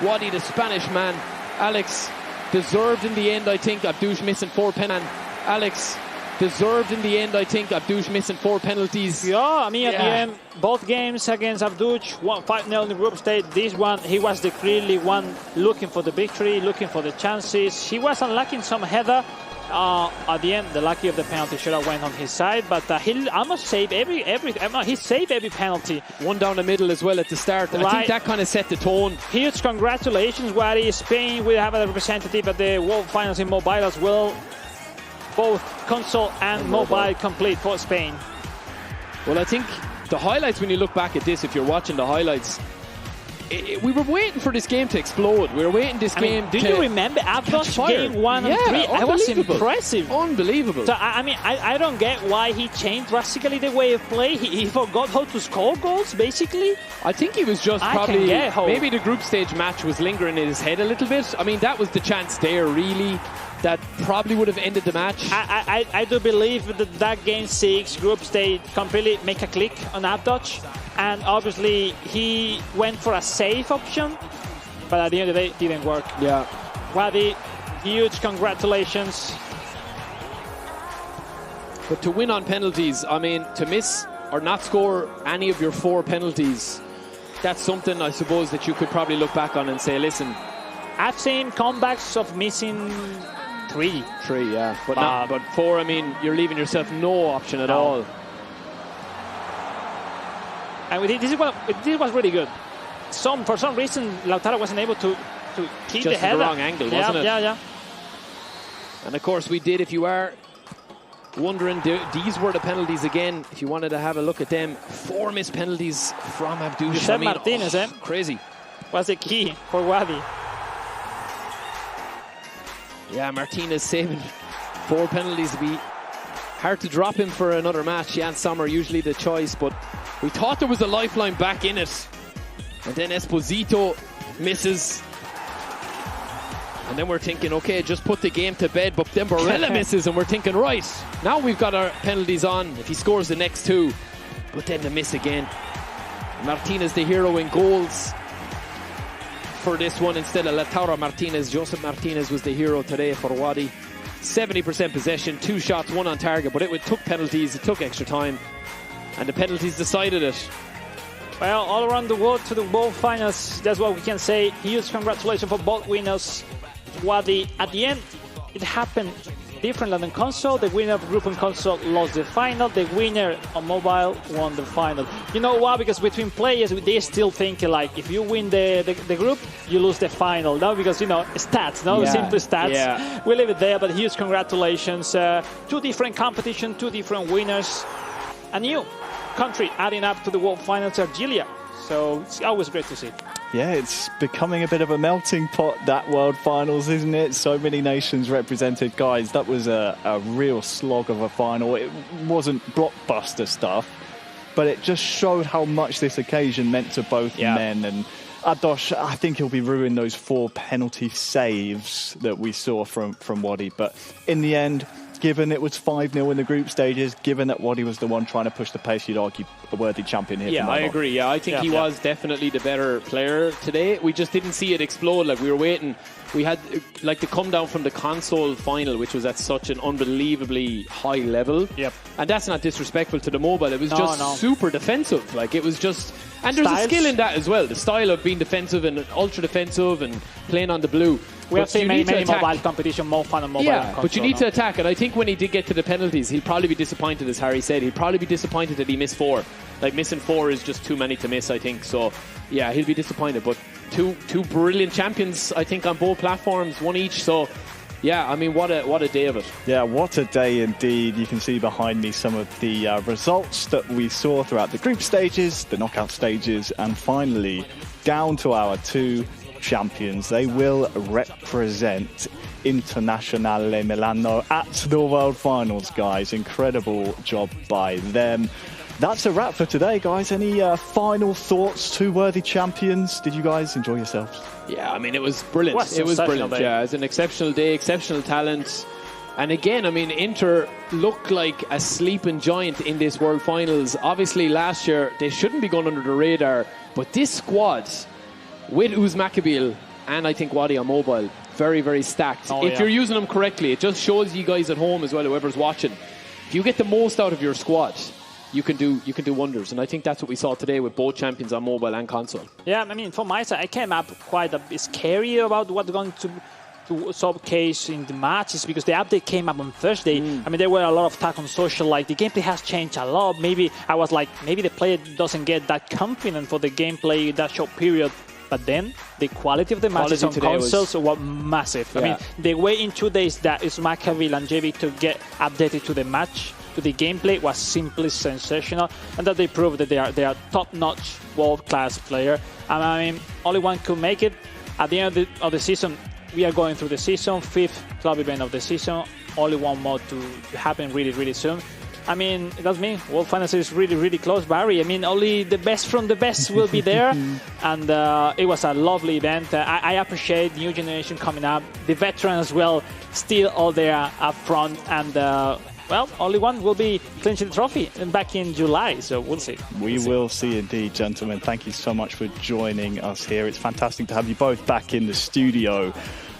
Wadi, the Spanish man. Alex, deserved in the end, I think. Abdouche missing 4 penalties. Alex, deserved in the end, I think. Abdouche missing 4 penalties. Yeah, I mean, at the end, both games against Abdouche, 5-0 in the group stage. This one, he was the clearly one looking for the victory, looking for the chances. He was unlucky in some header. At the end, the lucky of the penalty should have went on his side, but he almost saved he saved every penalty. 1 down the middle as well at the start. Right. I think that kind of set the tone. Huge congratulations, Wadi. Spain will have a representative at the World Finals in mobile as well. Both console and mobile complete for Spain. Well, I think the highlights, when you look back at this, if you're watching the highlights, we were waiting for this game to explode. We were waiting this game do you remember Abdouche game 1 and 3? That was impressive. Unbelievable. So, I don't get why he changed drastically the way of play. He forgot how to score goals, basically. I think he was just probably... Maybe the group stage match was lingering in his head a little bit. I mean, that was the chance there, really. That probably would have ended the match. I do believe that game 6 group stage completely make a click on Abdouche, and obviously he went for a safe option, but at the end of the day it didn't work. Yeah. Wadi, huge congratulations. But to win on penalties, I mean, to miss or not score any of your 4 penalties, that's something I suppose that you could probably look back on and say, listen, I've seen comebacks of missing 3, yeah, but 4. I mean, you're leaving yourself no option at all. And this was really good. For some reason, Lautaro wasn't able to keep the header. Just the wrong angle, wasn't it? Yeah. And of course, we did. If you are wondering, these were the penalties again. If you wanted to have a look at them, 4 missed penalties from Abdouche. Martinez, crazy. was the key for Wadi. Yeah, Martinez saving 4 penalties. It'd be hard to drop him for another match. Jan Sommer usually the choice, but we thought there was a lifeline back in it. And then Esposito misses. And then we're thinking, okay, just put the game to bed. But then Barella misses, and we're thinking, right, now we've got our penalties on if he scores the next 2. But then the miss again. Martinez, the hero in goals for this one instead of Lautaro Martinez. Joseph Martinez was the hero today for Wadi. 70% possession, 2 shots, 1 on target. But it took penalties, it took extra time. And the penalties decided it. Well, all around the world to the World Finals, that's what we can say. Huge congratulations for both winners. Wadi, at the end, it happened differently than console. The winner of group and console lost the final. The winner on mobile won the final. You know why? Because between players, they still think like if you win the group, you lose the final. No, because you know stats, no, simple stats. Yeah. We leave it there. But huge congratulations. 2 different competitions, 2 different winners. A new country adding up to the World Finals, Algeria. So it's always great to see. Yeah, it's becoming a bit of a melting pot, that World Finals, isn't it? So many nations represented. Guys, that was a real slog of a final. It wasn't blockbuster stuff, but it just showed how much this occasion meant to both men. And Adosh, I think he'll be ruining those 4 penalty saves that we saw from Wadi. But in the end, given it was 5-0 in the group stages, given that Wadi was the one trying to push the pace, you'd argue a worthy champion here. Yeah, I agree. Yeah, I think he was definitely the better player today. We just didn't see it explode. Like we were waiting. We had like the come down from the console final, which was at such an unbelievably high level. Yep. And that's not disrespectful to the mobile. It was just super defensive. Like it was just, and there's Styles. a skill in that as well. The style of being defensive and ultra defensive and playing on the blue. We have seen many mobile competition, more fun on mobile. Yeah, but you need to attack. And I think when he did get to the penalties, he'll probably be disappointed, as Harry said. He'll probably be disappointed that he missed 4. Like missing 4 is just too many to miss, I think. So yeah, he'll be disappointed. But two brilliant champions, I think, on both platforms, 1 each. So yeah, I mean, what a day of it. Yeah, what a day indeed. You can see behind me some of the results that we saw throughout the group stages, the knockout stages, and finally down to our 2 champions. They will represent Internazionale Milano at the World Finals, guys. Incredible job by them. That's a wrap for today, guys. Any final thoughts? 2 worthy champions. Did you guys enjoy yourselves? Yeah, I mean, it was brilliant. It was brilliant. Yeah, it was an exceptional day, exceptional talent. And again, I mean, Inter look like a sleeping giant in this World Finals. Obviously, last year, they shouldn't be going under the radar. But this squad, with Makabil and I think Wadi on mobile, very, very stacked. If you're using them correctly, it just shows you guys at home as well, whoever's watching. If you get the most out of your squad, you can do wonders. And I think that's what we saw today with both champions on mobile and console. Yeah, I mean, for my side, I came up quite a bit scary about what's going to showcase in the matches, because the update came up on Thursday. I mean, there were a lot of talk on social, like the gameplay has changed a lot. Maybe I was like, maybe the player doesn't get that confident for the gameplay in that short period. But then the quality of the matches on consoles was massive. Yeah. I mean, the way in 2 days that is Makabil and JV to get updated to the match, to the gameplay, was simply sensational, and that they proved that they are top-notch, world-class player. And I mean, only one could make it. At the end of the season, we are going through the season, 5th club event of the season. Only 1 more to happen really, really soon. I mean, that's me. World Finals is really, really close, Barry. I mean, only the best from the best will be there. And it was a lovely event. I appreciate new generation coming up. The veterans as well, still all there up front. And, well, only one will be clinching the trophy back in July. So we'll see. We will see indeed, gentlemen. Thank you so much for joining us here. It's fantastic to have you both back in the studio.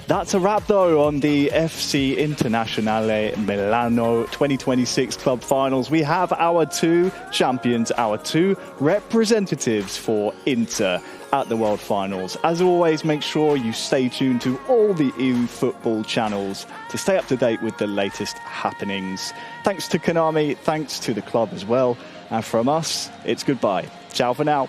That's a wrap, though, on the FC Internazionale Milano 2026 Club Finals. We have our 2 champions, our 2 representatives for Inter at the World Finals. As always, make sure you stay tuned to all the eFootball channels to stay up to date with the latest happenings. Thanks to Konami, thanks to the club as well. And from us, it's goodbye. Ciao for now.